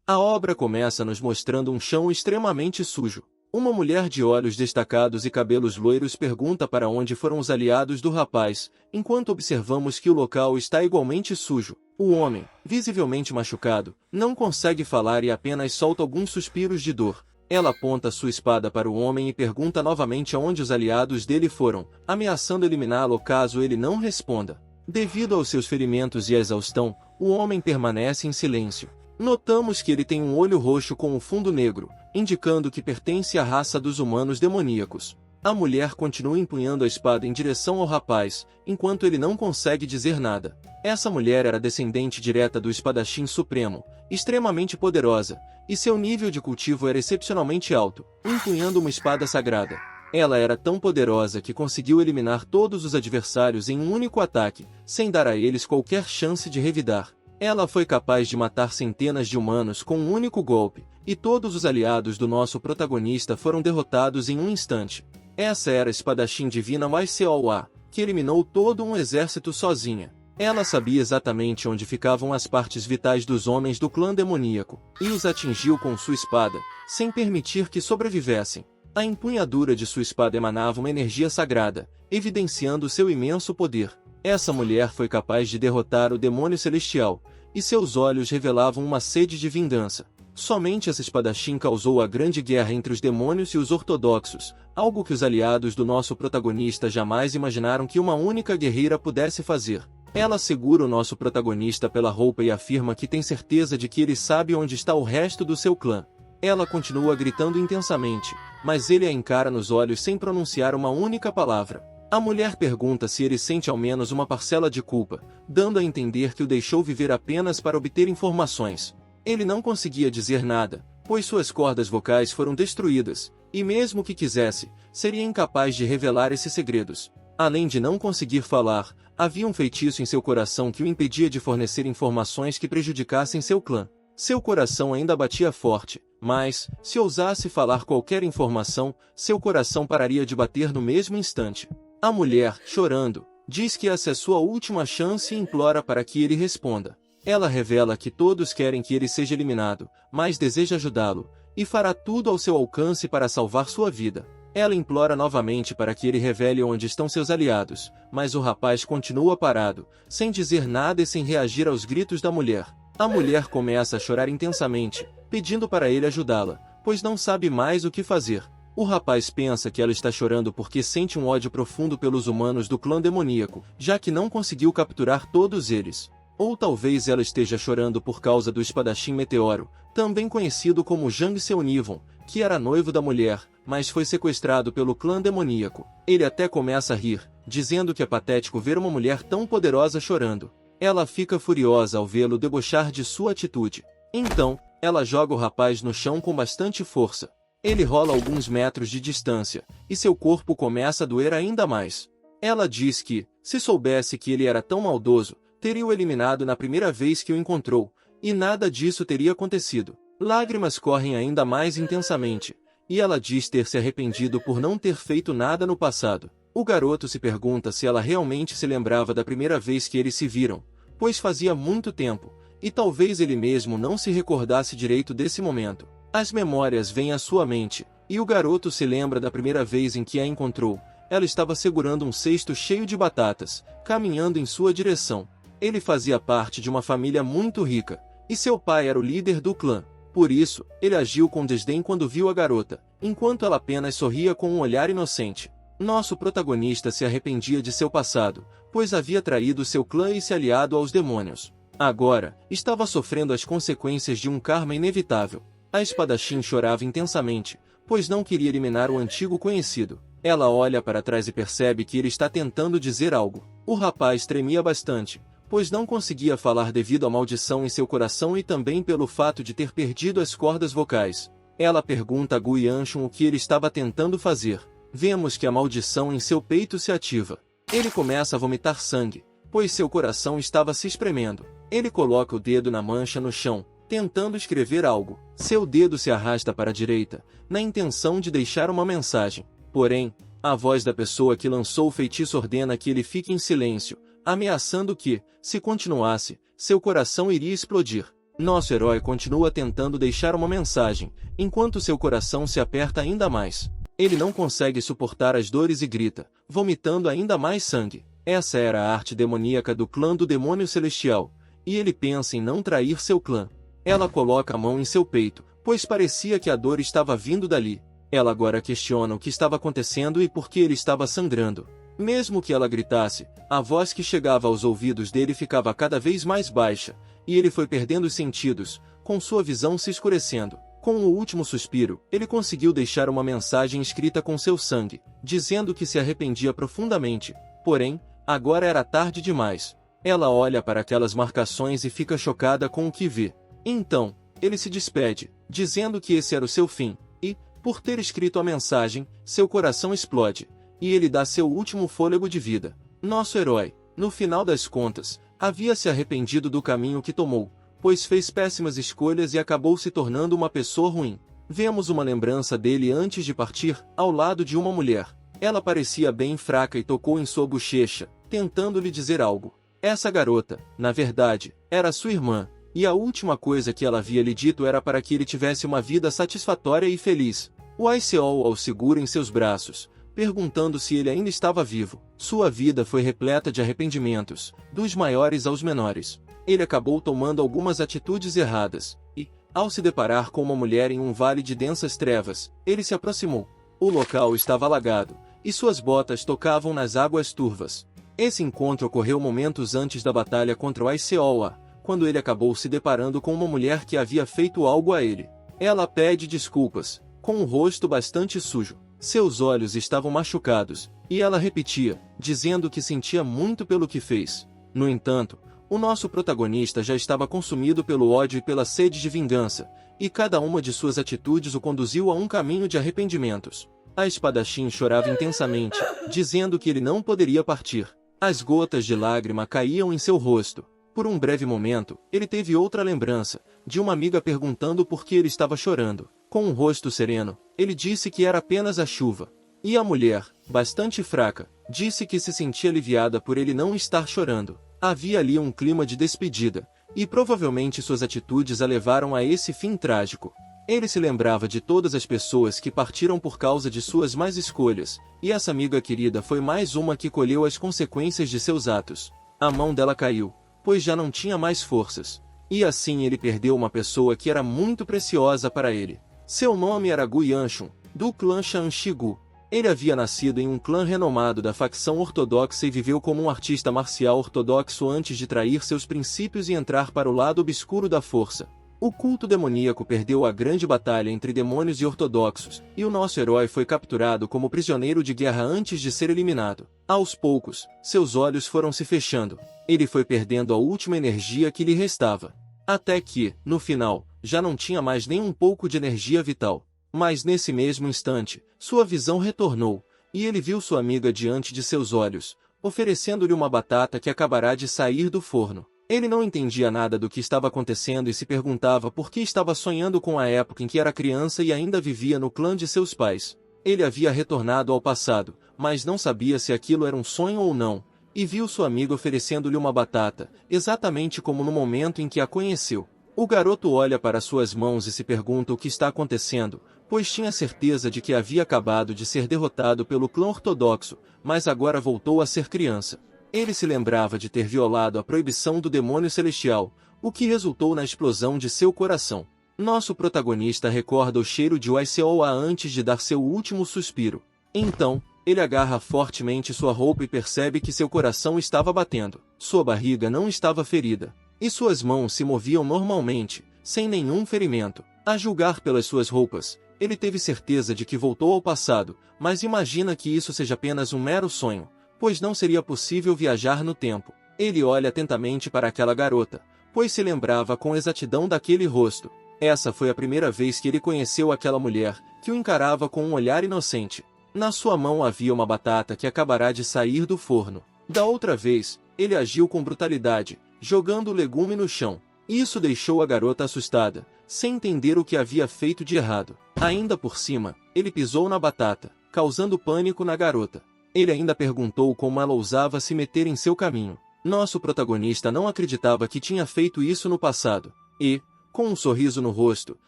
A obra começa nos mostrando um chão extremamente sujo. Uma mulher de olhos destacados e cabelos loiros pergunta para onde foram os aliados do rapaz, enquanto observamos que o local está igualmente sujo. O homem, visivelmente machucado, não consegue falar e apenas solta alguns suspiros de dor. Ela aponta sua espada para o homem e pergunta novamente aonde os aliados dele foram, ameaçando eliminá-lo caso ele não responda. Devido aos seus ferimentos e à exaustão, o homem permanece em silêncio. Notamos que ele tem um olho roxo com um fundo negro, indicando que pertence à raça dos humanos demoníacos. A mulher continua empunhando a espada em direção ao rapaz, enquanto ele não consegue dizer nada. Essa mulher era descendente direta do espadachim supremo, extremamente poderosa, e seu nível de cultivo era excepcionalmente alto, empunhando uma espada sagrada. Ela era tão poderosa que conseguiu eliminar todos os adversários em um único ataque, sem dar a eles qualquer chance de revidar. Ela foi capaz de matar centenas de humanos com um único golpe, e todos os aliados do nosso protagonista foram derrotados em um instante. Essa era a espadachim divina Waiseowa, que eliminou todo um exército sozinha. Ela sabia exatamente onde ficavam as partes vitais dos homens do clã demoníaco, e os atingiu com sua espada, sem permitir que sobrevivessem. A empunhadura de sua espada emanava uma energia sagrada, evidenciando seu imenso poder. Essa mulher foi capaz de derrotar o demônio celestial, e seus olhos revelavam uma sede de vingança. Somente essa espadachim causou a grande guerra entre os demônios e os ortodoxos, algo que os aliados do nosso protagonista jamais imaginaram que uma única guerreira pudesse fazer. Ela segura o nosso protagonista pela roupa e afirma que tem certeza de que ele sabe onde está o resto do seu clã. Ela continua gritando intensamente, mas ele a encara nos olhos sem pronunciar uma única palavra. A mulher pergunta se ele sente ao menos uma parcela de culpa, dando a entender que o deixou viver apenas para obter informações. Ele não conseguia dizer nada, pois suas cordas vocais foram destruídas, e mesmo que quisesse, seria incapaz de revelar esses segredos. Além de não conseguir falar, havia um feitiço em seu coração que o impedia de fornecer informações que prejudicassem seu clã. Seu coração ainda batia forte, mas, se ousasse falar qualquer informação, seu coração pararia de bater no mesmo instante. A mulher, chorando, diz que essa é sua última chance e implora para que ele responda. Ela revela que todos querem que ele seja eliminado, mas deseja ajudá-lo, e fará tudo ao seu alcance para salvar sua vida. Ela implora novamente para que ele revele onde estão seus aliados, mas o rapaz continua parado, sem dizer nada e sem reagir aos gritos da mulher. A mulher começa a chorar intensamente, pedindo para ele ajudá-la, pois não sabe mais o que fazer. O rapaz pensa que ela está chorando porque sente um ódio profundo pelos humanos do clã demoníaco, já que não conseguiu capturar todos eles. Ou talvez ela esteja chorando por causa do espadachim Meteoro, também conhecido como Jang Seonivon, que era noivo da mulher, mas foi sequestrado pelo clã demoníaco. Ele até começa a rir, dizendo que é patético ver uma mulher tão poderosa chorando. Ela fica furiosa ao vê-lo debochar de sua atitude. Então, ela joga o rapaz no chão com bastante força. Ele rola alguns metros de distância, e seu corpo começa a doer ainda mais. Ela diz que, se soubesse que ele era tão maldoso, teria o eliminado na primeira vez que o encontrou, e nada disso teria acontecido. Lágrimas correm ainda mais intensamente, e ela diz ter se arrependido por não ter feito nada no passado. O garoto se pergunta se ela realmente se lembrava da primeira vez que eles se viram, pois fazia muito tempo, e talvez ele mesmo não se recordasse direito desse momento. As memórias vêm à sua mente, e o garoto se lembra da primeira vez em que a encontrou. Ela estava segurando um cesto cheio de batatas, caminhando em sua direção. Ele fazia parte de uma família muito rica, e seu pai era o líder do clã. Por isso, ele agiu com desdém quando viu a garota, enquanto ela apenas sorria com um olhar inocente. Nosso protagonista se arrependia de seu passado, pois havia traído seu clã e se aliado aos demônios. Agora, estava sofrendo as consequências de um karma inevitável. A espadachim chorava intensamente, pois não queria eliminar o antigo conhecido. Ela olha para trás e percebe que ele está tentando dizer algo. O rapaz tremia bastante, pois não conseguia falar devido à maldição em seu coração e também pelo fato de ter perdido as cordas vocais. Ela pergunta a Gu Yanshun o que ele estava tentando fazer. Vemos que a maldição em seu peito se ativa. Ele começa a vomitar sangue, pois seu coração estava se espremendo. Ele coloca o dedo na mancha no chão, tentando escrever algo. Seu dedo se arrasta para a direita, na intenção de deixar uma mensagem. Porém, a voz da pessoa que lançou o feitiço ordena que ele fique em silêncio, ameaçando que, se continuasse, seu coração iria explodir. Nosso herói continua tentando deixar uma mensagem, enquanto seu coração se aperta ainda mais. Ele não consegue suportar as dores e grita, vomitando ainda mais sangue. Essa era a arte demoníaca do clã do demônio celestial, e ele pensa em não trair seu clã. Ela coloca a mão em seu peito, pois parecia que a dor estava vindo dali. Ela agora questiona o que estava acontecendo e por que ele estava sangrando. Mesmo que ela gritasse, a voz que chegava aos ouvidos dele ficava cada vez mais baixa, e ele foi perdendo os sentidos, com sua visão se escurecendo. Com o último suspiro, ele conseguiu deixar uma mensagem escrita com seu sangue, dizendo que se arrependia profundamente. Porém, agora era tarde demais. Ela olha para aquelas marcações e fica chocada com o que vê. Então, ele se despede, dizendo que esse era o seu fim, e, por ter escrito a mensagem, seu coração explode, e ele dá seu último fôlego de vida. Nosso herói, no final das contas, havia se arrependido do caminho que tomou, pois fez péssimas escolhas e acabou se tornando uma pessoa ruim. Vemos uma lembrança dele antes de partir, ao lado de uma mulher. Ela parecia bem fraca e tocou em sua bochecha, tentando lhe dizer algo. Essa garota, na verdade, era sua irmã, e a última coisa que ela havia lhe dito era para que ele tivesse uma vida satisfatória e feliz. O Aiseol o segura em seus braços, perguntando se ele ainda estava vivo. Sua vida foi repleta de arrependimentos, dos maiores aos menores. Ele acabou tomando algumas atitudes erradas, e, ao se deparar com uma mulher em um vale de densas trevas, ele se aproximou. O local estava alagado, e suas botas tocavam nas águas turvas. Esse encontro ocorreu momentos antes da batalha contra o Aiseoa, quando ele acabou se deparando com uma mulher que havia feito algo a ele. Ela pede desculpas, com o rosto bastante sujo. Seus olhos estavam machucados, e ela repetia, dizendo que sentia muito pelo que fez. No entanto, o nosso protagonista já estava consumido pelo ódio e pela sede de vingança, e cada uma de suas atitudes o conduziu a um caminho de arrependimentos. A espadachim chorava intensamente, dizendo que ele não poderia partir. As gotas de lágrima caíam em seu rosto. Por um breve momento, ele teve outra lembrança, de uma amiga perguntando por que ele estava chorando. Com um rosto sereno, ele disse que era apenas a chuva. E a mulher, bastante fraca, disse que se sentia aliviada por ele não estar chorando. Havia ali um clima de despedida, e provavelmente suas atitudes a levaram a esse fim trágico. Ele se lembrava de todas as pessoas que partiram por causa de suas más escolhas, e essa amiga querida foi mais uma que colheu as consequências de seus atos. A mão dela caiu, pois já não tinha mais forças. E assim ele perdeu uma pessoa que era muito preciosa para ele. Seu nome era Gu Yanshun, do clã Shanshigu. Ele havia nascido em um clã renomado da facção ortodoxa e viveu como um artista marcial ortodoxo antes de trair seus princípios e entrar para o lado obscuro da força. O culto demoníaco perdeu a grande batalha entre demônios e ortodoxos, e o nosso herói foi capturado como prisioneiro de guerra antes de ser eliminado. Aos poucos, seus olhos foram se fechando. Ele foi perdendo a última energia que lhe restava. Até que, no final, já não tinha mais nem um pouco de energia vital. Mas nesse mesmo instante, sua visão retornou, e ele viu sua amiga diante de seus olhos, oferecendo-lhe uma batata que acabará de sair do forno. Ele não entendia nada do que estava acontecendo e se perguntava por que estava sonhando com a época em que era criança e ainda vivia no clã de seus pais. Ele havia retornado ao passado, mas não sabia se aquilo era um sonho ou não, e viu sua amiga oferecendo-lhe uma batata, exatamente como no momento em que a conheceu. O garoto olha para suas mãos e se pergunta o que está acontecendo, pois tinha certeza de que havia acabado de ser derrotado pelo clã ortodoxo, mas agora voltou a ser criança. Ele se lembrava de ter violado a proibição do demônio celestial, o que resultou na explosão de seu coração. Nosso protagonista recorda o cheiro de Aiseoa antes de dar seu último suspiro. Então, ele agarra fortemente sua roupa e percebe que seu coração estava batendo. Sua barriga não estava ferida, e suas mãos se moviam normalmente, sem nenhum ferimento. A julgar pelas suas roupas, ele teve certeza de que voltou ao passado, mas imagina que isso seja apenas um mero sonho, pois não seria possível viajar no tempo. Ele olha atentamente para aquela garota, pois se lembrava com exatidão daquele rosto. Essa foi a primeira vez que ele conheceu aquela mulher, que o encarava com um olhar inocente. Na sua mão havia uma batata que acabará de sair do forno. Da outra vez, ele agiu com brutalidade, jogando o legume no chão. Isso deixou a garota assustada, sem entender o que havia feito de errado. Ainda por cima, ele pisou na batata, causando pânico na garota. Ele ainda perguntou como ela ousava se meter em seu caminho. Nosso protagonista não acreditava que tinha feito isso no passado. e, com um sorriso no rosto,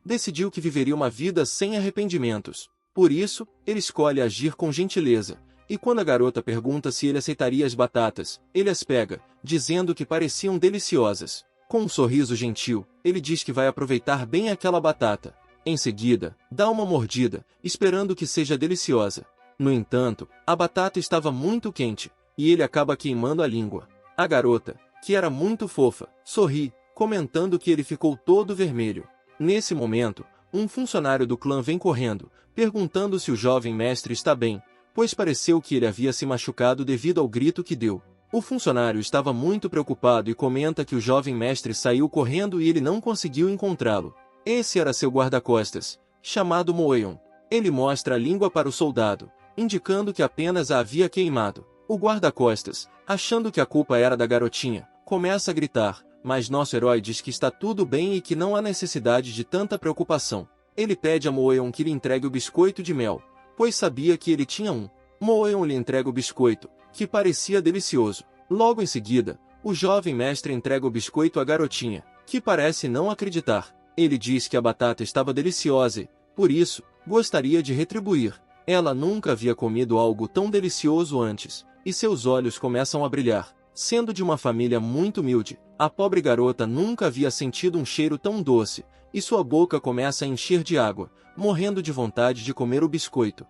decidiu que viveria uma vida sem arrependimentos. Por isso, ele escolhe agir com gentileza, e quando a garota pergunta se ele aceitaria as batatas, ele as pega, dizendo que pareciam deliciosas. Com um sorriso gentil, ele diz que vai aproveitar bem aquela batata. Em seguida, dá uma mordida, esperando que seja deliciosa. No entanto, a batata estava muito quente, e ele acaba queimando a língua. A garota, que era muito fofa, sorri, comentando que ele ficou todo vermelho. Nesse momento, um funcionário do clã vem correndo, perguntando se o jovem mestre está bem, pois pareceu que ele havia se machucado devido ao grito que deu. O funcionário estava muito preocupado e comenta que o jovem mestre saiu correndo e ele não conseguiu encontrá-lo. Esse era seu guarda-costas, chamado Moeon. Ele mostra a língua para o soldado, indicando que apenas a havia queimado. O guarda-costas, achando que a culpa era da garotinha, começa a gritar, mas nosso herói diz que está tudo bem e que não há necessidade de tanta preocupação. Ele pede a Moeon que lhe entregue o biscoito de mel, pois sabia que ele tinha um. Moeon lhe entrega o biscoito, que parecia delicioso. Logo em seguida, o jovem mestre entrega o biscoito à garotinha, que parece não acreditar. Ele diz que a batata estava deliciosa e, por isso, gostaria de retribuir. Ela nunca havia comido algo tão delicioso antes, e seus olhos começam a brilhar. Sendo de uma família muito humilde, a pobre garota nunca havia sentido um cheiro tão doce, e sua boca começa a encher de água, morrendo de vontade de comer o biscoito.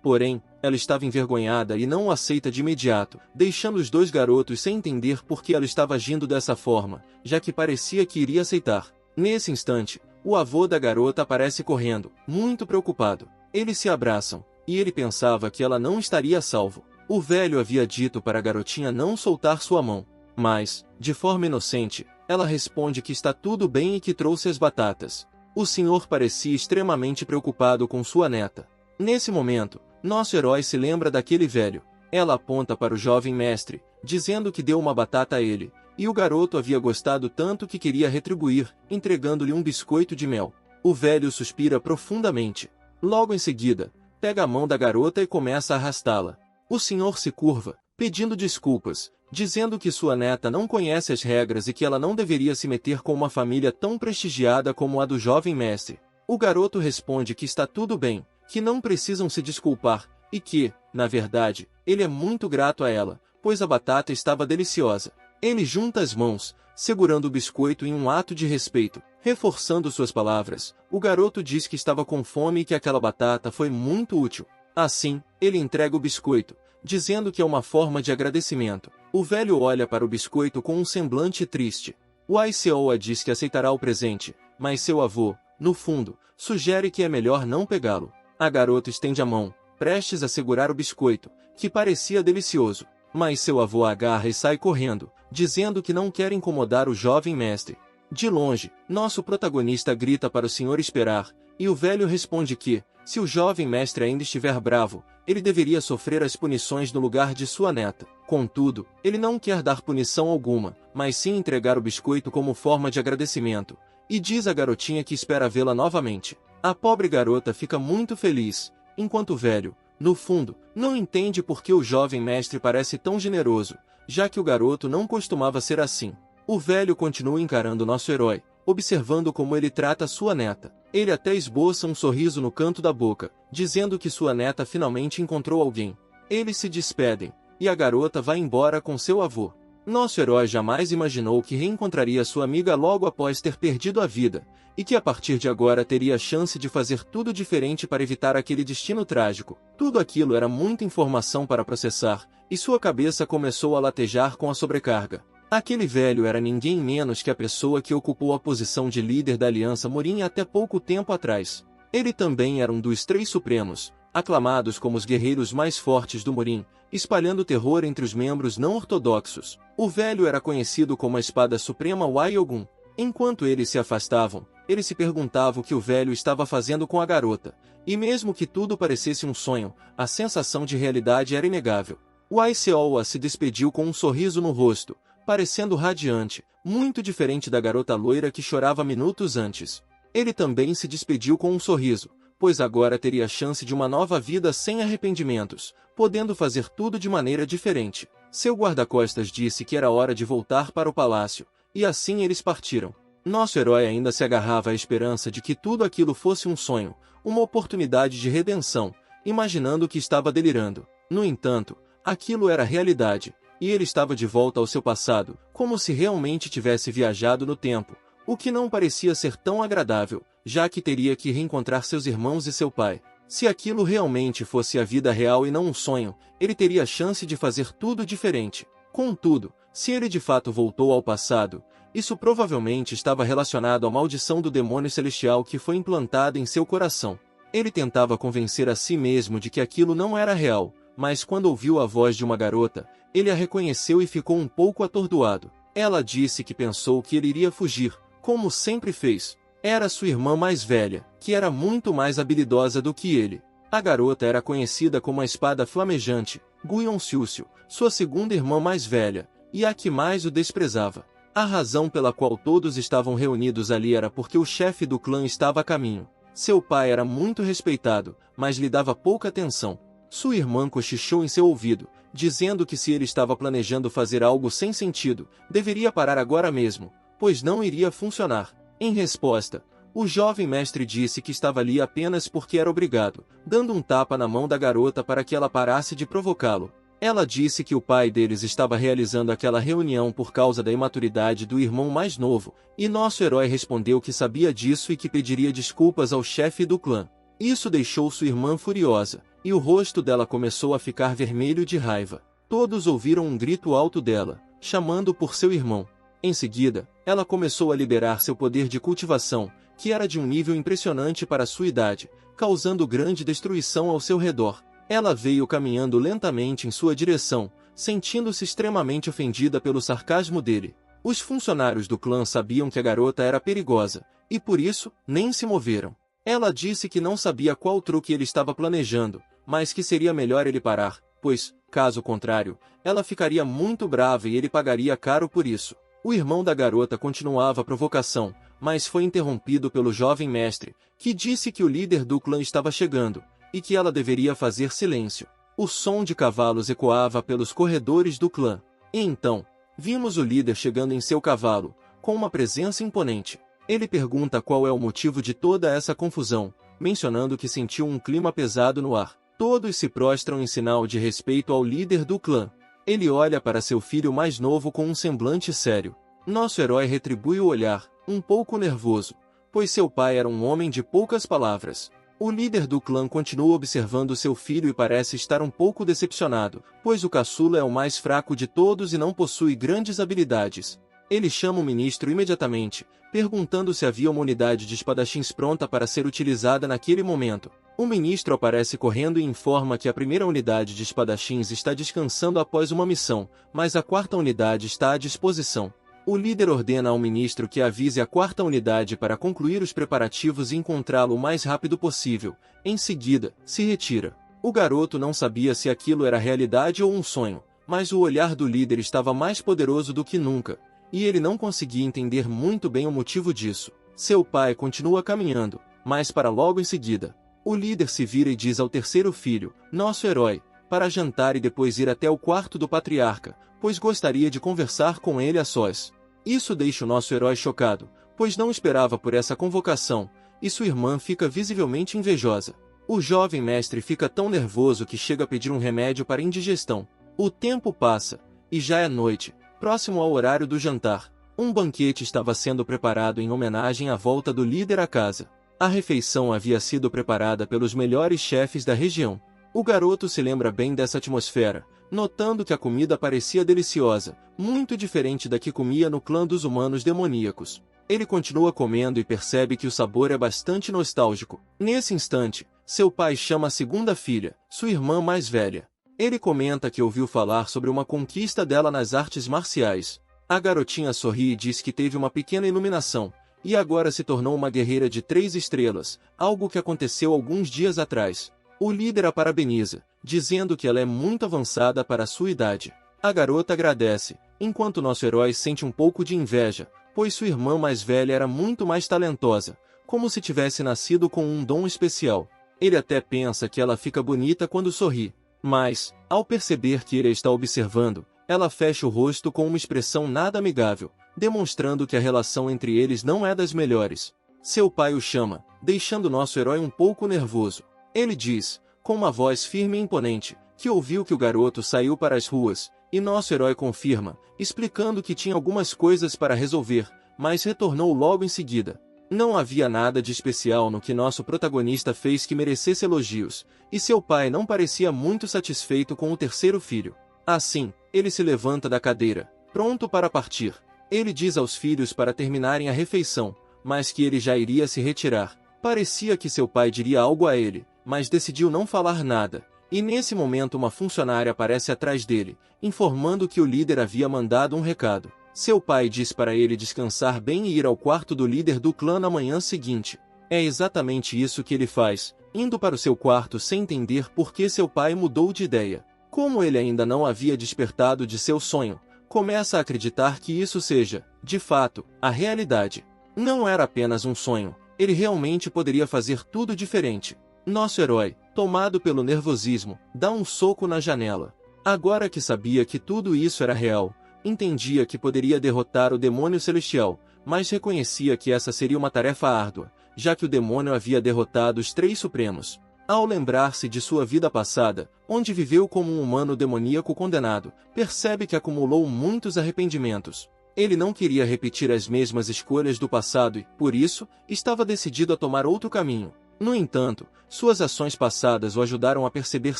Porém, ela estava envergonhada e não o aceita de imediato, deixando os dois garotos sem entender por que ela estava agindo dessa forma, já que parecia que iria aceitar. Nesse instante, o avô da garota aparece correndo, muito preocupado. Eles se abraçam, e ele pensava que ela não estaria a salvo. O velho havia dito para a garotinha não soltar sua mão, mas, de forma inocente, ela responde que está tudo bem e que trouxe as batatas. O senhor parecia extremamente preocupado com sua neta. Nesse momento, nosso herói se lembra daquele velho. Ela aponta para o jovem mestre, dizendo que deu uma batata a ele, e o garoto havia gostado tanto que queria retribuir, entregando-lhe um biscoito de mel. O velho suspira profundamente. Logo em seguida, pega a mão da garota e começa a arrastá-la. O senhor se curva, pedindo desculpas, dizendo que sua neta não conhece as regras e que ela não deveria se meter com uma família tão prestigiada como a do jovem mestre. O garoto responde que está tudo bem, que não precisam se desculpar, e que, na verdade, ele é muito grato a ela, pois a batata estava deliciosa. Ele junta as mãos, segurando o biscoito em um ato de respeito. Reforçando suas palavras, o garoto diz que estava com fome e que aquela batata foi muito útil. Assim, ele entrega o biscoito, dizendo que é uma forma de agradecimento. O velho olha para o biscoito com um semblante triste. O Aiseoa diz que aceitará o presente, mas seu avô, no fundo, sugere que é melhor não pegá-lo. A garota estende a mão, prestes a segurar o biscoito, que parecia delicioso, mas seu avô a agarra e sai correndo, dizendo que não quer incomodar o jovem mestre. De longe, nosso protagonista grita para o senhor esperar, e o velho responde que, se o jovem mestre ainda estiver bravo, ele deveria sofrer as punições no lugar de sua neta. Contudo, ele não quer dar punição alguma, mas sim entregar o biscoito como forma de agradecimento, e diz à garotinha que espera vê-la novamente. A pobre garota fica muito feliz, enquanto o velho, no fundo, não entende por que o jovem mestre parece tão generoso, já que o garoto não costumava ser assim. O velho continua encarando nosso herói, observando como ele trata sua neta. Ele até esboça um sorriso no canto da boca, dizendo que sua neta finalmente encontrou alguém. Eles se despedem, e a garota vai embora com seu avô. Nosso herói jamais imaginou que reencontraria sua amiga logo após ter perdido a vida, e que a partir de agora teria a chance de fazer tudo diferente para evitar aquele destino trágico. Tudo aquilo era muita informação para processar, e sua cabeça começou a latejar com a sobrecarga. Aquele velho era ninguém menos que a pessoa que ocupou a posição de líder da Aliança Murin até pouco tempo atrás. Ele também era um dos Três Supremos, aclamados como os guerreiros mais fortes do Murin, espalhando terror entre os membros não ortodoxos. O velho era conhecido como a Espada Suprema Wyogun. Enquanto eles se afastavam, ele se perguntava o que o velho estava fazendo com a garota, e mesmo que tudo parecesse um sonho, a sensação de realidade era inegável. O Aiseoa se despediu com um sorriso no rosto, parecendo radiante, muito diferente da garota loira que chorava minutos antes. Ele também se despediu com um sorriso, pois agora teria a chance de uma nova vida sem arrependimentos, podendo fazer tudo de maneira diferente. Seu guarda-costas disse que era hora de voltar para o palácio, e assim eles partiram. Nosso herói ainda se agarrava à esperança de que tudo aquilo fosse um sonho, uma oportunidade de redenção, imaginando que estava delirando. No entanto, aquilo era realidade, e ele estava de volta ao seu passado, como se realmente tivesse viajado no tempo, o que não parecia ser tão agradável, já que teria que reencontrar seus irmãos e seu pai. Se aquilo realmente fosse a vida real e não um sonho, ele teria a chance de fazer tudo diferente. Contudo, se ele de fato voltou ao passado, isso provavelmente estava relacionado à maldição do demônio celestial que foi implantada em seu coração. Ele tentava convencer a si mesmo de que aquilo não era real, mas quando ouviu a voz de uma garota, ele a reconheceu e ficou um pouco atordoado. Ela disse que pensou que ele iria fugir, como sempre fez. Era sua irmã mais velha, que era muito mais habilidosa do que ele. A garota era conhecida como a Espada Flamejante, Guion Siúcio, sua segunda irmã mais velha, e a que mais o desprezava. A razão pela qual todos estavam reunidos ali era porque o chefe do clã estava a caminho. Seu pai era muito respeitado, mas lhe dava pouca atenção. Sua irmã cochichou em seu ouvido, dizendo que se ele estava planejando fazer algo sem sentido, deveria parar agora mesmo, pois não iria funcionar. Em resposta, o jovem mestre disse que estava ali apenas porque era obrigado, dando um tapa na mão da garota para que ela parasse de provocá-lo. Ela disse que o pai deles estava realizando aquela reunião por causa da imaturidade do irmão mais novo, e nosso herói respondeu que sabia disso e que pediria desculpas ao chefe do clã. Isso deixou sua irmã furiosa, e o rosto dela começou a ficar vermelho de raiva. Todos ouviram um grito alto dela, chamando por seu irmão. Em seguida, ela começou a liberar seu poder de cultivação, que era de um nível impressionante para sua idade, causando grande destruição ao seu redor. Ela veio caminhando lentamente em sua direção, sentindo-se extremamente ofendida pelo sarcasmo dele. Os funcionários do clã sabiam que a garota era perigosa, e por isso, nem se moveram. Ela disse que não sabia qual truque ele estava planejando, mas que seria melhor ele parar, pois, caso contrário, ela ficaria muito brava e ele pagaria caro por isso. O irmão da garota continuava a provocação, mas foi interrompido pelo jovem mestre, que disse que o líder do clã estava chegando, e que ela deveria fazer silêncio. O som de cavalos ecoava pelos corredores do clã. E então, vimos o líder chegando em seu cavalo, com uma presença imponente. Ele pergunta qual é o motivo de toda essa confusão, mencionando que sentiu um clima pesado no ar. Todos se prostram em sinal de respeito ao líder do clã. Ele olha para seu filho mais novo com um semblante sério. Nosso herói retribui o olhar, um pouco nervoso, pois seu pai era um homem de poucas palavras. O líder do clã continua observando seu filho e parece estar um pouco decepcionado, pois o caçula é o mais fraco de todos e não possui grandes habilidades. Ele chama o ministro imediatamente, perguntando se havia uma unidade de espadachins pronta para ser utilizada naquele momento. O ministro aparece correndo e informa que a primeira unidade de espadachins está descansando após uma missão, mas a quarta unidade está à disposição. O líder ordena ao ministro que avise a quarta unidade para concluir os preparativos e encontrá-lo o mais rápido possível. Em seguida, se retira. O garoto não sabia se aquilo era realidade ou um sonho, mas o olhar do líder estava mais poderoso do que nunca, e ele não conseguia entender muito bem o motivo disso. Seu pai continua caminhando, mas para logo em seguida. O líder se vira e diz ao terceiro filho, nosso herói, para jantar e depois ir até o quarto do patriarca, pois gostaria de conversar com ele a sós. Isso deixa o nosso herói chocado, pois não esperava por essa convocação, e sua irmã fica visivelmente invejosa. O jovem mestre fica tão nervoso que chega a pedir um remédio para indigestão. O tempo passa, e já é noite, próximo ao horário do jantar. Um banquete estava sendo preparado em homenagem à volta do líder à casa. A refeição havia sido preparada pelos melhores chefes da região. O garoto se lembra bem dessa atmosfera, notando que a comida parecia deliciosa, muito diferente da que comia no clã dos humanos demoníacos. Ele continua comendo e percebe que o sabor é bastante nostálgico. Nesse instante, seu pai chama a segunda filha, sua irmã mais velha. Ele comenta que ouviu falar sobre uma conquista dela nas artes marciais. A garotinha sorri e diz que teve uma pequena iluminação, e agora se tornou uma guerreira de 3 estrelas, algo que aconteceu alguns dias atrás. O líder a parabeniza, dizendo que ela é muito avançada para a sua idade. A garota agradece, enquanto nosso herói sente um pouco de inveja, pois sua irmã mais velha era muito mais talentosa, como se tivesse nascido com um dom especial. Ele até pensa que ela fica bonita quando sorri, mas, ao perceber que ele a está observando, ela fecha o rosto com uma expressão nada amigável, demonstrando que a relação entre eles não é das melhores. Seu pai o chama, deixando nosso herói um pouco nervoso. Ele diz, com uma voz firme e imponente, que ouviu que o garoto saiu para as ruas, e nosso herói confirma, explicando que tinha algumas coisas para resolver, mas retornou logo em seguida. Não havia nada de especial no que nosso protagonista fez que merecesse elogios, e seu pai não parecia muito satisfeito com o terceiro filho. Assim, ele se levanta da cadeira, pronto para partir. Ele diz aos filhos para terminarem a refeição, mas que ele já iria se retirar. Parecia que seu pai diria algo a ele, mas decidiu não falar nada. E nesse momento uma funcionária aparece atrás dele, informando que o líder havia mandado um recado. Seu pai diz para ele descansar bem e ir ao quarto do líder do clã na manhã seguinte. É exatamente isso que ele faz, indo para o seu quarto sem entender por que seu pai mudou de ideia. Como ele ainda não havia despertado de seu sonho, começa a acreditar que isso seja, de fato, a realidade. Não era apenas um sonho, ele realmente poderia fazer tudo diferente. Nosso herói, tomado pelo nervosismo, dá um soco na janela. Agora que sabia que tudo isso era real, entendia que poderia derrotar o demônio celestial, mas reconhecia que essa seria uma tarefa árdua, já que o demônio havia derrotado os três supremos. Ao lembrar-se de sua vida passada, onde viveu como um humano demoníaco condenado, percebe que acumulou muitos arrependimentos. Ele não queria repetir as mesmas escolhas do passado e, por isso, estava decidido a tomar outro caminho. No entanto, suas ações passadas o ajudaram a perceber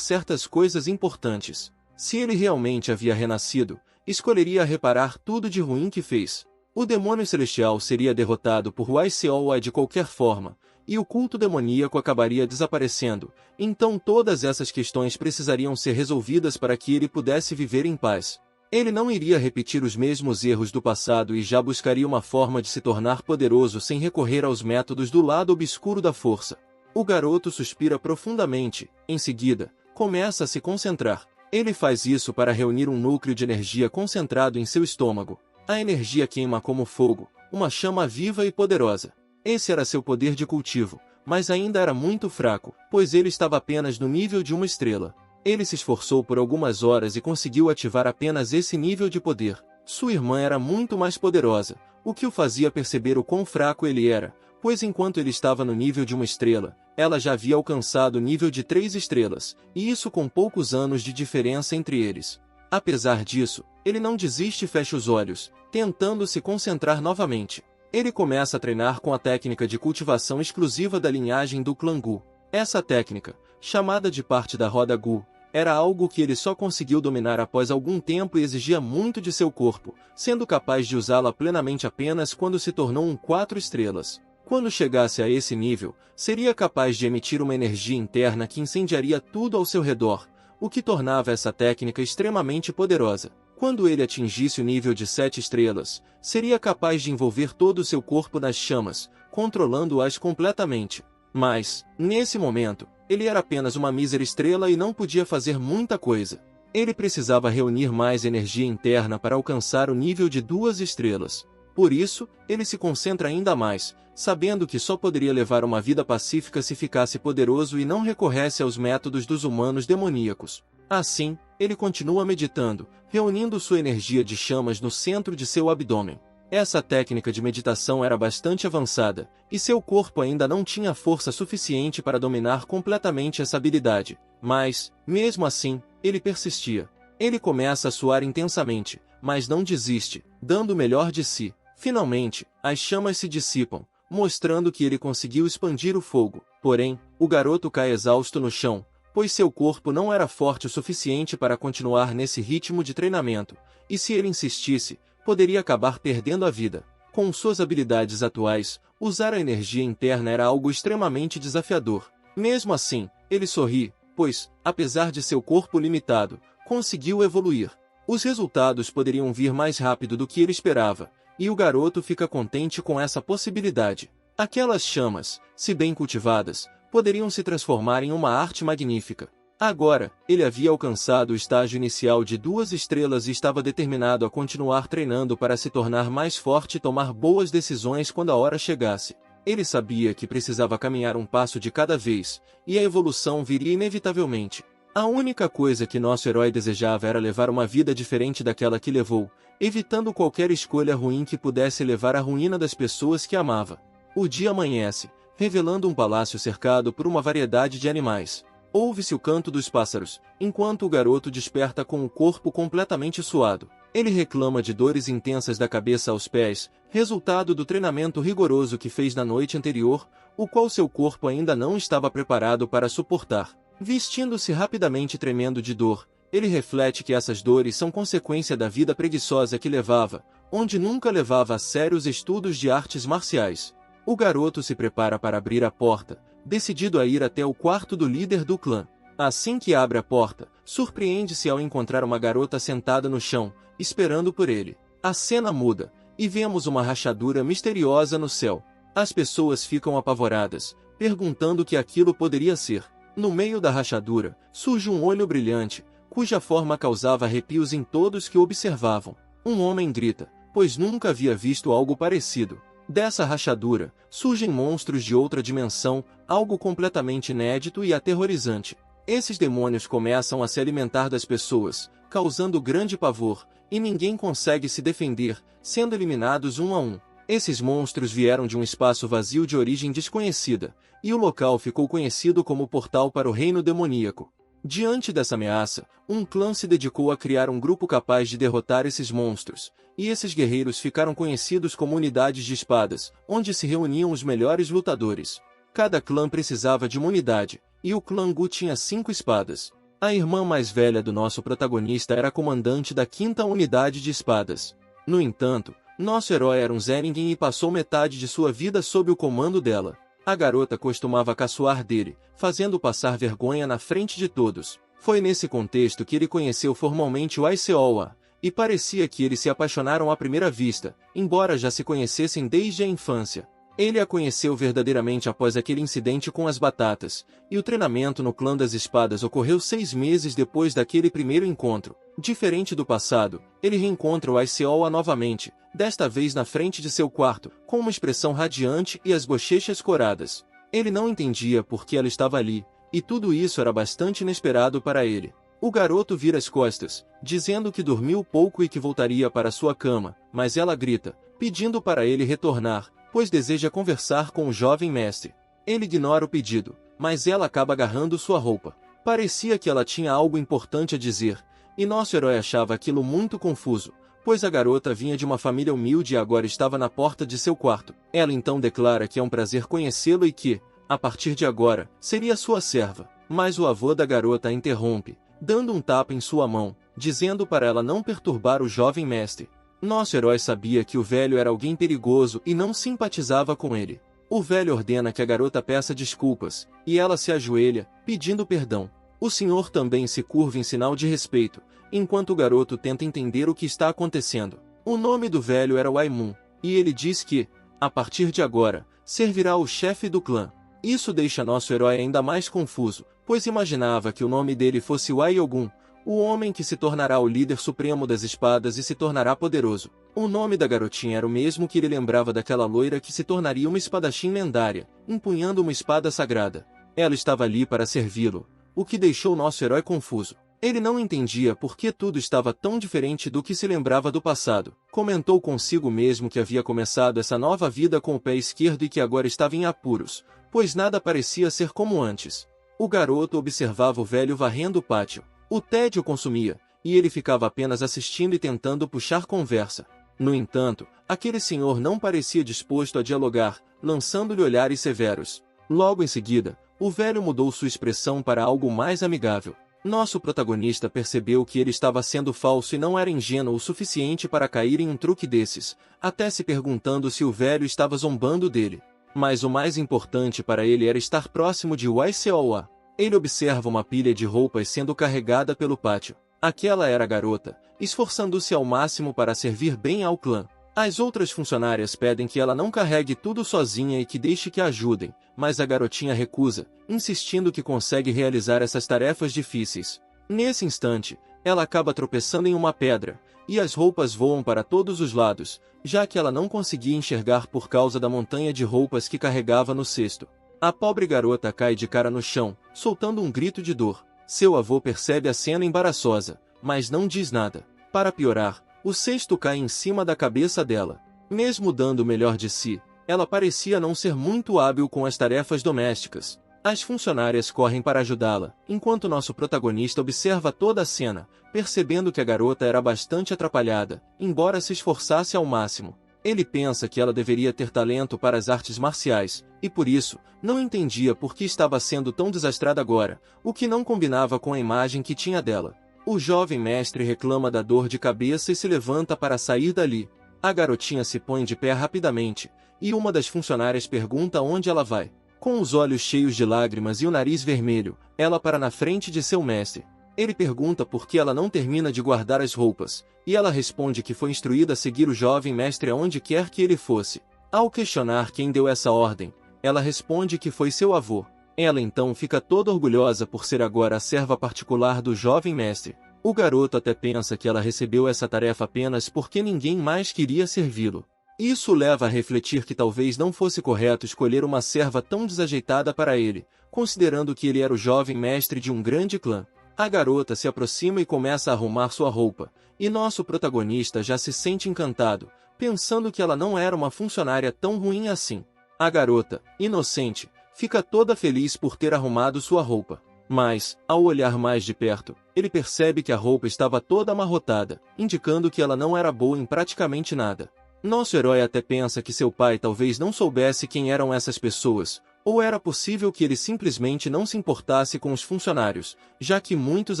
certas coisas importantes. Se ele realmente havia renascido, escolheria reparar tudo de ruim que fez. O demônio celestial seria derrotado por YCOA de qualquer forma, e o culto demoníaco acabaria desaparecendo, então todas essas questões precisariam ser resolvidas para que ele pudesse viver em paz. Ele não iria repetir os mesmos erros do passado e já buscaria uma forma de se tornar poderoso sem recorrer aos métodos do lado obscuro da força. O garoto suspira profundamente, em seguida, começa a se concentrar. Ele faz isso para reunir um núcleo de energia concentrado em seu estômago. A energia queima como fogo, uma chama viva e poderosa. Esse era seu poder de cultivo, mas ainda era muito fraco, pois ele estava apenas no nível de uma estrela. Ele se esforçou por algumas horas e conseguiu ativar apenas esse nível de poder. Sua irmã era muito mais poderosa, o que o fazia perceber o quão fraco ele era, pois enquanto ele estava no nível de uma estrela, ela já havia alcançado o nível de 3 estrelas, e isso com poucos anos de diferença entre eles. Apesar disso, ele não desiste e fecha os olhos, tentando se concentrar novamente. Ele começa a treinar com a técnica de cultivação exclusiva da linhagem do clã Gu. Essa técnica, chamada de parte da roda Gu, era algo que ele só conseguiu dominar após algum tempo e exigia muito de seu corpo, sendo capaz de usá-la plenamente apenas quando se tornou um 4 estrelas. Quando chegasse a esse nível, seria capaz de emitir uma energia interna que incendiaria tudo ao seu redor, o que tornava essa técnica extremamente poderosa. Quando ele atingisse o nível de 7 estrelas, seria capaz de envolver todo o seu corpo nas chamas, controlando-as completamente. Mas, nesse momento, ele era apenas uma mísera estrela e não podia fazer muita coisa. Ele precisava reunir mais energia interna para alcançar o nível de 2 estrelas. Por isso, ele se concentra ainda mais, sabendo que só poderia levar uma vida pacífica se ficasse poderoso e não recorresse aos métodos dos humanos demoníacos. Assim, ele continua meditando, reunindo sua energia de chamas no centro de seu abdômen. Essa técnica de meditação era bastante avançada, e seu corpo ainda não tinha força suficiente para dominar completamente essa habilidade. Mas, mesmo assim, ele persistia. Ele começa a suar intensamente, mas não desiste, dando o melhor de si. Finalmente, as chamas se dissipam, mostrando que ele conseguiu expandir o fogo. Porém, o garoto cai exausto no chão, pois seu corpo não era forte o suficiente para continuar nesse ritmo de treinamento, e se ele insistisse, poderia acabar perdendo a vida. Com suas habilidades atuais, usar a energia interna era algo extremamente desafiador. Mesmo assim, ele sorri, pois, apesar de seu corpo limitado, conseguiu evoluir. Os resultados poderiam vir mais rápido do que ele esperava, e o garoto fica contente com essa possibilidade. Aquelas chamas, se bem cultivadas, poderiam se transformar em uma arte magnífica. Agora, ele havia alcançado o estágio inicial de 2 estrelas e estava determinado a continuar treinando para se tornar mais forte e tomar boas decisões quando a hora chegasse. Ele sabia que precisava caminhar um passo de cada vez, e a evolução viria inevitavelmente. A única coisa que nosso herói desejava era levar uma vida diferente daquela que levou, evitando qualquer escolha ruim que pudesse levar à ruína das pessoas que amava. O dia amanhece, revelando um palácio cercado por uma variedade de animais. Ouve-se o canto dos pássaros, enquanto o garoto desperta com o corpo completamente suado. Ele reclama de dores intensas da cabeça aos pés, resultado do treinamento rigoroso que fez na noite anterior, o qual seu corpo ainda não estava preparado para suportar. Vestindo-se rapidamente tremendo de dor, ele reflete que essas dores são consequência da vida preguiçosa que levava, onde nunca levava a sério os estudos de artes marciais. O garoto se prepara para abrir a porta, decidido a ir até o quarto do líder do clã. Assim que abre a porta, surpreende-se ao encontrar uma garota sentada no chão, esperando por ele. A cena muda, e vemos uma rachadura misteriosa no céu. As pessoas ficam apavoradas, perguntando o que aquilo poderia ser. No meio da rachadura, surge um olho brilhante, cuja forma causava arrepios em todos que o observavam. Um homem grita, pois nunca havia visto algo parecido. Dessa rachadura, surgem monstros de outra dimensão, algo completamente inédito e aterrorizante. Esses demônios começam a se alimentar das pessoas, causando grande pavor, e ninguém consegue se defender, sendo eliminados um a um. Esses monstros vieram de um espaço vazio de origem desconhecida, e o local ficou conhecido como portal para o reino demoníaco. Diante dessa ameaça, um clã se dedicou a criar um grupo capaz de derrotar esses monstros, e esses guerreiros ficaram conhecidos como unidades de espadas, onde se reuniam os melhores lutadores. Cada clã precisava de uma unidade, e o clã Gu tinha 5 espadas. A irmã mais velha do nosso protagonista era a comandante da 5ª unidade de espadas. No entanto, nosso herói era um Zeringen e passou metade de sua vida sob o comando dela. A garota costumava caçoar dele, fazendo passar vergonha na frente de todos. Foi nesse contexto que ele conheceu formalmente o Aiseowa, e parecia que eles se apaixonaram à primeira vista, embora já se conhecessem desde a infância. Ele a conheceu verdadeiramente após aquele incidente com as batatas, e o treinamento no clã das espadas ocorreu 6 meses depois daquele primeiro encontro. Diferente do passado, ele reencontra o Aiseowa novamente, desta vez na frente de seu quarto, com uma expressão radiante e as bochechas coradas. Ele não entendia por que ela estava ali, e tudo isso era bastante inesperado para ele. O garoto vira as costas, dizendo que dormiu pouco e que voltaria para sua cama, mas ela grita, pedindo para ele retornar, pois deseja conversar com o jovem mestre. Ele ignora o pedido, mas ela acaba agarrando sua roupa. Parecia que ela tinha algo importante a dizer, e nosso herói achava aquilo muito confuso, pois a garota vinha de uma família humilde e agora estava na porta de seu quarto. Ela então declara que é um prazer conhecê-lo e que, a partir de agora, seria sua serva. Mas o avô da garota a interrompe, dando um tapa em sua mão, dizendo para ela não perturbar o jovem mestre. Nosso herói sabia que o velho era alguém perigoso e não simpatizava com ele. O velho ordena que a garota peça desculpas, e ela se ajoelha, pedindo perdão. O senhor também se curva em sinal de respeito, enquanto o garoto tenta entender o que está acontecendo. O nome do velho era Waimun, e ele diz que, a partir de agora, servirá o chefe do clã. Isso deixa nosso herói ainda mais confuso, pois imaginava que o nome dele fosse Waiogun, o homem que se tornará o líder supremo das espadas e se tornará poderoso. O nome da garotinha era o mesmo que ele lembrava daquela loira que se tornaria uma espadachim lendária, empunhando uma espada sagrada. Ela estava ali para servi-lo, o que deixou nosso herói confuso. Ele não entendia por que tudo estava tão diferente do que se lembrava do passado. Comentou consigo mesmo que havia começado essa nova vida com o pé esquerdo e que agora estava em apuros, pois nada parecia ser como antes. O garoto observava o velho varrendo o pátio. O tédio consumia, e ele ficava apenas assistindo e tentando puxar conversa. No entanto, aquele senhor não parecia disposto a dialogar, lançando-lhe olhares severos. Logo em seguida, o velho mudou sua expressão para algo mais amigável. Nosso protagonista percebeu que ele estava sendo falso e não era ingênuo o suficiente para cair em um truque desses, até se perguntando se o velho estava zombando dele. Mas o mais importante para ele era estar próximo de Waiseowa. Ele observa uma pilha de roupas sendo carregada pelo pátio. Aquela era a garota, esforçando-se ao máximo para servir bem ao clã. As outras funcionárias pedem que ela não carregue tudo sozinha e que deixe que a ajudem, mas a garotinha recusa, insistindo que consegue realizar essas tarefas difíceis. Nesse instante, ela acaba tropeçando em uma pedra, e as roupas voam para todos os lados, já que ela não conseguia enxergar por causa da montanha de roupas que carregava no cesto. A pobre garota cai de cara no chão, soltando um grito de dor. Seu avô percebe a cena embaraçosa, mas não diz nada. Para piorar, o cesto cai em cima da cabeça dela. Mesmo dando o melhor de si, ela parecia não ser muito hábil com as tarefas domésticas. As funcionárias correm para ajudá-la, enquanto nosso protagonista observa toda a cena, percebendo que a garota era bastante atrapalhada, embora se esforçasse ao máximo. Ele pensa que ela deveria ter talento para as artes marciais, e por isso, não entendia por que estava sendo tão desastrada agora, o que não combinava com a imagem que tinha dela. O jovem mestre reclama da dor de cabeça e se levanta para sair dali. A garotinha se põe de pé rapidamente, e uma das funcionárias pergunta onde ela vai. Com os olhos cheios de lágrimas e o nariz vermelho, ela para na frente de seu mestre. Ele pergunta por que ela não termina de guardar as roupas, e ela responde que foi instruída a seguir o jovem mestre aonde quer que ele fosse. Ao questionar quem deu essa ordem, ela responde que foi seu avô. Ela então fica toda orgulhosa por ser agora a serva particular do jovem mestre. O garoto até pensa que ela recebeu essa tarefa apenas porque ninguém mais queria servi-lo. Isso leva a refletir que talvez não fosse correto escolher uma serva tão desajeitada para ele, considerando que ele era o jovem mestre de um grande clã. A garota se aproxima e começa a arrumar sua roupa, e nosso protagonista já se sente encantado, pensando que ela não era uma funcionária tão ruim assim. A garota, inocente, fica toda feliz por ter arrumado sua roupa. Mas, ao olhar mais de perto, ele percebe que a roupa estava toda amarrotada, indicando que ela não era boa em praticamente nada. Nosso herói até pensa que seu pai talvez não soubesse quem eram essas pessoas, ou era possível que ele simplesmente não se importasse com os funcionários, já que muitos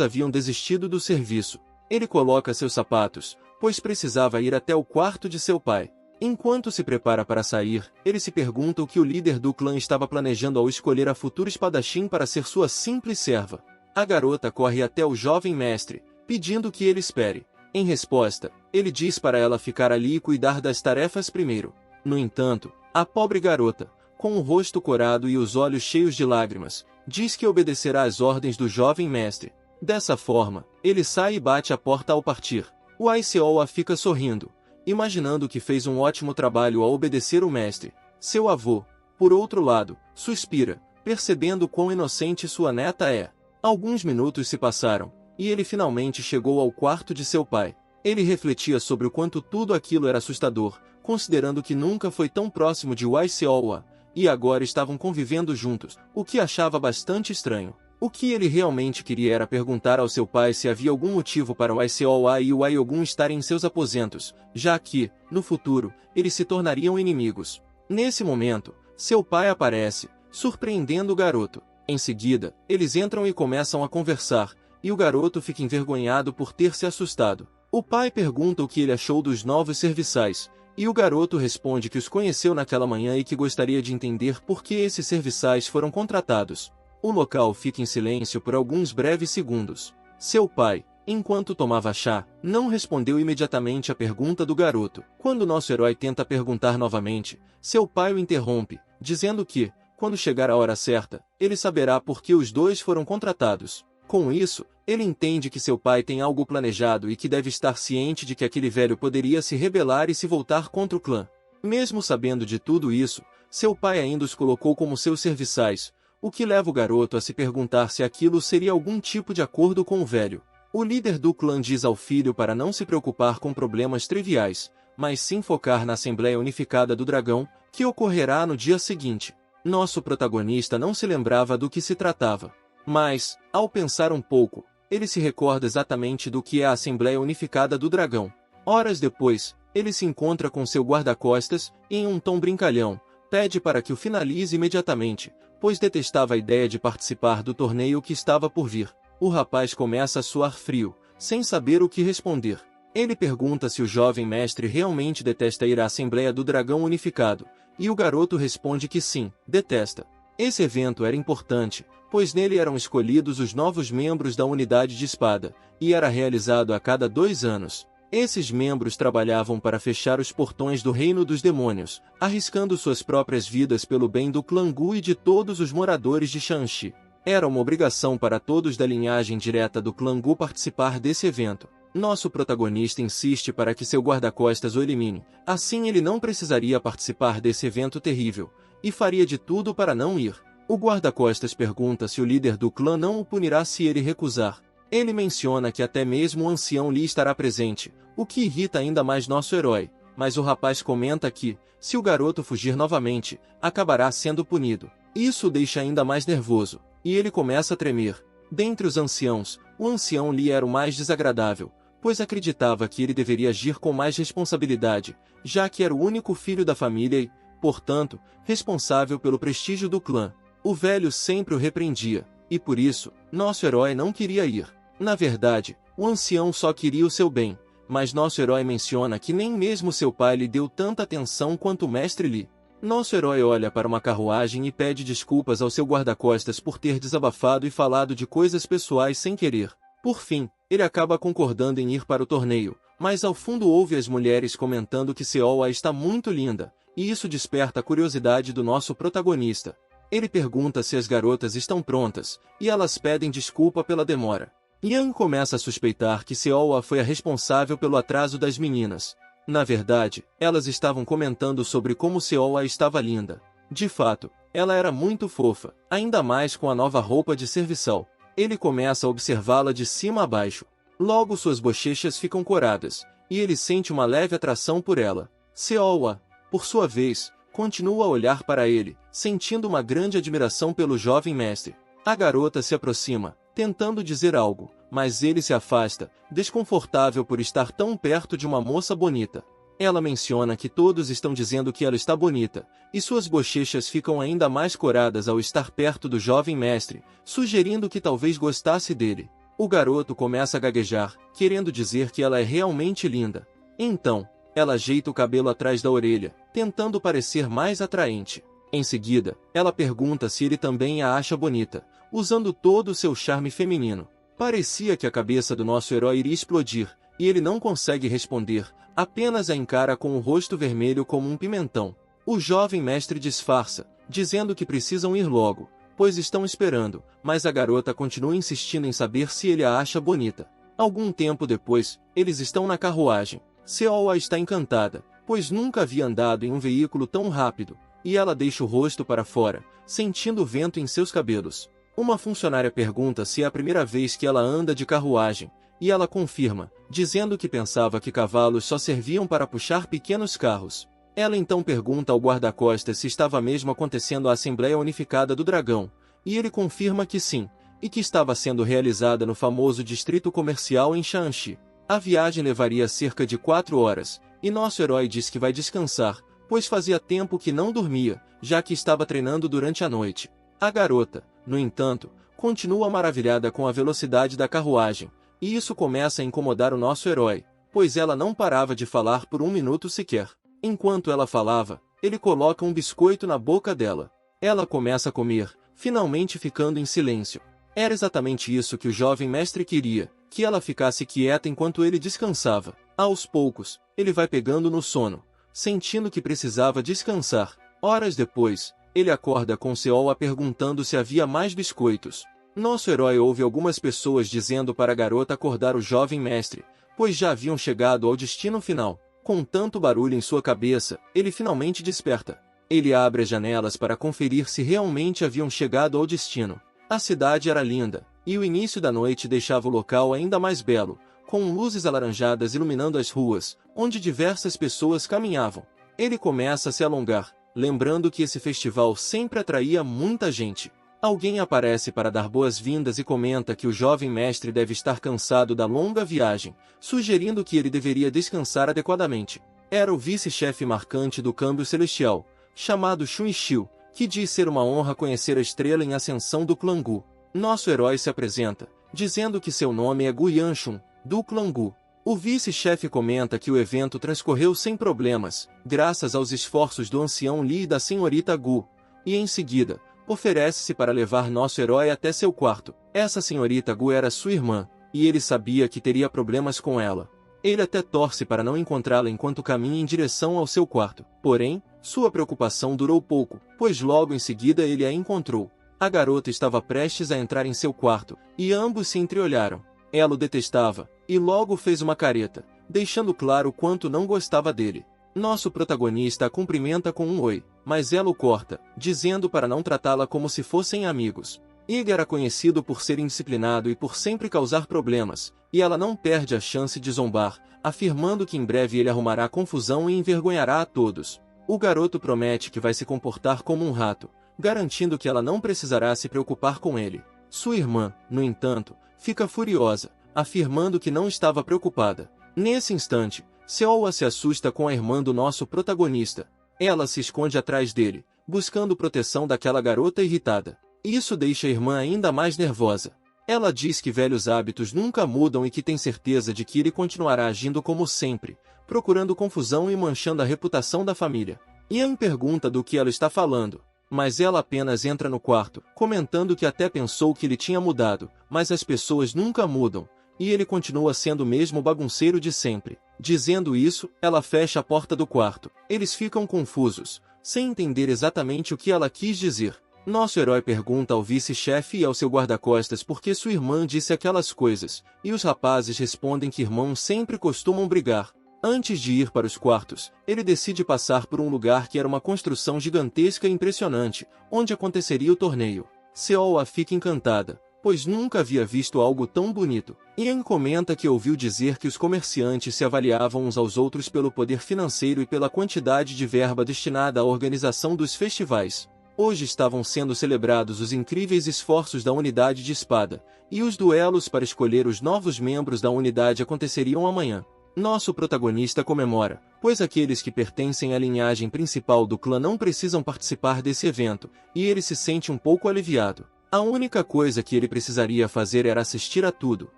haviam desistido do serviço. Ele coloca seus sapatos, pois precisava ir até o quarto de seu pai. Enquanto se prepara para sair, ele se pergunta o que o líder do clã estava planejando ao escolher a futura espadachim para ser sua simples serva. A garota corre até o jovem mestre, pedindo que ele espere. Em resposta, ele diz para ela ficar ali e cuidar das tarefas primeiro. No entanto, a pobre garota, com o rosto corado e os olhos cheios de lágrimas, diz que obedecerá às ordens do jovem mestre. Dessa forma, ele sai e bate a porta ao partir. O Aiseoa fica sorrindo, imaginando que fez um ótimo trabalho ao obedecer o mestre. Seu avô, por outro lado, suspira, percebendo quão inocente sua neta é. Alguns minutos se passaram, e ele finalmente chegou ao quarto de seu pai. Ele refletia sobre o quanto tudo aquilo era assustador, considerando que nunca foi tão próximo de Aiseoa, e agora estavam convivendo juntos, o que achava bastante estranho. O que ele realmente queria era perguntar ao seu pai se havia algum motivo para o Aiseoa e o Aiogun estarem em seus aposentos, já que, no futuro, eles se tornariam inimigos. Nesse momento, seu pai aparece, surpreendendo o garoto. Em seguida, eles entram e começam a conversar, e o garoto fica envergonhado por ter se assustado. O pai pergunta o que ele achou dos novos serviçais, e o garoto responde que os conheceu naquela manhã e que gostaria de entender por que esses serviçais foram contratados. O local fica em silêncio por alguns breves segundos. Seu pai, enquanto tomava chá, não respondeu imediatamente à pergunta do garoto. Quando nosso herói tenta perguntar novamente, seu pai o interrompe, dizendo que, quando chegar a hora certa, ele saberá por que os dois foram contratados. Com isso, ele entende que seu pai tem algo planejado e que deve estar ciente de que aquele velho poderia se rebelar e se voltar contra o clã. Mesmo sabendo de tudo isso, seu pai ainda os colocou como seus serviçais, o que leva o garoto a se perguntar se aquilo seria algum tipo de acordo com o velho. O líder do clã diz ao filho para não se preocupar com problemas triviais, mas sim focar na Assembleia Unificada do Dragão, que ocorrerá no dia seguinte. Nosso protagonista não se lembrava do que se tratava. Mas, ao pensar um pouco, ele se recorda exatamente do que é a Assembleia Unificada do Dragão. Horas depois, ele se encontra com seu guarda-costas e, em um tom brincalhão, pede para que o finalize imediatamente, pois detestava a ideia de participar do torneio que estava por vir. O rapaz começa a suar frio, sem saber o que responder. Ele pergunta se o jovem mestre realmente detesta ir à Assembleia do Dragão Unificado, e o garoto responde que sim, detesta. Esse evento era importante, pois nele eram escolhidos os novos membros da unidade de espada, e era realizado a cada 2 anos. Esses membros trabalhavam para fechar os portões do Reino dos Demônios, arriscando suas próprias vidas pelo bem do clã Gu e de todos os moradores de Shanxi. Era uma obrigação para todos da linhagem direta do clã Gu participar desse evento. Nosso protagonista insiste para que seu guarda-costas o elimine, assim ele não precisaria participar desse evento terrível, e faria de tudo para não ir. O guarda-costas pergunta se o líder do clã não o punirá se ele recusar. Ele menciona que até mesmo o ancião Lee estará presente, o que irrita ainda mais nosso herói, mas o rapaz comenta que, se o garoto fugir novamente, acabará sendo punido. Isso o deixa ainda mais nervoso, e ele começa a tremer. Dentre os anciãos, o ancião Lee era o mais desagradável, pois acreditava que ele deveria agir com mais responsabilidade, já que era o único filho da família e, portanto, responsável pelo prestígio do clã. O velho sempre o repreendia, e por isso, nosso herói não queria ir. Na verdade, o ancião só queria o seu bem, mas nosso herói menciona que nem mesmo seu pai lhe deu tanta atenção quanto o mestre Lee. Nosso herói olha para uma carruagem e pede desculpas ao seu guarda-costas por ter desabafado e falado de coisas pessoais sem querer. Por fim, ele acaba concordando em ir para o torneio, mas ao fundo ouve as mulheres comentando que Seola está muito linda, e isso desperta a curiosidade do nosso protagonista. Ele pergunta se as garotas estão prontas, e elas pedem desculpa pela demora. Yang começa a suspeitar que Seola foi a responsável pelo atraso das meninas. Na verdade, elas estavam comentando sobre como Seola estava linda. De fato, ela era muito fofa, ainda mais com a nova roupa de serviçal. Ele começa a observá-la de cima a baixo. Logo suas bochechas ficam coradas, e ele sente uma leve atração por ela. Seola, por sua vez, continua a olhar para ele, sentindo uma grande admiração pelo jovem mestre. A garota se aproxima, tentando dizer algo, mas ele se afasta, desconfortável por estar tão perto de uma moça bonita. Ela menciona que todos estão dizendo que ela está bonita, e suas bochechas ficam ainda mais coradas ao estar perto do jovem mestre, sugerindo que talvez gostasse dele. O garoto começa a gaguejar, querendo dizer que ela é realmente linda. Então, ela ajeita o cabelo atrás da orelha, tentando parecer mais atraente. Em seguida, ela pergunta se ele também a acha bonita, usando todo o seu charme feminino. Parecia que a cabeça do nosso herói iria explodir, e ele não consegue responder, apenas a encara com o rosto vermelho como um pimentão. O jovem mestre disfarça, dizendo que precisam ir logo, pois estão esperando, mas a garota continua insistindo em saber se ele a acha bonita. Algum tempo depois, eles estão na carruagem. Seola está encantada, pois nunca havia andado em um veículo tão rápido, e ela deixa o rosto para fora, sentindo o vento em seus cabelos. Uma funcionária pergunta se é a primeira vez que ela anda de carruagem, e ela confirma, dizendo que pensava que cavalos só serviam para puxar pequenos carros. Ela então pergunta ao guarda-costas se estava mesmo acontecendo a Assembleia Unificada do Dragão, e ele confirma que sim, e que estava sendo realizada no famoso distrito comercial em Shanxi. A viagem levaria cerca de 4 horas, e nosso herói diz que vai descansar, pois fazia tempo que não dormia, já que estava treinando durante a noite. A garota, no entanto, continua maravilhada com a velocidade da carruagem, e isso começa a incomodar o nosso herói, pois ela não parava de falar por um minuto sequer. Enquanto ela falava, ele coloca um biscoito na boca dela. Ela começa a comer, finalmente ficando em silêncio. Era exatamente isso que o jovem mestre queria, que ela ficasse quieta enquanto ele descansava. Aos poucos, ele vai pegando no sono, sentindo que precisava descansar. Horas depois, ele acorda com Seola perguntando se havia mais biscoitos. Nosso herói ouve algumas pessoas dizendo para a garota acordar o jovem mestre, pois já haviam chegado ao destino final. Com tanto barulho em sua cabeça, ele finalmente desperta. Ele abre as janelas para conferir se realmente haviam chegado ao destino. A cidade era linda, e o início da noite deixava o local ainda mais belo, com luzes alaranjadas iluminando as ruas, onde diversas pessoas caminhavam. Ele começa a se alongar, lembrando que esse festival sempre atraía muita gente. Alguém aparece para dar boas-vindas e comenta que o jovem mestre deve estar cansado da longa viagem, sugerindo que ele deveria descansar adequadamente. Era o vice-chefe marcante do câmbio celestial, chamado Shun Xiu, que diz ser uma honra conhecer a estrela em ascensão do clã Gu. Nosso herói se apresenta, dizendo que seu nome é Gu Yanshun, do clã Gu. O vice-chefe comenta que o evento transcorreu sem problemas, graças aos esforços do ancião Li e da senhorita Gu, e em seguida, oferece-se para levar nosso herói até seu quarto. Essa senhorita Gu era sua irmã, e ele sabia que teria problemas com ela. Ele até torce para não encontrá-la enquanto caminha em direção ao seu quarto. Porém, sua preocupação durou pouco, pois logo em seguida ele a encontrou. A garota estava prestes a entrar em seu quarto, e ambos se entreolharam. Ela o detestava, e logo fez uma careta, deixando claro o quanto não gostava dele. Nosso protagonista a cumprimenta com um oi, mas ela o corta, dizendo para não tratá-la como se fossem amigos. Ele era conhecido por ser indisciplinado e por sempre causar problemas, e ela não perde a chance de zombar, afirmando que em breve ele arrumará confusão e envergonhará a todos. O garoto promete que vai se comportar como um rato, garantindo que ela não precisará se preocupar com ele. Sua irmã, no entanto, fica furiosa, afirmando que não estava preocupada. Nesse instante, Seowa se assusta com a irmã do nosso protagonista. Ela se esconde atrás dele, buscando proteção daquela garota irritada. Isso deixa a irmã ainda mais nervosa. Ela diz que velhos hábitos nunca mudam e que tem certeza de que ele continuará agindo como sempre, procurando confusão e manchando a reputação da família. Ian pergunta do que ela está falando, mas ela apenas entra no quarto, comentando que até pensou que ele tinha mudado, mas as pessoas nunca mudam, e ele continua sendo o mesmo bagunceiro de sempre. Dizendo isso, ela fecha a porta do quarto. Eles ficam confusos, sem entender exatamente o que ela quis dizer. Nosso herói pergunta ao vice-chefe e ao seu guarda-costas por que sua irmã disse aquelas coisas, e os rapazes respondem que irmãos sempre costumam brigar. Antes de ir para os quartos, ele decide passar por um lugar que era uma construção gigantesca e impressionante, onde aconteceria o torneio. Seowa fica encantada, pois nunca havia visto algo tão bonito. Ian comenta que ouviu dizer que os comerciantes se avaliavam uns aos outros pelo poder financeiro e pela quantidade de verba destinada à organização dos festivais. Hoje estavam sendo celebrados os incríveis esforços da unidade de espada, e os duelos para escolher os novos membros da unidade aconteceriam amanhã. Nosso protagonista comemora, pois aqueles que pertencem à linhagem principal do clã não precisam participar desse evento, e ele se sente um pouco aliviado. A única coisa que ele precisaria fazer era assistir a tudo.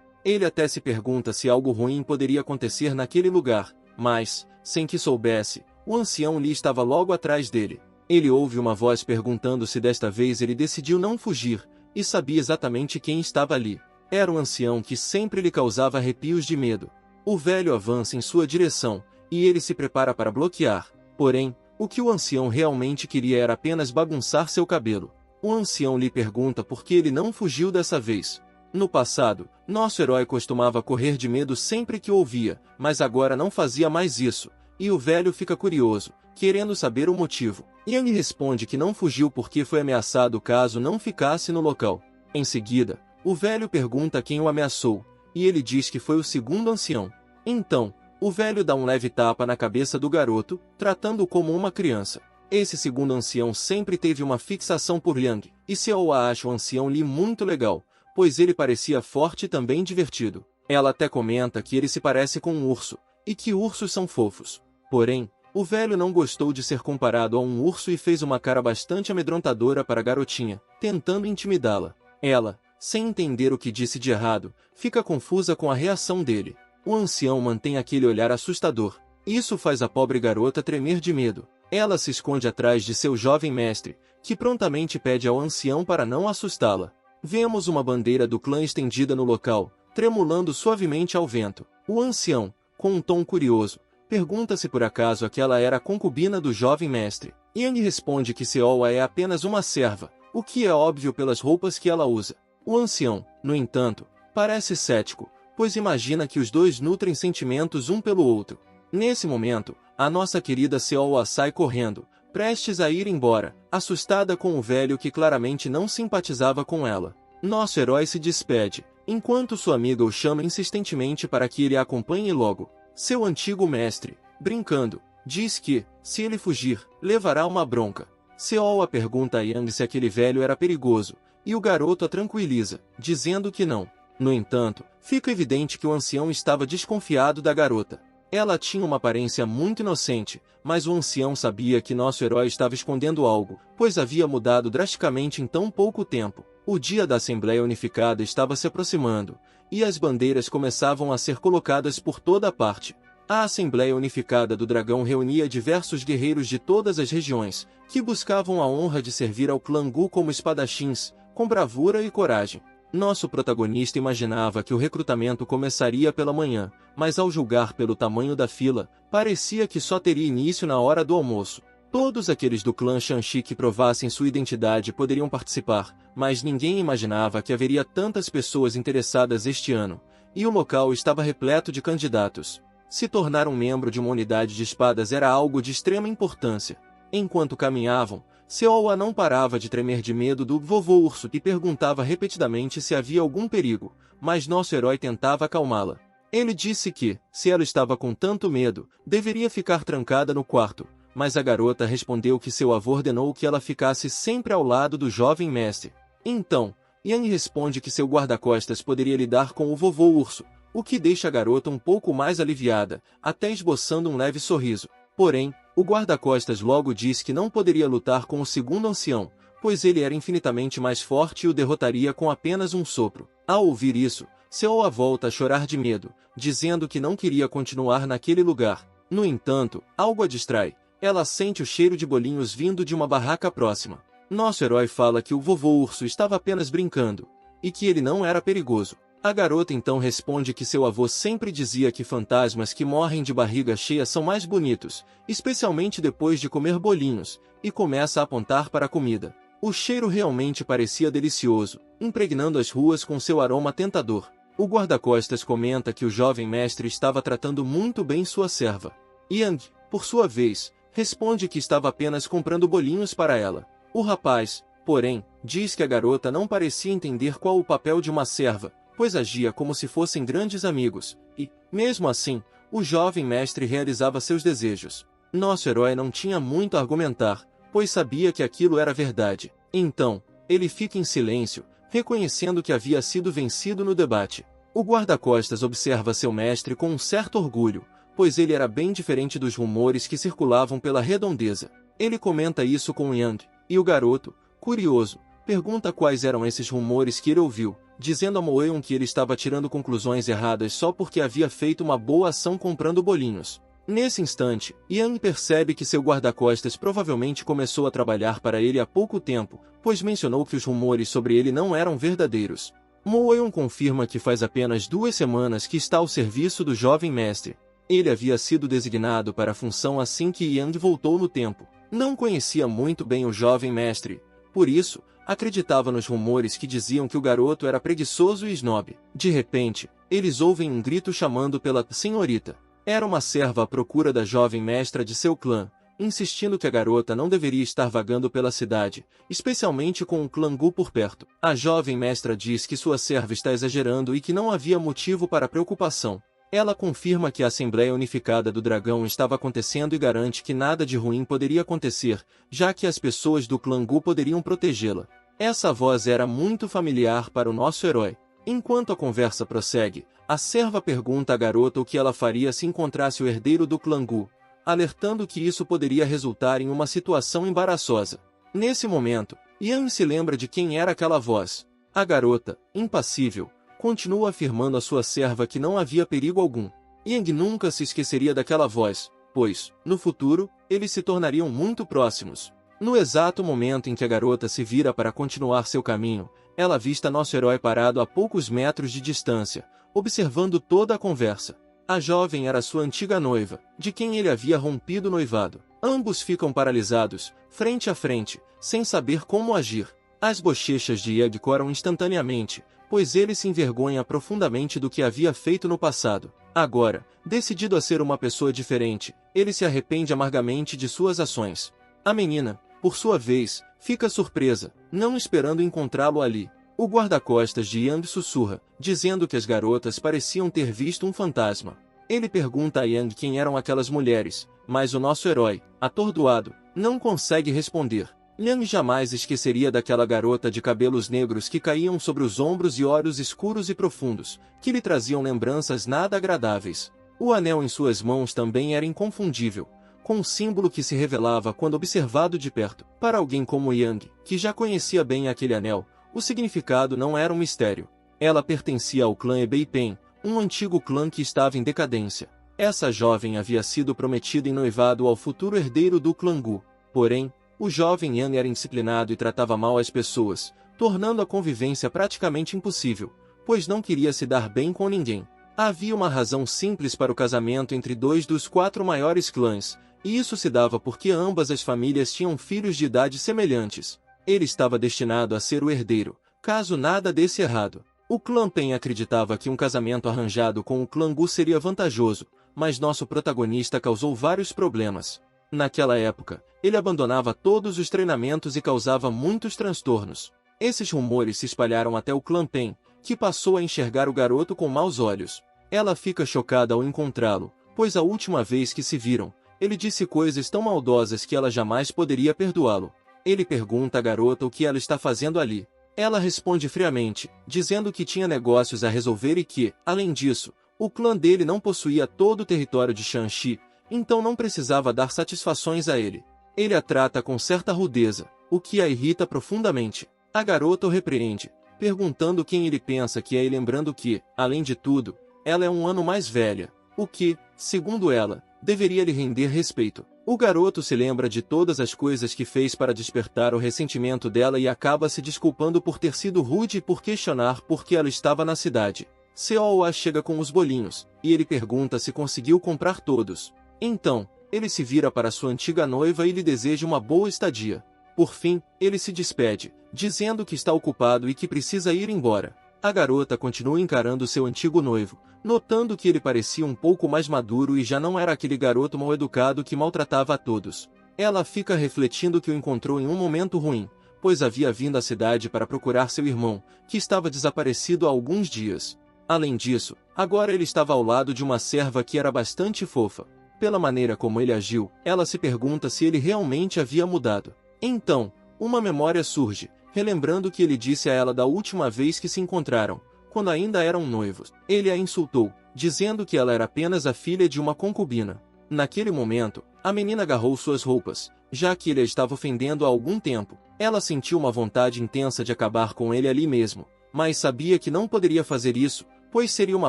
Ele até se pergunta se algo ruim poderia acontecer naquele lugar, mas, sem que soubesse, o ancião Lee estava logo atrás dele. Ele ouve uma voz perguntando se desta vez ele decidiu não fugir, e sabia exatamente quem estava ali. Era um ancião que sempre lhe causava arrepios de medo. O velho avança em sua direção, e ele se prepara para bloquear. Porém, o que o ancião realmente queria era apenas bagunçar seu cabelo. O ancião lhe pergunta por que ele não fugiu dessa vez. No passado, nosso herói costumava correr de medo sempre que o ouvia, mas agora não fazia mais isso, e o velho fica curioso, querendo saber o motivo. Ian lhe responde que não fugiu porque foi ameaçado caso não ficasse no local. Em seguida, o velho pergunta quem o ameaçou, e ele diz que foi o segundo ancião. Então, o velho dá um leve tapa na cabeça do garoto, tratando-o como uma criança. Esse segundo ancião sempre teve uma fixação por Liang, e Seowa acha o ancião Li muito legal, pois ele parecia forte e também divertido. Ela até comenta que ele se parece com um urso, e que ursos são fofos. Porém, o velho não gostou de ser comparado a um urso e fez uma cara bastante amedrontadora para a garotinha, tentando intimidá-la. Ela, sem entender o que disse de errado, fica confusa com a reação dele. O ancião mantém aquele olhar assustador. Isso faz a pobre garota tremer de medo. Ela se esconde atrás de seu jovem mestre, que prontamente pede ao ancião para não assustá-la. Vemos uma bandeira do clã estendida no local, tremulando suavemente ao vento. O ancião, com um tom curioso, pergunta se por acaso aquela era a concubina do jovem mestre. Ian responde que Seowa é apenas uma serva, o que é óbvio pelas roupas que ela usa. O ancião, no entanto, parece cético, pois imagina que os dois nutrem sentimentos um pelo outro. Nesse momento, a nossa querida Seowa sai correndo, prestes a ir embora, assustada com o velho que claramente não simpatizava com ela. Nosso herói se despede, enquanto sua amiga o chama insistentemente para que ele a acompanhe logo. Seu antigo mestre, brincando, diz que, se ele fugir, levará uma bronca. Seowa pergunta a Yang se aquele velho era perigoso, e o garoto a tranquiliza, dizendo que não. No entanto, fica evidente que o ancião estava desconfiado da garota. Ela tinha uma aparência muito inocente, mas o ancião sabia que nosso herói estava escondendo algo, pois havia mudado drasticamente em tão pouco tempo. O dia da Assembleia Unificada estava se aproximando, e as bandeiras começavam a ser colocadas por toda parte. A Assembleia Unificada do Dragão reunia diversos guerreiros de todas as regiões, que buscavam a honra de servir ao clã Gu como espadachins, com bravura e coragem. Nosso protagonista imaginava que o recrutamento começaria pela manhã, mas ao julgar pelo tamanho da fila, parecia que só teria início na hora do almoço. Todos aqueles do clã Shanxi que provassem sua identidade poderiam participar, mas ninguém imaginava que haveria tantas pessoas interessadas este ano, e o local estava repleto de candidatos. Se tornar um membro de uma unidade de espadas era algo de extrema importância. Enquanto caminhavam, Seowa não parava de tremer de medo do vovô urso e perguntava repetidamente se havia algum perigo, mas nosso herói tentava acalmá-la. Ele disse que, se ela estava com tanto medo, deveria ficar trancada no quarto, mas a garota respondeu que seu avô ordenou que ela ficasse sempre ao lado do jovem mestre. Então, Yang responde que seu guarda-costas poderia lidar com o vovô urso, o que deixa a garota um pouco mais aliviada, até esboçando um leve sorriso. Porém, o guarda-costas logo diz que não poderia lutar com o segundo ancião, pois ele era infinitamente mais forte e o derrotaria com apenas um sopro. Ao ouvir isso, Seowa volta a chorar de medo, dizendo que não queria continuar naquele lugar. No entanto, algo a distrai. Ela sente o cheiro de bolinhos vindo de uma barraca próxima. Nosso herói fala que o vovô urso estava apenas brincando, e que ele não era perigoso. A garota então responde que seu avô sempre dizia que fantasmas que morrem de barriga cheia são mais bonitos, especialmente depois de comer bolinhos, e começa a apontar para a comida. O cheiro realmente parecia delicioso, impregnando as ruas com seu aroma tentador. O guarda-costas comenta que o jovem mestre estava tratando muito bem sua serva. Yang, por sua vez, responde que estava apenas comprando bolinhos para ela. O rapaz, porém, diz que a garota não parecia entender qual o papel de uma serva, pois agia como se fossem grandes amigos, e, mesmo assim, o jovem mestre realizava seus desejos. Nosso herói não tinha muito a argumentar, pois sabia que aquilo era verdade. Então, ele fica em silêncio, reconhecendo que havia sido vencido no debate. O guarda-costas observa seu mestre com um certo orgulho, pois ele era bem diferente dos rumores que circulavam pela redondeza. Ele comenta isso com Yang, e o garoto, curioso, pergunta quais eram esses rumores que ele ouviu, dizendo a Moeon que ele estava tirando conclusões erradas só porque havia feito uma boa ação comprando bolinhos. Nesse instante, Yang percebe que seu guarda-costas provavelmente começou a trabalhar para ele há pouco tempo, pois mencionou que os rumores sobre ele não eram verdadeiros. Moeon confirma que faz apenas 2 semanas que está ao serviço do jovem mestre. Ele havia sido designado para a função assim que Yang voltou no tempo. Não conhecia muito bem o jovem mestre, por isso, acreditava nos rumores que diziam que o garoto era preguiçoso e snob. De repente, eles ouvem um grito chamando pela senhorita. Era uma serva à procura da jovem mestra de seu clã, insistindo que a garota não deveria estar vagando pela cidade, especialmente com o clã Gu por perto. A jovem mestra diz que sua serva está exagerando e que não havia motivo para preocupação. Ela confirma que a Assembleia Unificada do Dragão estava acontecendo e garante que nada de ruim poderia acontecer, já que as pessoas do clã Gu poderiam protegê-la. Essa voz era muito familiar para o nosso herói. Enquanto a conversa prossegue, a serva pergunta à garota o que ela faria se encontrasse o herdeiro do clã Gu, alertando que isso poderia resultar em uma situação embaraçosa. Nesse momento, Yang se lembra de quem era aquela voz. A garota, impassível, continua afirmando à sua serva que não havia perigo algum. Yang nunca se esqueceria daquela voz, pois, no futuro, eles se tornariam muito próximos. No exato momento em que a garota se vira para continuar seu caminho, ela avista nosso herói parado a poucos metros de distância, observando toda a conversa. A jovem era sua antiga noiva, de quem ele havia rompido o noivado. Ambos ficam paralisados, frente a frente, sem saber como agir. As bochechas de Yang coram instantaneamente, pois ele se envergonha profundamente do que havia feito no passado. Agora, decidido a ser uma pessoa diferente, ele se arrepende amargamente de suas ações. A menina, por sua vez, fica surpresa, não esperando encontrá-lo ali. O guarda-costas de Yang sussurra, dizendo que as garotas pareciam ter visto um fantasma. Ele pergunta a Yang quem eram aquelas mulheres, mas o nosso herói, atordoado, não consegue responder. Yang jamais esqueceria daquela garota de cabelos negros que caíam sobre os ombros e olhos escuros e profundos, que lhe traziam lembranças nada agradáveis. O anel em suas mãos também era inconfundível, com um símbolo que se revelava quando observado de perto. Para alguém como Yang, que já conhecia bem aquele anel, o significado não era um mistério. Ela pertencia ao clã Ebeipen, um antigo clã que estava em decadência. Essa jovem havia sido prometida em noivado ao futuro herdeiro do clã Gu. Porém, o jovem Yan era indisciplinado e tratava mal as pessoas, tornando a convivência praticamente impossível, pois não queria se dar bem com ninguém. Havia uma razão simples para o casamento entre 2 dos 4 maiores clãs, e isso se dava porque ambas as famílias tinham filhos de idade semelhantes. Ele estava destinado a ser o herdeiro, caso nada desse errado. O clã Pen acreditava que um casamento arranjado com o clã Gu seria vantajoso, mas nosso protagonista causou vários problemas. Naquela época, ele abandonava todos os treinamentos e causava muitos transtornos. Esses rumores se espalharam até o clã Pen, que passou a enxergar o garoto com maus olhos. Ela fica chocada ao encontrá-lo, pois a última vez que se viram, ele disse coisas tão maldosas que ela jamais poderia perdoá-lo. Ele pergunta à garota o que ela está fazendo ali. Ela responde friamente, dizendo que tinha negócios a resolver e que, além disso, o clã dele não possuía todo o território de Shanxi, então não precisava dar satisfações a ele. Ele a trata com certa rudeza, o que a irrita profundamente. A garota o repreende, perguntando quem ele pensa que é e lembrando que, além de tudo, ela é um ano mais velha, o que, segundo ela, deveria lhe render respeito. O garoto se lembra de todas as coisas que fez para despertar o ressentimento dela e acaba se desculpando por ter sido rude e por questionar por que ela estava na cidade. Seoa chega com os bolinhos, e ele pergunta se conseguiu comprar todos. Então, ele se vira para sua antiga noiva e lhe deseja uma boa estadia. Por fim, ele se despede, dizendo que está ocupado e que precisa ir embora. A garota continua encarando seu antigo noivo, notando que ele parecia um pouco mais maduro e já não era aquele garoto mal-educado que maltratava a todos. Ela fica refletindo que o encontrou em um momento ruim, pois havia vindo à cidade para procurar seu irmão, que estava desaparecido há alguns dias. Além disso, agora ele estava ao lado de uma serva que era bastante fofa. Pela maneira como ele agiu, ela se pergunta se ele realmente havia mudado. Então, uma memória surge, relembrando que ele disse a ela da última vez que se encontraram, quando ainda eram noivos. Ele a insultou, dizendo que ela era apenas a filha de uma concubina. Naquele momento, a menina agarrou suas roupas, já que ele a estava ofendendo há algum tempo. Ela sentiu uma vontade intensa de acabar com ele ali mesmo, mas sabia que não poderia fazer isso, pois seria uma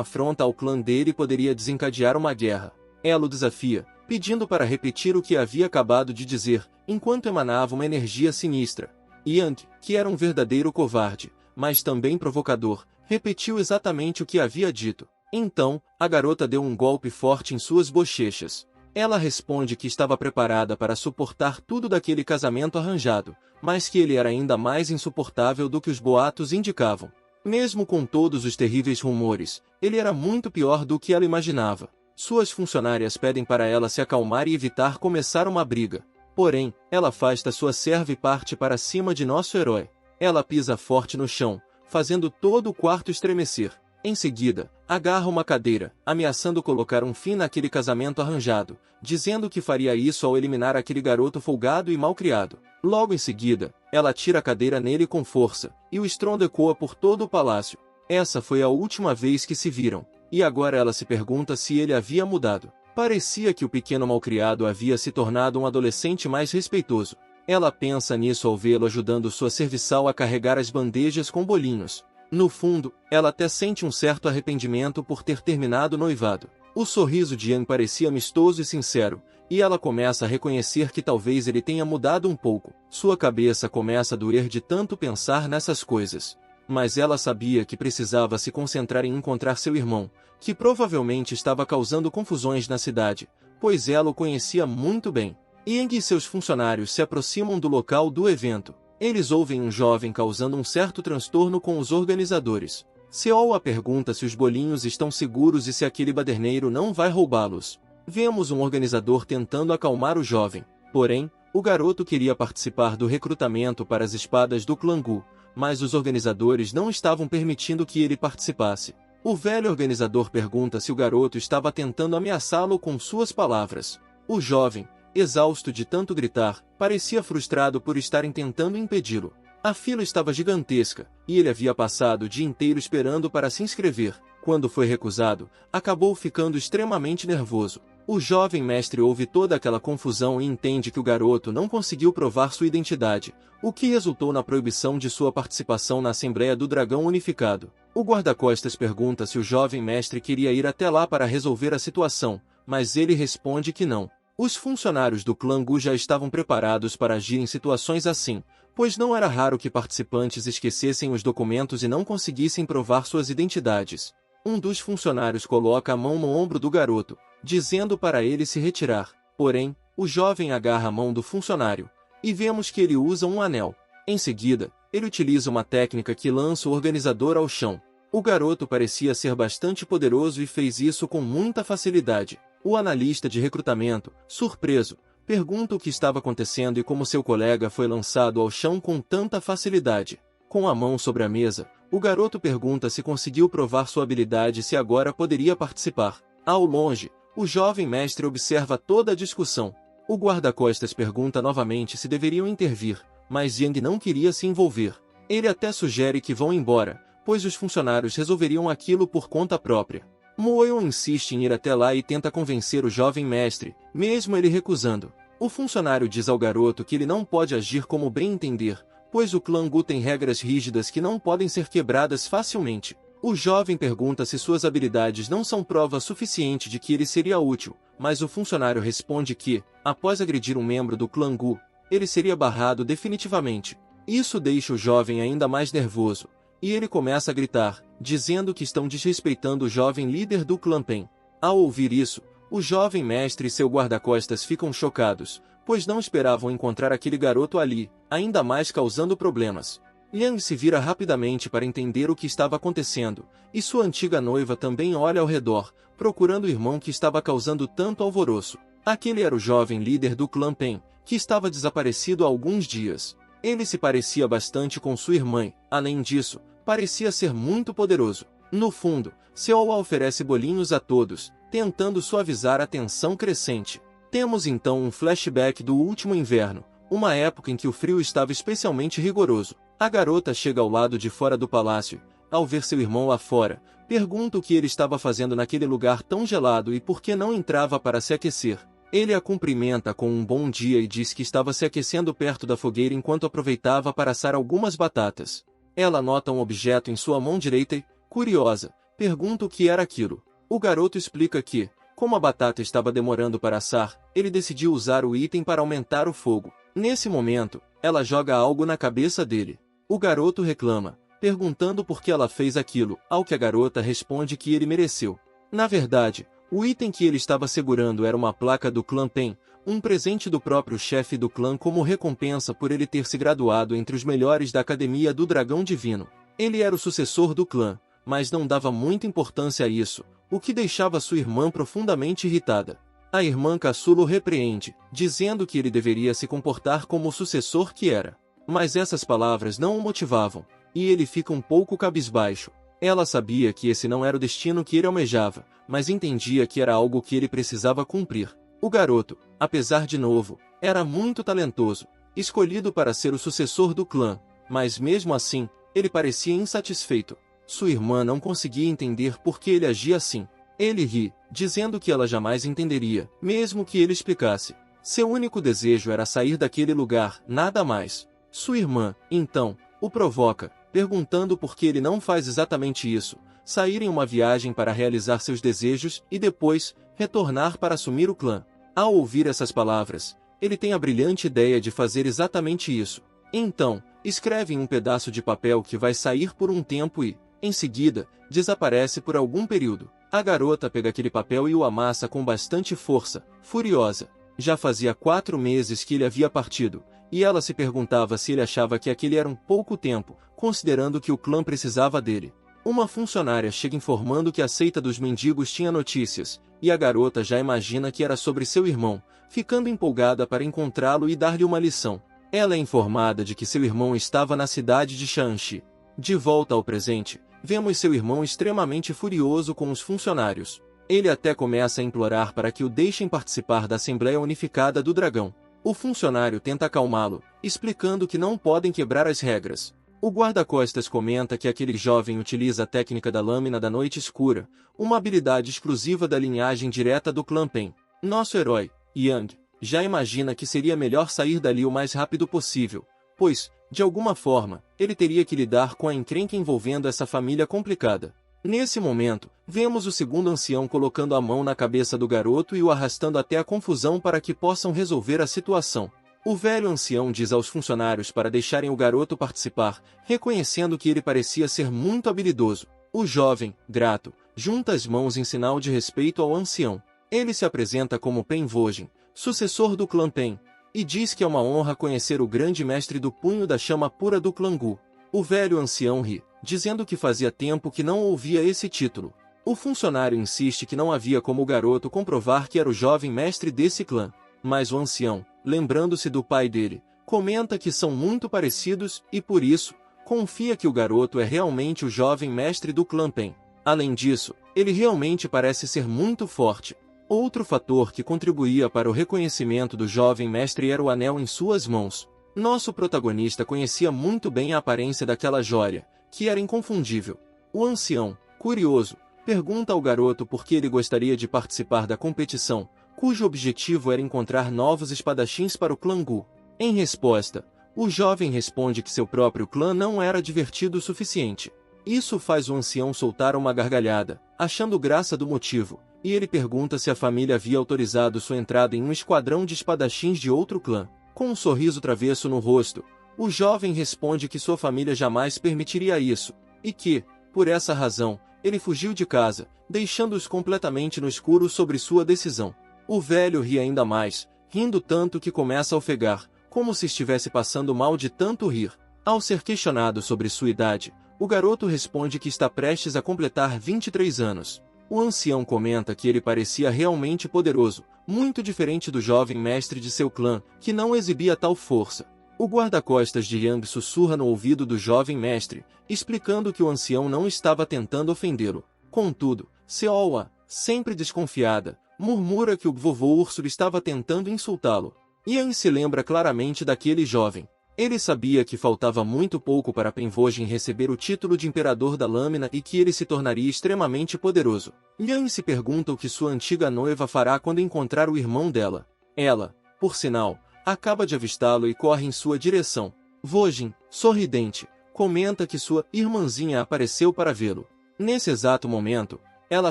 afronta ao clã dele e poderia desencadear uma guerra. Ela o desafia, pedindo para repetir o que havia acabado de dizer, enquanto emanava uma energia sinistra. Yang, que era um verdadeiro covarde, mas também provocador, repetiu exatamente o que havia dito. Então, a garota deu um golpe forte em suas bochechas. Ela responde que estava preparada para suportar tudo daquele casamento arranjado, mas que ele era ainda mais insuportável do que os boatos indicavam. Mesmo com todos os terríveis rumores, ele era muito pior do que ela imaginava. Suas funcionárias pedem para ela se acalmar e evitar começar uma briga. Porém, ela afasta sua serva e parte para cima de nosso herói. Ela pisa forte no chão, fazendo todo o quarto estremecer. Em seguida, agarra uma cadeira, ameaçando colocar um fim naquele casamento arranjado, dizendo que faria isso ao eliminar aquele garoto folgado e malcriado. Logo em seguida, ela tira a cadeira nele com força, e o estrondo ecoa por todo o palácio. Essa foi a última vez que se viram, e agora ela se pergunta se ele havia mudado. Parecia que o pequeno malcriado havia se tornado um adolescente mais respeitoso. Ela pensa nisso ao vê-lo ajudando sua serviçal a carregar as bandejas com bolinhos. No fundo, ela até sente um certo arrependimento por ter terminado o noivado. O sorriso de Yang parecia amistoso e sincero, e ela começa a reconhecer que talvez ele tenha mudado um pouco. Sua cabeça começa a doer de tanto pensar nessas coisas. Mas ela sabia que precisava se concentrar em encontrar seu irmão, que provavelmente estava causando confusões na cidade, pois ela o conhecia muito bem. Yang e seus funcionários se aproximam do local do evento. Eles ouvem um jovem causando um certo transtorno com os organizadores. Seoa pergunta se os bolinhos estão seguros e se aquele baderneiro não vai roubá-los. Vemos um organizador tentando acalmar o jovem. Porém, o garoto queria participar do recrutamento para as espadas do clã Gu, mas os organizadores não estavam permitindo que ele participasse. O velho organizador pergunta se o garoto estava tentando ameaçá-lo com suas palavras. O jovem, exausto de tanto gritar, parecia frustrado por estarem tentando impedi-lo. A fila estava gigantesca, e ele havia passado o dia inteiro esperando para se inscrever. Quando foi recusado, acabou ficando extremamente nervoso. O jovem mestre ouve toda aquela confusão e entende que o garoto não conseguiu provar sua identidade, o que resultou na proibição de sua participação na Assembleia do Dragão Unificado. O guarda-costas pergunta se o jovem mestre queria ir até lá para resolver a situação, mas ele responde que não. Os funcionários do clã Gu já estavam preparados para agir em situações assim, pois não era raro que participantes esquecessem os documentos e não conseguissem provar suas identidades. Um dos funcionários coloca a mão no ombro do garoto, dizendo para ele se retirar. Porém, o jovem agarra a mão do funcionário, e vemos que ele usa um anel. Em seguida, ele utiliza uma técnica que lança o organizador ao chão. O garoto parecia ser bastante poderoso e fez isso com muita facilidade. O analista de recrutamento, surpreso, Pergunta o que estava acontecendo e como seu colega foi lançado ao chão com tanta facilidade. Com a mão sobre a mesa, o garoto pergunta se conseguiu provar sua habilidade e se agora poderia participar. Ao longe, o jovem mestre observa toda a discussão. O guarda-costas pergunta novamente se deveriam intervir, mas Yang não queria se envolver. Ele até sugere que vão embora, pois os funcionários resolveriam aquilo por conta própria. Moeon insiste em ir até lá e tenta convencer o jovem mestre, mesmo ele recusando. O funcionário diz ao garoto que ele não pode agir como bem entender, pois o clã Gu tem regras rígidas que não podem ser quebradas facilmente. O jovem pergunta se suas habilidades não são prova suficiente de que ele seria útil, mas o funcionário responde que, após agredir um membro do clã Gu, ele seria barrado definitivamente. Isso deixa o jovem ainda mais nervoso, e ele começa a gritar, dizendo que estão desrespeitando o jovem líder do clã Pen. Ao ouvir isso, o jovem mestre e seu guarda-costas ficam chocados, pois não esperavam encontrar aquele garoto ali, ainda mais causando problemas. Liang se vira rapidamente para entender o que estava acontecendo, e sua antiga noiva também olha ao redor, procurando o irmão que estava causando tanto alvoroço. Aquele era o jovem líder do clã Pen, que estava desaparecido há alguns dias. Ele se parecia bastante com sua irmã, além disso, parecia ser muito poderoso. No fundo, Seowa oferece bolinhos a todos, tentando suavizar a tensão crescente. Temos então um flashback do último inverno, uma época em que o frio estava especialmente rigoroso. A garota chega ao lado de fora do palácio, ao ver seu irmão lá fora, pergunta o que ele estava fazendo naquele lugar tão gelado e por que não entrava para se aquecer. Ele a cumprimenta com um bom dia e diz que estava se aquecendo perto da fogueira enquanto aproveitava para assar algumas batatas. Ela nota um objeto em sua mão direita e, curiosa, pergunta o que era aquilo. O garoto explica que, como a batata estava demorando para assar, ele decidiu usar o item para aumentar o fogo. Nesse momento, ela joga algo na cabeça dele. O garoto reclama, perguntando por que ela fez aquilo, ao que a garota responde que ele mereceu. Na verdade, o item que ele estava segurando era uma placa do clã Pen, um presente do próprio chefe do clã como recompensa por ele ter se graduado entre os melhores da Academia do Dragão Divino. Ele era o sucessor do clã, mas não dava muita importância a isso, o que deixava sua irmã profundamente irritada. A irmã caçula o repreende, dizendo que ele deveria se comportar como o sucessor que era. Mas essas palavras não o motivavam, e ele fica um pouco cabisbaixo. Ela sabia que esse não era o destino que ele almejava, mas entendia que era algo que ele precisava cumprir. O garoto, apesar de novo, era muito talentoso, escolhido para ser o sucessor do clã, mas mesmo assim, ele parecia insatisfeito. Sua irmã não conseguia entender por que ele agia assim. Ele ri, dizendo que ela jamais entenderia, mesmo que ele explicasse. Seu único desejo era sair daquele lugar, nada mais. Sua irmã, então, o provoca, perguntando por que ele não faz exatamente isso, sair em uma viagem para realizar seus desejos e depois, retornar para assumir o clã. Ao ouvir essas palavras, ele tem a brilhante ideia de fazer exatamente isso. Então, escreve em um pedaço de papel que vai sair por um tempo e, em seguida, desaparece por algum período. A garota pega aquele papel e o amassa com bastante força, furiosa. Já fazia 4 meses que ele havia partido, e ela se perguntava se ele achava que aquele era um pouco tempo, considerando que o clã precisava dele. Uma funcionária chega informando que a seita dos mendigos tinha notícias, e a garota já imagina que era sobre seu irmão, ficando empolgada para encontrá-lo e dar-lhe uma lição. Ela é informada de que seu irmão estava na cidade de Shanxi. De volta ao presente, vemos seu irmão extremamente furioso com os funcionários. Ele até começa a implorar para que o deixem participar da Assembleia Unificada do Dragão. O funcionário tenta acalmá-lo, explicando que não podem quebrar as regras. O guarda-costas comenta que aquele jovem utiliza a técnica da lâmina da noite escura, uma habilidade exclusiva da linhagem direta do clã Pen. Nosso herói, Yang, já imagina que seria melhor sair dali o mais rápido possível, pois, de alguma forma, ele teria que lidar com a encrenca envolvendo essa família complicada. Nesse momento, vemos o segundo ancião colocando a mão na cabeça do garoto e o arrastando até a confusão para que possam resolver a situação. O velho ancião diz aos funcionários para deixarem o garoto participar, reconhecendo que ele parecia ser muito habilidoso. O jovem, grato, junta as mãos em sinal de respeito ao ancião. Ele se apresenta como Pen Vojin, sucessor do clã Pen, e diz que é uma honra conhecer o grande mestre do punho da chama pura do clã Gu. O velho ancião ri, dizendo que fazia tempo que não ouvia esse título. O funcionário insiste que não havia como o garoto comprovar que era o jovem mestre desse clã. Mas o ancião, lembrando-se do pai dele, comenta que são muito parecidos e, por isso, confia que o garoto é realmente o jovem mestre do clã Pen. Além disso, ele realmente parece ser muito forte. Outro fator que contribuía para o reconhecimento do jovem mestre era o anel em suas mãos. Nosso protagonista conhecia muito bem a aparência daquela joia, que era inconfundível. O ancião, curioso, pergunta ao garoto por que ele gostaria de participar da competição, cujo objetivo era encontrar novos espadachins para o clã Gu. Em resposta, o jovem responde que seu próprio clã não era divertido o suficiente. Isso faz o ancião soltar uma gargalhada, achando graça do motivo, e ele pergunta se a família havia autorizado sua entrada em um esquadrão de espadachins de outro clã. Com um sorriso travesso no rosto, o jovem responde que sua família jamais permitiria isso, e que, por essa razão, ele fugiu de casa, deixando-os completamente no escuro sobre sua decisão. O velho ri ainda mais, rindo tanto que começa a ofegar, como se estivesse passando mal de tanto rir. Ao ser questionado sobre sua idade, o garoto responde que está prestes a completar 23 anos. O ancião comenta que ele parecia realmente poderoso, muito diferente do jovem mestre de seu clã, que não exibia tal força. O guarda-costas de Yang sussurra no ouvido do jovem mestre, explicando que o ancião não estava tentando ofendê-lo. Contudo, Seowa, sempre desconfiada, murmura que o vovô Urso estava tentando insultá-lo. Yang se lembra claramente daquele jovem. Ele sabia que faltava muito pouco para Penvojin receber o título de Imperador da Lâmina e que ele se tornaria extremamente poderoso. Yang se pergunta o que sua antiga noiva fará quando encontrar o irmão dela. Ela, por sinal, acaba de avistá-lo e corre em sua direção. Vojin, sorridente, comenta que sua irmãzinha apareceu para vê-lo. Nesse exato momento, ela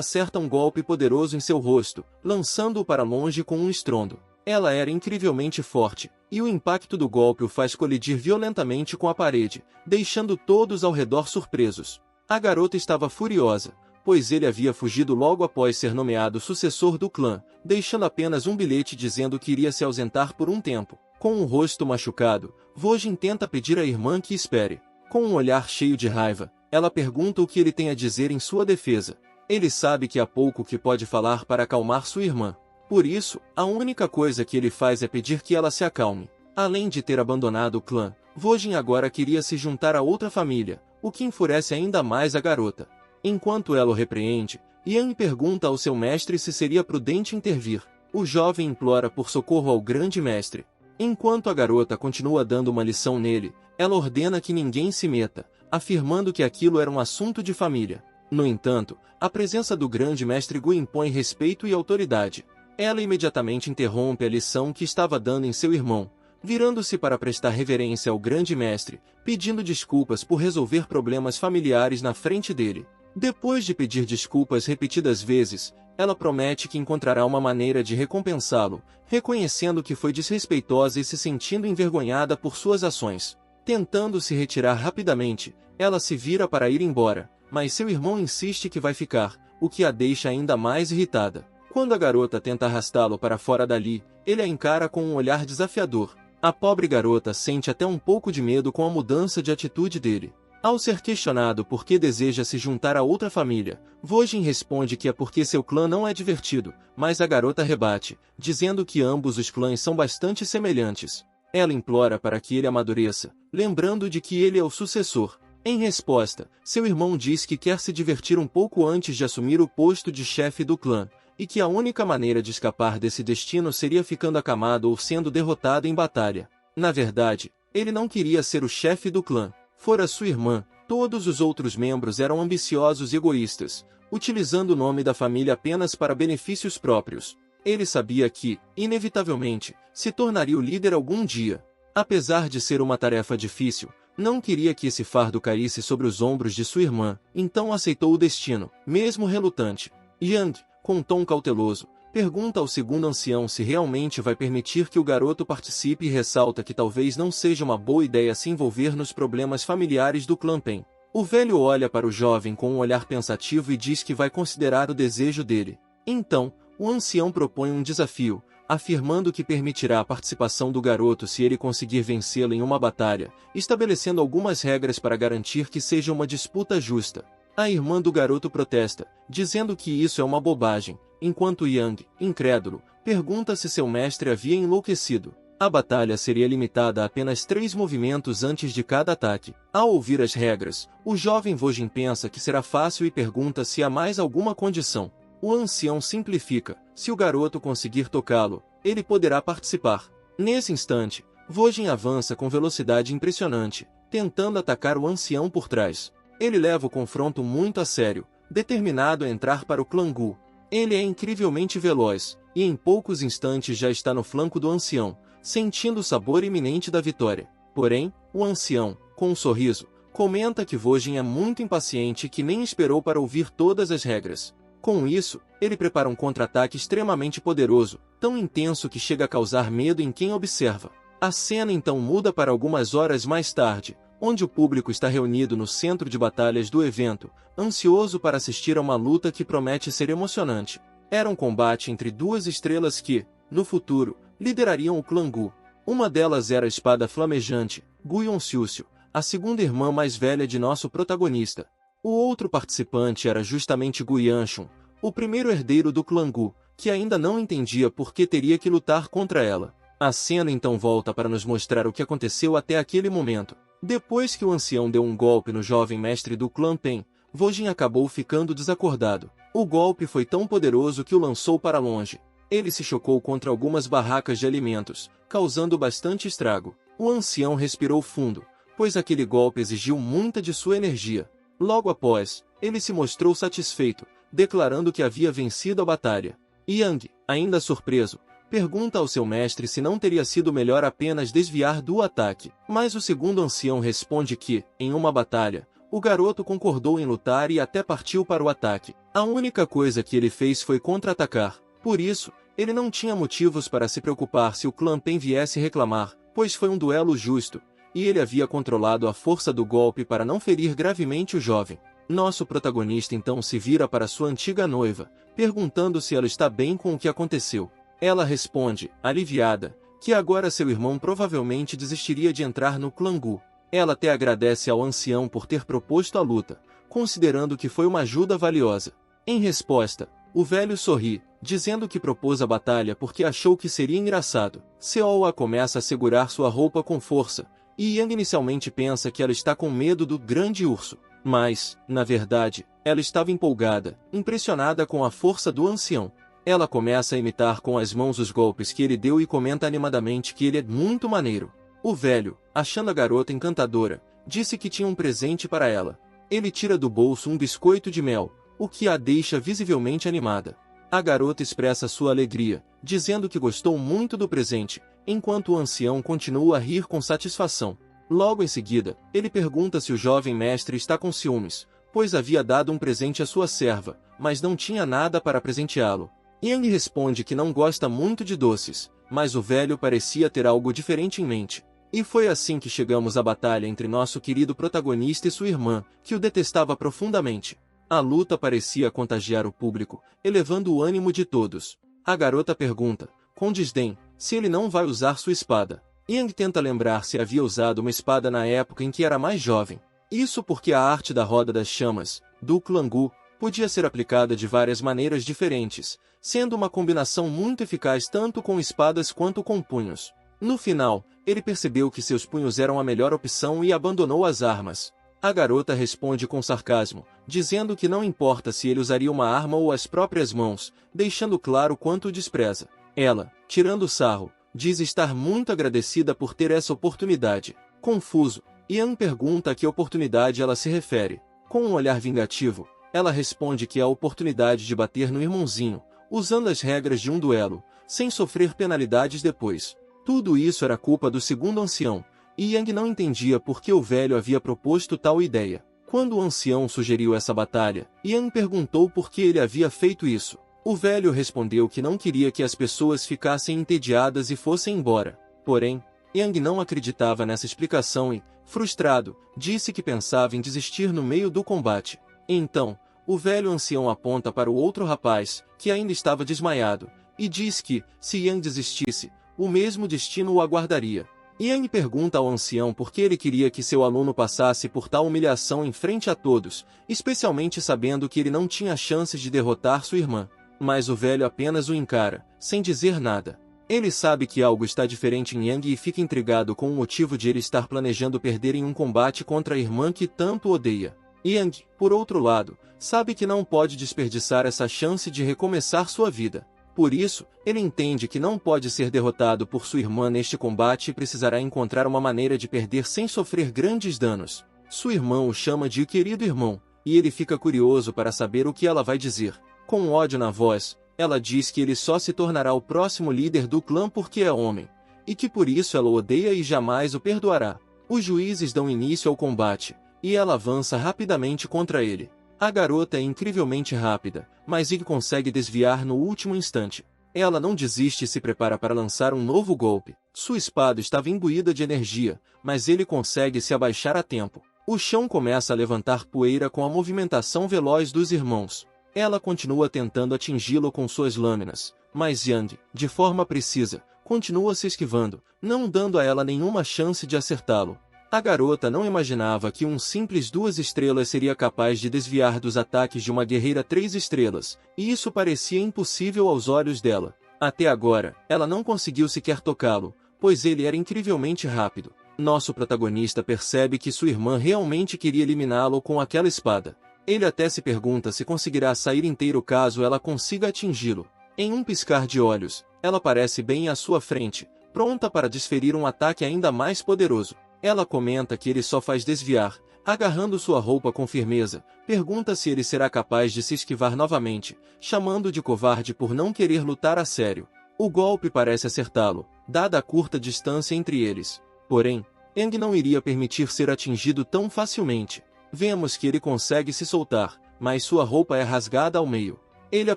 acerta um golpe poderoso em seu rosto, lançando-o para longe com um estrondo. Ela era incrivelmente forte, e o impacto do golpe o faz colidir violentamente com a parede, deixando todos ao redor surpresos. A garota estava furiosa, pois ele havia fugido logo após ser nomeado sucessor do clã, deixando apenas um bilhete dizendo que iria se ausentar por um tempo. Com o rosto machucado, Vojin tenta pedir à irmã que espere. Com um olhar cheio de raiva, ela pergunta o que ele tem a dizer em sua defesa. Ele sabe que há pouco que pode falar para acalmar sua irmã. Por isso, a única coisa que ele faz é pedir que ela se acalme. Além de ter abandonado o clã, Vojin agora queria se juntar a outra família, o que enfurece ainda mais a garota. Enquanto ela o repreende, Yang pergunta ao seu mestre se seria prudente intervir. O jovem implora por socorro ao grande mestre. Enquanto a garota continua dando uma lição nele, ela ordena que ninguém se meta, afirmando que aquilo era um assunto de família. No entanto, a presença do grande mestre Gu impõe respeito e autoridade. Ela imediatamente interrompe a lição que estava dando em seu irmão, virando-se para prestar reverência ao grande mestre, pedindo desculpas por resolver problemas familiares na frente dele. Depois de pedir desculpas repetidas vezes, ela promete que encontrará uma maneira de recompensá-lo, reconhecendo que foi desrespeitosa e se sentindo envergonhada por suas ações. Tentando se retirar rapidamente, ela se vira para ir embora, mas seu irmão insiste que vai ficar, o que a deixa ainda mais irritada. Quando a garota tenta arrastá-lo para fora dali, ele a encara com um olhar desafiador. A pobre garota sente até um pouco de medo com a mudança de atitude dele. Ao ser questionado por que deseja se juntar a outra família, Vojin responde que é porque seu clã não é divertido, mas a garota rebate, dizendo que ambos os clãs são bastante semelhantes. Ela implora para que ele amadureça, lembrando de que ele é o sucessor. Em resposta, seu irmão diz que quer se divertir um pouco antes de assumir o posto de chefe do clã, e que a única maneira de escapar desse destino seria ficando acamado ou sendo derrotado em batalha. Na verdade, ele não queria ser o chefe do clã. Fora sua irmã, todos os outros membros eram ambiciosos e egoístas, utilizando o nome da família apenas para benefícios próprios. Ele sabia que, inevitavelmente, se tornaria o líder algum dia. Apesar de ser uma tarefa difícil, não queria que esse fardo caísse sobre os ombros de sua irmã, então aceitou o destino, mesmo relutante. Yang, com um tom cauteloso, pergunta ao segundo ancião se realmente vai permitir que o garoto participe e ressalta que talvez não seja uma boa ideia se envolver nos problemas familiares do clã Pen. O velho olha para o jovem com um olhar pensativo e diz que vai considerar o desejo dele. Então, o ancião propõe um desafio, afirmando que permitirá a participação do garoto se ele conseguir vencê-lo em uma batalha, estabelecendo algumas regras para garantir que seja uma disputa justa. A irmã do garoto protesta, dizendo que isso é uma bobagem, enquanto Yang, incrédulo, pergunta se seu mestre havia enlouquecido. A batalha seria limitada a apenas 3 movimentos antes de cada ataque. Ao ouvir as regras, o jovem Vojin pensa que será fácil e pergunta se há mais alguma condição. O ancião simplifica: se o garoto conseguir tocá-lo, ele poderá participar. Nesse instante, Vojin avança com velocidade impressionante, tentando atacar o ancião por trás. Ele leva o confronto muito a sério, determinado a entrar para o clã Gu. Ele é incrivelmente veloz, e em poucos instantes já está no flanco do ancião, sentindo o sabor iminente da vitória. Porém, o ancião, com um sorriso, comenta que Vojin é muito impaciente e que nem esperou para ouvir todas as regras. Com isso, ele prepara um contra-ataque extremamente poderoso, tão intenso que chega a causar medo em quem observa. A cena então muda para algumas horas mais tarde, onde o público está reunido no centro de batalhas do evento, ansioso para assistir a uma luta que promete ser emocionante. Era um combate entre 2 estrelas que, no futuro, liderariam o clã Gu. Uma delas era a espada flamejante, Gu Yonsiusio, a segunda irmã mais velha de nosso protagonista. O outro participante era justamente Gu Yanshun, o primeiro herdeiro do clã Gu, que ainda não entendia por que teria que lutar contra ela. A cena então volta para nos mostrar o que aconteceu até aquele momento. Depois que o ancião deu um golpe no jovem mestre do clã Pen, Vojin acabou ficando desacordado. O golpe foi tão poderoso que o lançou para longe. Ele se chocou contra algumas barracas de alimentos, causando bastante estrago. O ancião respirou fundo, pois aquele golpe exigiu muita de sua energia. Logo após, ele se mostrou satisfeito, declarando que havia vencido a batalha. Yang, ainda surpreso, pergunta ao seu mestre se não teria sido melhor apenas desviar do ataque. Mas o segundo ancião responde que, em uma batalha, o garoto concordou em lutar e até partiu para o ataque. A única coisa que ele fez foi contra-atacar. Por isso, ele não tinha motivos para se preocupar se o clã Pen viesse reclamar, pois foi um duelo justo, e ele havia controlado a força do golpe para não ferir gravemente o jovem. Nosso protagonista então se vira para sua antiga noiva, perguntando se ela está bem com o que aconteceu. Ela responde, aliviada, que agora seu irmão provavelmente desistiria de entrar no clã Gu. Ela até agradece ao ancião por ter proposto a luta, considerando que foi uma ajuda valiosa. Em resposta, o velho sorri, dizendo que propôs a batalha porque achou que seria engraçado. Seoa começa a segurar sua roupa com força, e Yang inicialmente pensa que ela está com medo do grande urso. Mas, na verdade, ela estava empolgada, impressionada com a força do ancião. Ela começa a imitar com as mãos os golpes que ele deu e comenta animadamente que ele é muito maneiro. O velho, achando a garota encantadora, disse que tinha um presente para ela. Ele tira do bolso um biscoito de mel, o que a deixa visivelmente animada. A garota expressa sua alegria, dizendo que gostou muito do presente, enquanto o ancião continua a rir com satisfação. Logo em seguida, ele pergunta se o jovem mestre está com ciúmes, pois havia dado um presente à sua serva, mas não tinha nada para presenteá-lo. Yang responde que não gosta muito de doces, mas o velho parecia ter algo diferente em mente. E foi assim que chegamos à batalha entre nosso querido protagonista e sua irmã, que o detestava profundamente. A luta parecia contagiar o público, elevando o ânimo de todos. A garota pergunta, com desdém, se ele não vai usar sua espada. Yang tenta lembrar se havia usado uma espada na época em que era mais jovem. Isso porque a arte da Roda das Chamas, do clã Gu, podia ser aplicada de várias maneiras diferentes, sendo uma combinação muito eficaz tanto com espadas quanto com punhos. No final, ele percebeu que seus punhos eram a melhor opção e abandonou as armas. A garota responde com sarcasmo, dizendo que não importa se ele usaria uma arma ou as próprias mãos, deixando claro quanto o despreza. Ela, tirando sarro, diz estar muito agradecida por ter essa oportunidade. Confuso, Yang pergunta a que oportunidade ela se refere. Com um olhar vingativo, ela responde que é a oportunidade de bater no irmãozinho, usando as regras de um duelo, sem sofrer penalidades depois. Tudo isso era culpa do segundo ancião, e Yang não entendia por que o velho havia proposto tal ideia. Quando o ancião sugeriu essa batalha, Yang perguntou por que ele havia feito isso. O velho respondeu que não queria que as pessoas ficassem entediadas e fossem embora. Porém, Yang não acreditava nessa explicação e, frustrado, disse que pensava em desistir no meio do combate. Então, o velho ancião aponta para o outro rapaz, que ainda estava desmaiado, e diz que, se Yang desistisse, o mesmo destino o aguardaria. Yang pergunta ao ancião por que ele queria que seu aluno passasse por tal humilhação em frente a todos, especialmente sabendo que ele não tinha chances de derrotar sua irmã. Mas o velho apenas o encara, sem dizer nada. Ele sabe que algo está diferente em Yang e fica intrigado com o motivo de ele estar planejando perder em um combate contra a irmã que tanto odeia. Yang, por outro lado, sabe que não pode desperdiçar essa chance de recomeçar sua vida. Por isso, ele entende que não pode ser derrotado por sua irmã neste combate e precisará encontrar uma maneira de perder sem sofrer grandes danos. Sua irmã o chama de querido irmão, e ele fica curioso para saber o que ela vai dizer. Com ódio na voz, ela diz que ele só se tornará o próximo líder do clã porque é homem, e que por isso ela o odeia e jamais o perdoará. Os juízes dão início ao combate, e ela avança rapidamente contra ele. A garota é incrivelmente rápida, mas ele consegue desviar no último instante. Ela não desiste e se prepara para lançar um novo golpe. Sua espada estava imbuída de energia, mas ele consegue se abaixar a tempo. O chão começa a levantar poeira com a movimentação veloz dos irmãos. Ela continua tentando atingi-lo com suas lâminas, mas Yang, de forma precisa, continua se esquivando, não dando a ela nenhuma chance de acertá-lo. A garota não imaginava que um simples 2 estrelas seria capaz de desviar dos ataques de uma guerreira 3 estrelas, e isso parecia impossível aos olhos dela. Até agora, ela não conseguiu sequer tocá-lo, pois ele era incrivelmente rápido. Nosso protagonista percebe que sua irmã realmente queria eliminá-lo com aquela espada. Ele até se pergunta se conseguirá sair inteiro caso ela consiga atingi-lo. Em um piscar de olhos, ela aparece bem à sua frente, pronta para desferir um ataque ainda mais poderoso. Ela comenta que ele só faz desviar, agarrando sua roupa com firmeza, pergunta se ele será capaz de se esquivar novamente, chamando de covarde por não querer lutar a sério. O golpe parece acertá-lo, dada a curta distância entre eles. Porém, Yang não iria permitir ser atingido tão facilmente. Vemos que ele consegue se soltar, mas sua roupa é rasgada ao meio. Ele a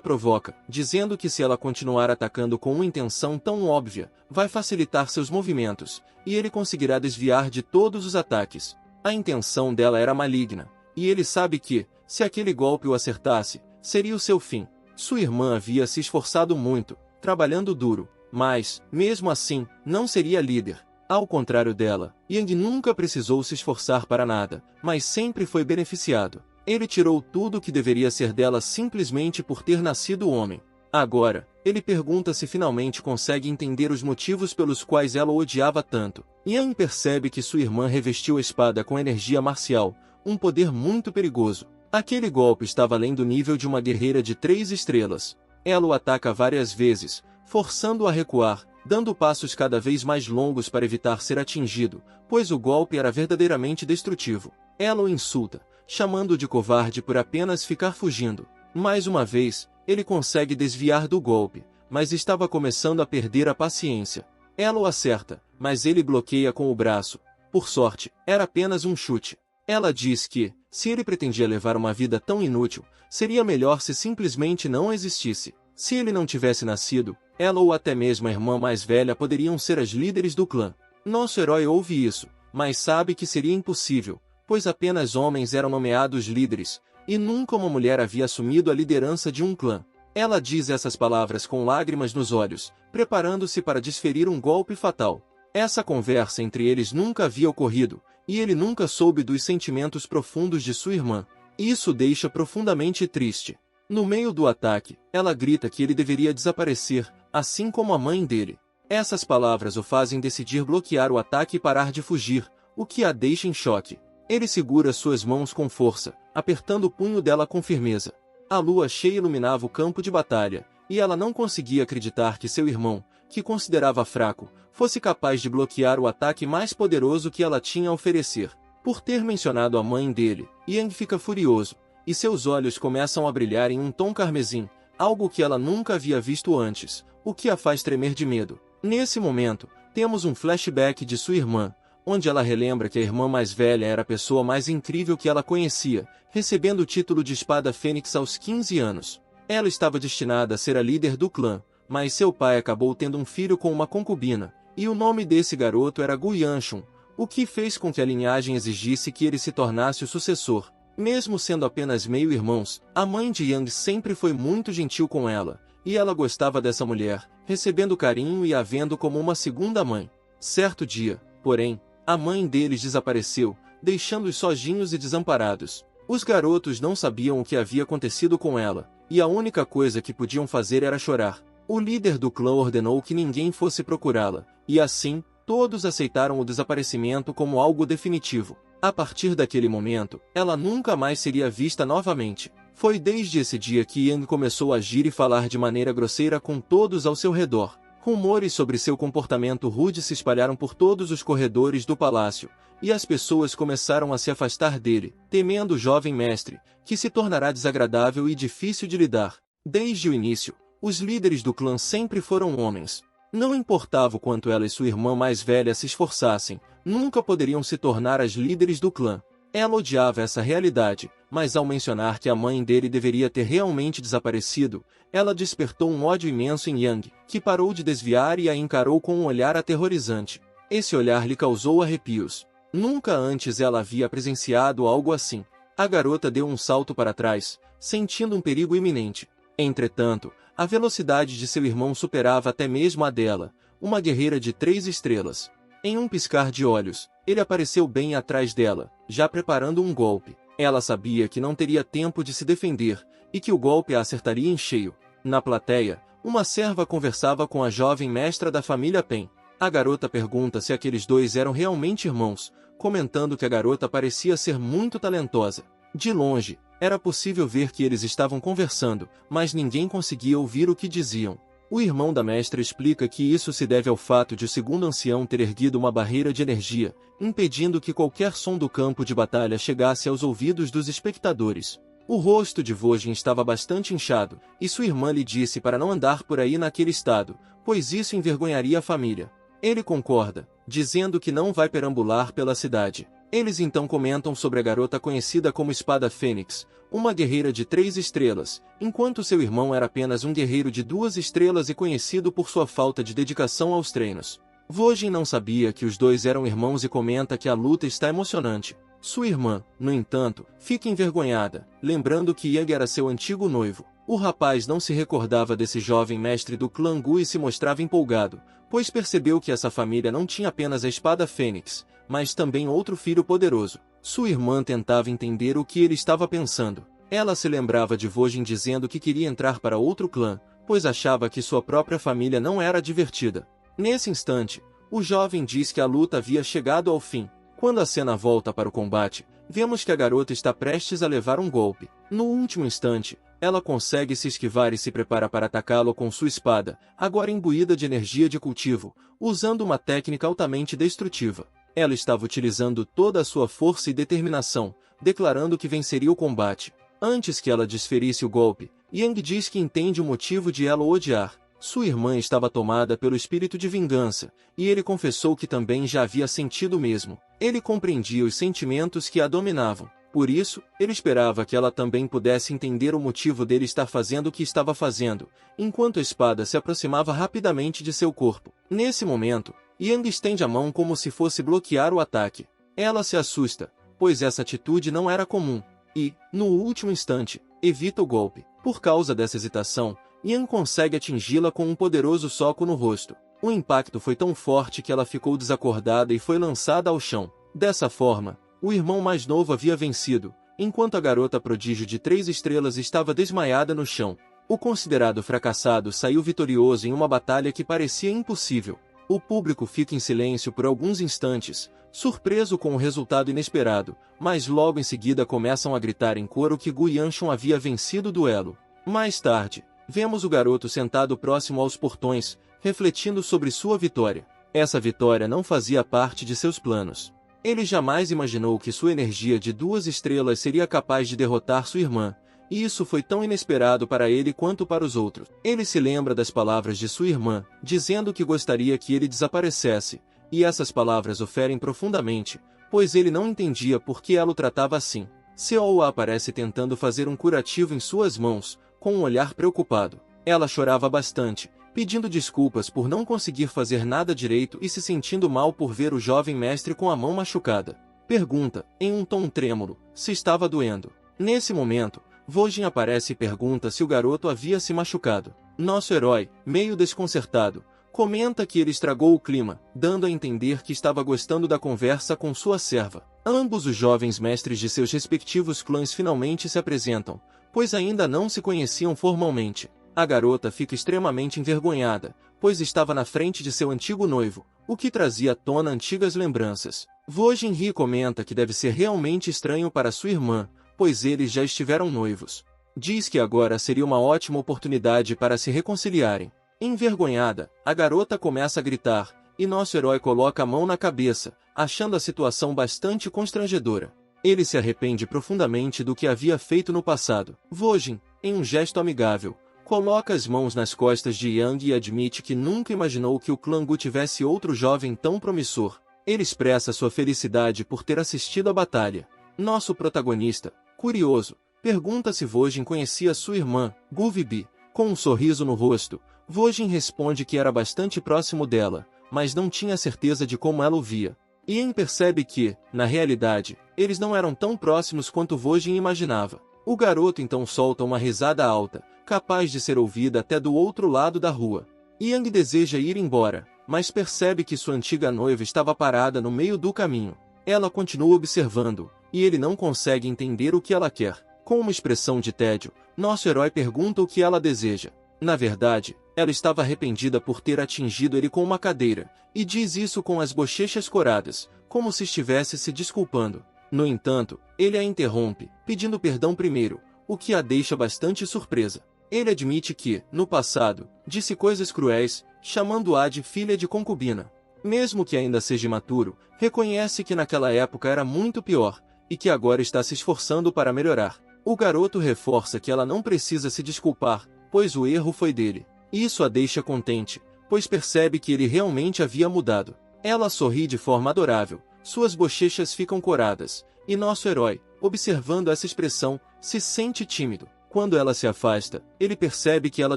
provoca, dizendo que se ela continuar atacando com uma intenção tão óbvia, vai facilitar seus movimentos, e ele conseguirá desviar de todos os ataques. A intenção dela era maligna, e ele sabe que, se aquele golpe o acertasse, seria o seu fim. Sua irmã havia se esforçado muito, trabalhando duro, mas, mesmo assim, não seria líder. Ao contrário dela, Yang nunca precisou se esforçar para nada, mas sempre foi beneficiado. Ele tirou tudo o que deveria ser dela simplesmente por ter nascido homem. Agora, ele pergunta se finalmente consegue entender os motivos pelos quais ela o odiava tanto. Yang percebe que sua irmã revestiu a espada com energia marcial, um poder muito perigoso. Aquele golpe estava além do nível de uma guerreira de 3 estrelas. Ela o ataca várias vezes, forçando-o a recuar, dando passos cada vez mais longos para evitar ser atingido, pois o golpe era verdadeiramente destrutivo. Ela o insulta, chamando-o de covarde por apenas ficar fugindo. Mais uma vez, ele consegue desviar do golpe, mas estava começando a perder a paciência. Ela o acerta, mas ele bloqueia com o braço. Por sorte, era apenas um chute. Ela diz que, se ele pretendia levar uma vida tão inútil, seria melhor se simplesmente não existisse. Se ele não tivesse nascido, ela ou até mesmo a irmã mais velha poderiam ser as líderes do clã. Nosso herói ouve isso, mas sabe que seria impossível, pois apenas homens eram nomeados líderes, e nunca uma mulher havia assumido a liderança de um clã. Ela diz essas palavras com lágrimas nos olhos, preparando-se para desferir um golpe fatal. Essa conversa entre eles nunca havia ocorrido, e ele nunca soube dos sentimentos profundos de sua irmã. Isso o deixa profundamente triste. No meio do ataque, ela grita que ele deveria desaparecer, assim como a mãe dele. Essas palavras o fazem decidir bloquear o ataque e parar de fugir, o que a deixa em choque. Ele segura suas mãos com força, apertando o punho dela com firmeza. A lua cheia iluminava o campo de batalha, e ela não conseguia acreditar que seu irmão, que considerava fraco, fosse capaz de bloquear o ataque mais poderoso que ela tinha a oferecer. Por ter mencionado a mãe dele, Yang fica furioso, e seus olhos começam a brilhar em um tom carmesim, algo que ela nunca havia visto antes, o que a faz tremer de medo. Nesse momento, temos um flashback de sua irmã, onde ela relembra que a irmã mais velha era a pessoa mais incrível que ela conhecia, recebendo o título de Espada Fênix aos 15 anos. Ela estava destinada a ser a líder do clã, mas seu pai acabou tendo um filho com uma concubina, e o nome desse garoto era Gu Yanshun, o que fez com que a linhagem exigisse que ele se tornasse o sucessor. Mesmo sendo apenas meio-irmãos, a mãe de Yang sempre foi muito gentil com ela, e ela gostava dessa mulher, recebendo carinho e a vendo como uma segunda mãe. Certo dia, porém, a mãe deles desapareceu, deixando-os sozinhos e desamparados. Os garotos não sabiam o que havia acontecido com ela, e a única coisa que podiam fazer era chorar. O líder do clã ordenou que ninguém fosse procurá-la, e assim, todos aceitaram o desaparecimento como algo definitivo. A partir daquele momento, ela nunca mais seria vista novamente. Foi desde esse dia que Yang começou a agir e falar de maneira grosseira com todos ao seu redor. Rumores sobre seu comportamento rude se espalharam por todos os corredores do palácio, e as pessoas começaram a se afastar dele, temendo o jovem mestre, que se tornará desagradável e difícil de lidar. Desde o início, os líderes do clã sempre foram homens. Não importava o quanto ela e sua irmã mais velha se esforçassem, nunca poderiam se tornar as líderes do clã. Ela odiava essa realidade, mas ao mencionar que a mãe dele deveria ter realmente desaparecido, ela despertou um ódio imenso em Yang, que parou de desviar e a encarou com um olhar aterrorizante. Esse olhar lhe causou arrepios. Nunca antes ela havia presenciado algo assim. A garota deu um salto para trás, sentindo um perigo iminente. Entretanto, a velocidade de seu irmão superava até mesmo a dela, uma guerreira de 3 estrelas. Em um piscar de olhos, ele apareceu bem atrás dela, já preparando um golpe. Ela sabia que não teria tempo de se defender, e que o golpe a acertaria em cheio. Na plateia, uma serva conversava com a jovem mestra da família Pen. A garota pergunta se aqueles dois eram realmente irmãos, comentando que a garota parecia ser muito talentosa. De longe, era possível ver que eles estavam conversando, mas ninguém conseguia ouvir o que diziam. O irmão da mestra explica que isso se deve ao fato de o segundo ancião ter erguido uma barreira de energia, impedindo que qualquer som do campo de batalha chegasse aos ouvidos dos espectadores. O rosto de Vojin estava bastante inchado, e sua irmã lhe disse para não andar por aí naquele estado, pois isso envergonharia a família. Ele concorda, dizendo que não vai perambular pela cidade. Eles então comentam sobre a garota conhecida como Espada Fênix, uma guerreira de 3 estrelas, enquanto seu irmão era apenas um guerreiro de 2 estrelas e conhecido por sua falta de dedicação aos treinos. Vojin não sabia que os dois eram irmãos e comenta que a luta está emocionante. Sua irmã, no entanto, fica envergonhada, lembrando que Yang era seu antigo noivo. O rapaz não se recordava desse jovem mestre do clã Gu e se mostrava empolgado, pois percebeu que essa família não tinha apenas a Espada Fênix, mas também outro filho poderoso. Sua irmã tentava entender o que ele estava pensando. Ela se lembrava de Vojin dizendo que queria entrar para outro clã, pois achava que sua própria família não era divertida. Nesse instante, o jovem diz que a luta havia chegado ao fim. Quando a cena volta para o combate, vemos que a garota está prestes a levar um golpe. No último instante, ela consegue se esquivar e se prepara para atacá-lo com sua espada, agora imbuída de energia de cultivo, usando uma técnica altamente destrutiva. Ela estava utilizando toda a sua força e determinação, declarando que venceria o combate. Antes que ela desferisse o golpe, Yang diz que entende o motivo de ela o odiar. Sua irmã estava tomada pelo espírito de vingança, e ele confessou que também já havia sentido o mesmo. Ele compreendia os sentimentos que a dominavam. Por isso, ele esperava que ela também pudesse entender o motivo dele estar fazendo o que estava fazendo, enquanto a espada se aproximava rapidamente de seu corpo. Nesse momento, Yang estende a mão como se fosse bloquear o ataque. Ela se assusta, pois essa atitude não era comum, e, no último instante, evita o golpe. Por causa dessa hesitação, Yang consegue atingi-la com um poderoso soco no rosto. O impacto foi tão forte que ela ficou desacordada e foi lançada ao chão. Dessa forma, o irmão mais novo havia vencido, enquanto a garota prodígio de 3 estrelas estava desmaiada no chão. O considerado fracassado saiu vitorioso em uma batalha que parecia impossível. O público fica em silêncio por alguns instantes, surpreso com o resultado inesperado, mas logo em seguida começam a gritar em coro que Gu Yanshun havia vencido o duelo. Mais tarde, vemos o garoto sentado próximo aos portões, refletindo sobre sua vitória. Essa vitória não fazia parte de seus planos. Ele jamais imaginou que sua energia de 2 estrelas seria capaz de derrotar sua irmã, e isso foi tão inesperado para ele quanto para os outros. Ele se lembra das palavras de sua irmã, dizendo que gostaria que ele desaparecesse, e essas palavras o ferem profundamente, pois ele não entendia por que ela o tratava assim. Seol aparece tentando fazer um curativo em suas mãos, com um olhar preocupado. Ela chorava bastante, pedindo desculpas por não conseguir fazer nada direito e se sentindo mal por ver o jovem mestre com a mão machucada. Pergunta, em um tom trêmulo, se estava doendo. Nesse momento, Vojin aparece e pergunta se o garoto havia se machucado. Nosso herói, meio desconcertado, comenta que ele estragou o clima, dando a entender que estava gostando da conversa com sua serva. Ambos os jovens mestres de seus respectivos clãs finalmente se apresentam, pois ainda não se conheciam formalmente. A garota fica extremamente envergonhada, pois estava na frente de seu antigo noivo, o que trazia à tona antigas lembranças. Vojin ri e comenta que deve ser realmente estranho para sua irmã, pois eles já estiveram noivos. Diz que agora seria uma ótima oportunidade para se reconciliarem. Envergonhada, a garota começa a gritar, e nosso herói coloca a mão na cabeça, achando a situação bastante constrangedora. Ele se arrepende profundamente do que havia feito no passado. Vojin, em um gesto amigável, coloca as mãos nas costas de Yang e admite que nunca imaginou que o clã Gu tivesse outro jovem tão promissor. Ele expressa sua felicidade por ter assistido à batalha. Nosso protagonista, curioso, pergunta se Vojin conhecia sua irmã, Gu Vibi. Com um sorriso no rosto, Vojin responde que era bastante próximo dela, mas não tinha certeza de como ela o via. Ian percebe que, na realidade, eles não eram tão próximos quanto Vojin imaginava. O garoto então solta uma risada alta, capaz de ser ouvida até do outro lado da rua. Yang deseja ir embora, mas percebe que sua antiga noiva estava parada no meio do caminho. Ela continua observando, e ele não consegue entender o que ela quer. Com uma expressão de tédio, nosso herói pergunta o que ela deseja. Na verdade, ela estava arrependida por ter atingido ele com uma cadeira, e diz isso com as bochechas coradas, como se estivesse se desculpando. No entanto, ele a interrompe, pedindo perdão primeiro, o que a deixa bastante surpresa. Ele admite que, no passado, disse coisas cruéis, chamando-a de filha de concubina. Mesmo que ainda seja imaturo, reconhece que naquela época era muito pior, e que agora está se esforçando para melhorar. O garoto reforça que ela não precisa se desculpar, pois o erro foi dele. Isso a deixa contente, pois percebe que ele realmente havia mudado. Ela sorri de forma adorável, suas bochechas ficam coradas, e nosso herói, observando essa expressão, se sente tímido. Quando ela se afasta, ele percebe que ela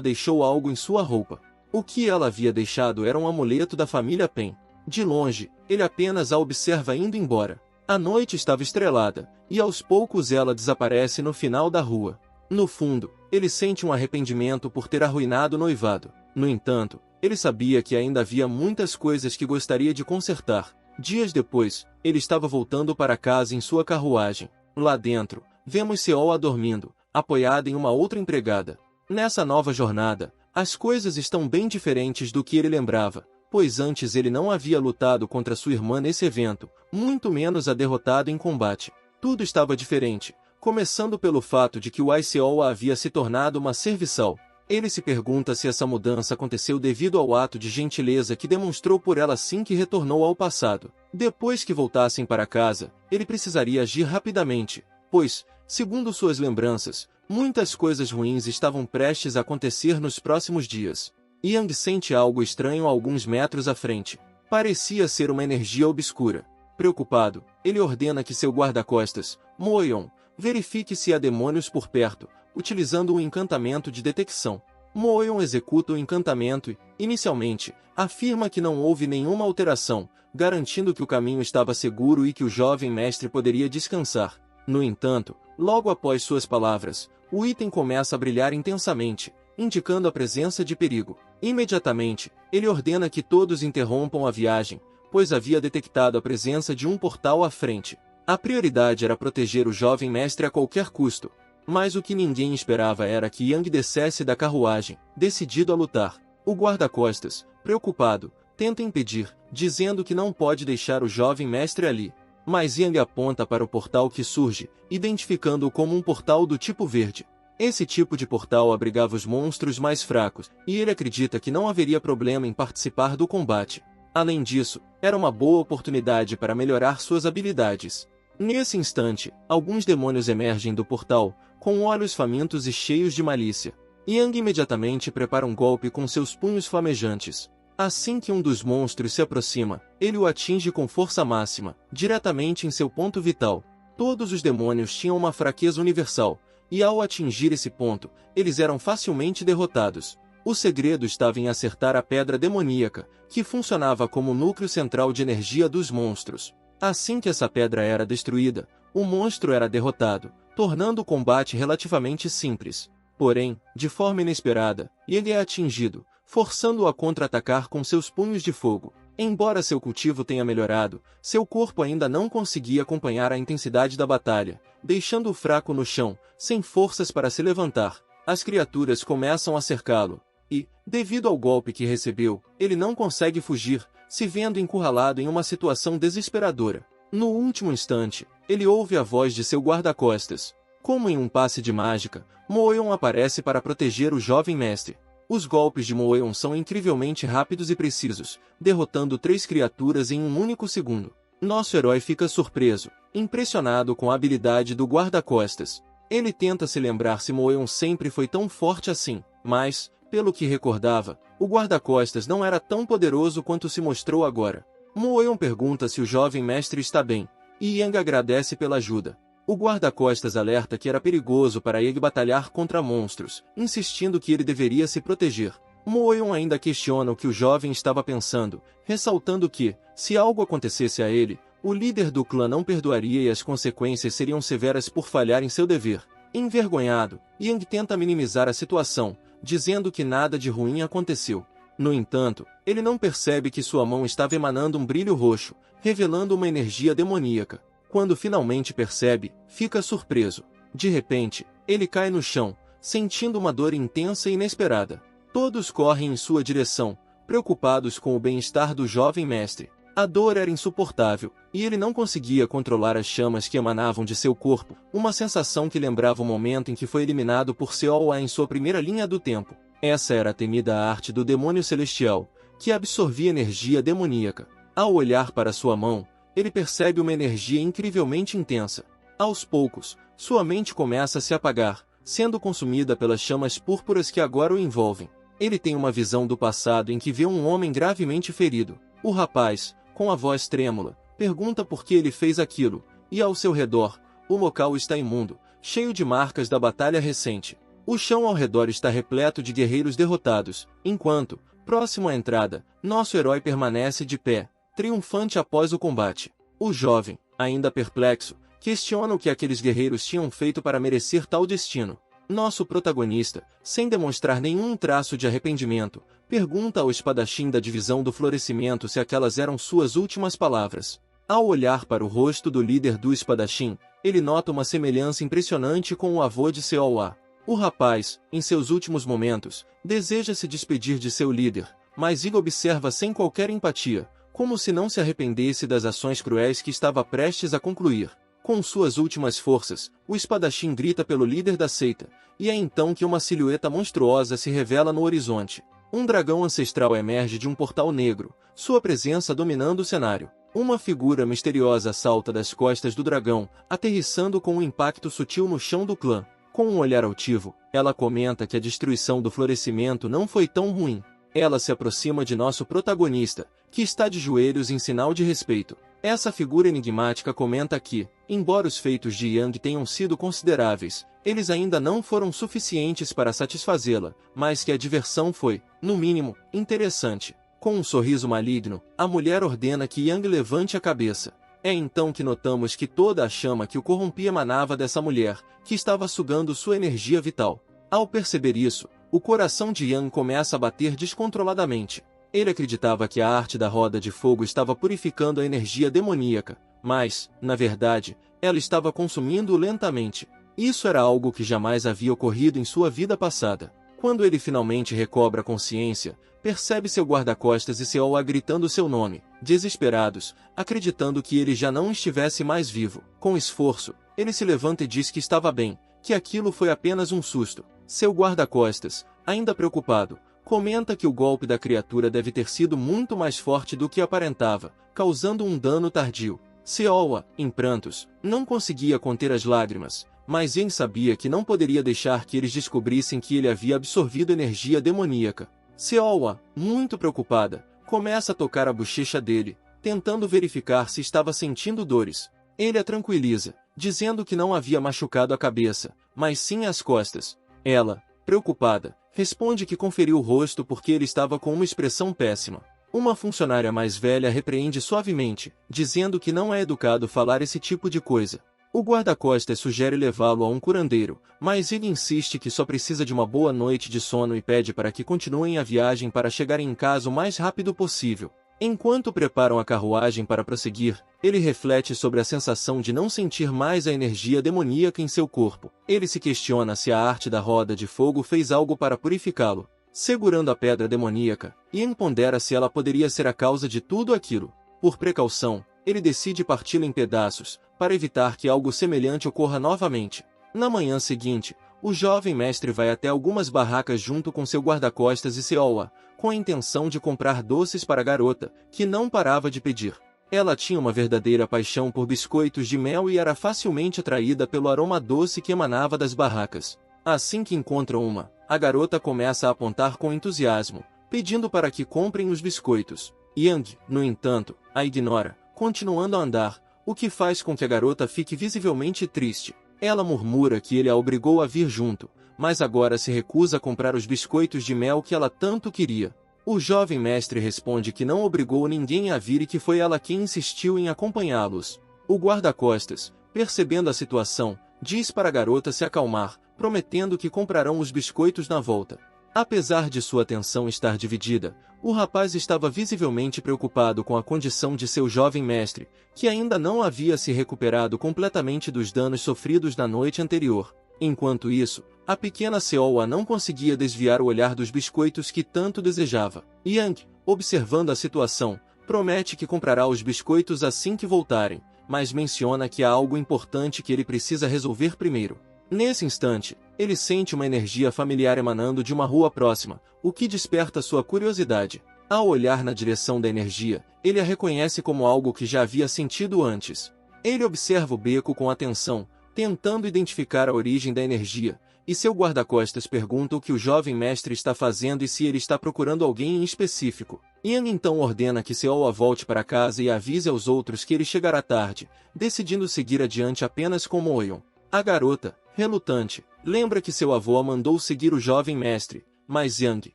deixou algo em sua roupa. O que ela havia deixado era um amuleto da família Pen. De longe, ele apenas a observa indo embora. A noite estava estrelada, e aos poucos ela desaparece no final da rua. No fundo, ele sente um arrependimento por ter arruinado o noivado. No entanto, ele sabia que ainda havia muitas coisas que gostaria de consertar. Dias depois, ele estava voltando para casa em sua carruagem. Lá dentro, vemos Seoa dormindo, apoiada em uma outra empregada. Nessa nova jornada, as coisas estão bem diferentes do que ele lembrava, pois antes ele não havia lutado contra sua irmã nesse evento, muito menos a derrotado em combate. Tudo estava diferente, começando pelo fato de que o Seoa havia se tornado uma serviçal. Ele se pergunta se essa mudança aconteceu devido ao ato de gentileza que demonstrou por ela assim que retornou ao passado. Depois que voltassem para casa, ele precisaria agir rapidamente, pois, segundo suas lembranças, muitas coisas ruins estavam prestes a acontecer nos próximos dias. Yang sente algo estranho a alguns metros à frente. Parecia ser uma energia obscura. Preocupado, ele ordena que seu guarda-costas, Moyon, verifique se há demônios por perto, utilizando um encantamento de detecção. Moyon executa o encantamento e, inicialmente, afirma que não houve nenhuma alteração, garantindo que o caminho estava seguro e que o jovem mestre poderia descansar. No entanto, logo após suas palavras, o item começa a brilhar intensamente, indicando a presença de perigo. Imediatamente, ele ordena que todos interrompam a viagem, pois havia detectado a presença de um portal à frente. A prioridade era proteger o jovem mestre a qualquer custo, mas o que ninguém esperava era que Yang descesse da carruagem, decidido a lutar. O guarda-costas, preocupado, tenta impedir, dizendo que não pode deixar o jovem mestre ali. Mas Yang aponta para o portal que surge, identificando-o como um portal do tipo verde. Esse tipo de portal abrigava os monstros mais fracos, e ele acredita que não haveria problema em participar do combate. Além disso, era uma boa oportunidade para melhorar suas habilidades. Nesse instante, alguns demônios emergem do portal, com olhos famintos e cheios de malícia. Yang imediatamente prepara um golpe com seus punhos flamejantes. Assim que um dos monstros se aproxima, ele o atinge com força máxima, diretamente em seu ponto vital. Todos os demônios tinham uma fraqueza universal, e ao atingir esse ponto, eles eram facilmente derrotados. O segredo estava em acertar a pedra demoníaca, que funcionava como o núcleo central de energia dos monstros. Assim que essa pedra era destruída, o monstro era derrotado, tornando o combate relativamente simples. Porém, de forma inesperada, ele é atingido, forçando-o a contra-atacar com seus punhos de fogo. Embora seu cultivo tenha melhorado, seu corpo ainda não conseguia acompanhar a intensidade da batalha, deixando-o fraco no chão, sem forças para se levantar. As criaturas começam a cercá-lo, e, devido ao golpe que recebeu, ele não consegue fugir, se vendo encurralado em uma situação desesperadora. No último instante, ele ouve a voz de seu guarda-costas. Como em um passe de mágica, Moeon aparece para proteger o jovem mestre. Os golpes de Moeon são incrivelmente rápidos e precisos, derrotando 3 criaturas em um único segundo. Nosso herói fica surpreso, impressionado com a habilidade do guarda-costas. Ele tenta se lembrar se Moeon sempre foi tão forte assim, mas, pelo que recordava, o guarda-costas não era tão poderoso quanto se mostrou agora. Moeon pergunta se o jovem mestre está bem, e Yang agradece pela ajuda. O guarda-costas alerta que era perigoso para ele batalhar contra monstros, insistindo que ele deveria se proteger. Moeon ainda questiona o que o jovem estava pensando, ressaltando que, se algo acontecesse a ele, o líder do clã não perdoaria e as consequências seriam severas por falhar em seu dever. Envergonhado, Yang tenta minimizar a situação, dizendo que nada de ruim aconteceu. No entanto, ele não percebe que sua mão estava emanando um brilho roxo, revelando uma energia demoníaca. Quando finalmente percebe, fica surpreso. De repente, ele cai no chão, sentindo uma dor intensa e inesperada. Todos correm em sua direção, preocupados com o bem-estar do jovem mestre. A dor era insuportável, e ele não conseguia controlar as chamas que emanavam de seu corpo, uma sensação que lembrava o momento em que foi eliminado por Seowa em sua primeira linha do tempo. Essa era a temida arte do demônio celestial, que absorvia energia demoníaca. Ao olhar para sua mão, ele percebe uma energia incrivelmente intensa. Aos poucos, sua mente começa a se apagar, sendo consumida pelas chamas púrpuras que agora o envolvem. Ele tem uma visão do passado em que vê um homem gravemente ferido. O rapaz, com a voz trêmula, pergunta por que ele fez aquilo, e ao seu redor, o local está imundo, cheio de marcas da batalha recente. O chão ao redor está repleto de guerreiros derrotados, enquanto, próximo à entrada, nosso herói permanece de pé, triunfante após o combate. O jovem, ainda perplexo, questiona o que aqueles guerreiros tinham feito para merecer tal destino. Nosso protagonista, sem demonstrar nenhum traço de arrependimento, pergunta ao espadachim da divisão do florescimento se aquelas eram suas últimas palavras. Ao olhar para o rosto do líder do espadachim, ele nota uma semelhança impressionante com o avô de Seowa. O rapaz, em seus últimos momentos, deseja se despedir de seu líder, mas Iga observa sem qualquer empatia, como se não se arrependesse das ações cruéis que estava prestes a concluir. Com suas últimas forças, o espadachim grita pelo líder da seita, e é então que uma silhueta monstruosa se revela no horizonte. Um dragão ancestral emerge de um portal negro, sua presença dominando o cenário. Uma figura misteriosa salta das costas do dragão, aterrissando com um impacto sutil no chão do clã. Com um olhar altivo, ela comenta que a destruição do florescimento não foi tão ruim. Ela se aproxima de nosso protagonista, que está de joelhos em sinal de respeito. Essa figura enigmática comenta que, embora os feitos de Yang tenham sido consideráveis, eles ainda não foram suficientes para satisfazê-la, mas que a diversão foi, no mínimo, interessante. Com um sorriso maligno, a mulher ordena que Yang levante a cabeça. É então que notamos que toda a chama que o corrompia emanava dessa mulher, que estava sugando sua energia vital. Ao perceber isso, o coração de Yang começa a bater descontroladamente. Ele acreditava que a arte da roda de fogo estava purificando a energia demoníaca, mas, na verdade, ela estava consumindo-o lentamente. Isso era algo que jamais havia ocorrido em sua vida passada. Quando ele finalmente recobra a consciência, percebe seu guarda-costas e Seowa gritando seu nome, desesperados, acreditando que ele já não estivesse mais vivo. Com esforço, ele se levanta e diz que estava bem, que aquilo foi apenas um susto. Seu guarda-costas, ainda preocupado, comenta que o golpe da criatura deve ter sido muito mais forte do que aparentava, causando um dano tardio. Seowa, em prantos, não conseguia conter as lágrimas, mas Yen sabia que não poderia deixar que eles descobrissem que ele havia absorvido energia demoníaca. Seowa, muito preocupada, começa a tocar a bochecha dele, tentando verificar se estava sentindo dores. Ele a tranquiliza, dizendo que não havia machucado a cabeça, mas sim as costas. Ela, preocupada, responde que conferiu o rosto porque ele estava com uma expressão péssima. Uma funcionária mais velha repreende suavemente, dizendo que não é educado falar esse tipo de coisa. O guarda-costas sugere levá-lo a um curandeiro, mas ele insiste que só precisa de uma boa noite de sono e pede para que continuem a viagem para chegarem em casa o mais rápido possível. Enquanto preparam a carruagem para prosseguir, ele reflete sobre a sensação de não sentir mais a energia demoníaca em seu corpo. Ele se questiona se a arte da roda de fogo fez algo para purificá-lo. Segurando a pedra demoníaca, Ian pondera se ela poderia ser a causa de tudo aquilo. Por precaução, ele decide parti-la em pedaços, para evitar que algo semelhante ocorra novamente. Na manhã seguinte, o jovem mestre vai até algumas barracas junto com seu guarda-costas e Seowa, com a intenção de comprar doces para a garota, que não parava de pedir. Ela tinha uma verdadeira paixão por biscoitos de mel e era facilmente atraída pelo aroma doce que emanava das barracas. Assim que encontra uma, a garota começa a apontar com entusiasmo, pedindo para que comprem os biscoitos. Yang, no entanto, a ignora, continuando a andar, o que faz com que a garota fique visivelmente triste. Ela murmura que ele a obrigou a vir junto, mas agora se recusa a comprar os biscoitos de mel que ela tanto queria. O jovem mestre responde que não obrigou ninguém a vir e que foi ela quem insistiu em acompanhá-los. O guarda-costas, percebendo a situação, diz para a garota se acalmar, prometendo que comprarão os biscoitos na volta. Apesar de sua atenção estar dividida, o rapaz estava visivelmente preocupado com a condição de seu jovem mestre, que ainda não havia se recuperado completamente dos danos sofridos na noite anterior. Enquanto isso, a pequena Seowa não conseguia desviar o olhar dos biscoitos que tanto desejava. Yang, observando a situação, promete que comprará os biscoitos assim que voltarem, mas menciona que há algo importante que ele precisa resolver primeiro. Nesse instante, ele sente uma energia familiar emanando de uma rua próxima, o que desperta sua curiosidade. Ao olhar na direção da energia, ele a reconhece como algo que já havia sentido antes. Ele observa o beco com atenção, tentando identificar a origem da energia, e seu guarda-costas pergunta o que o jovem mestre está fazendo e se ele está procurando alguém em específico. Ian então ordena que Seowa volte para casa e avise aos outros que ele chegará tarde, decidindo seguir adiante apenas com Moeon. A garota, relutante, lembra que seu avô a mandou seguir o jovem mestre, mas Yang,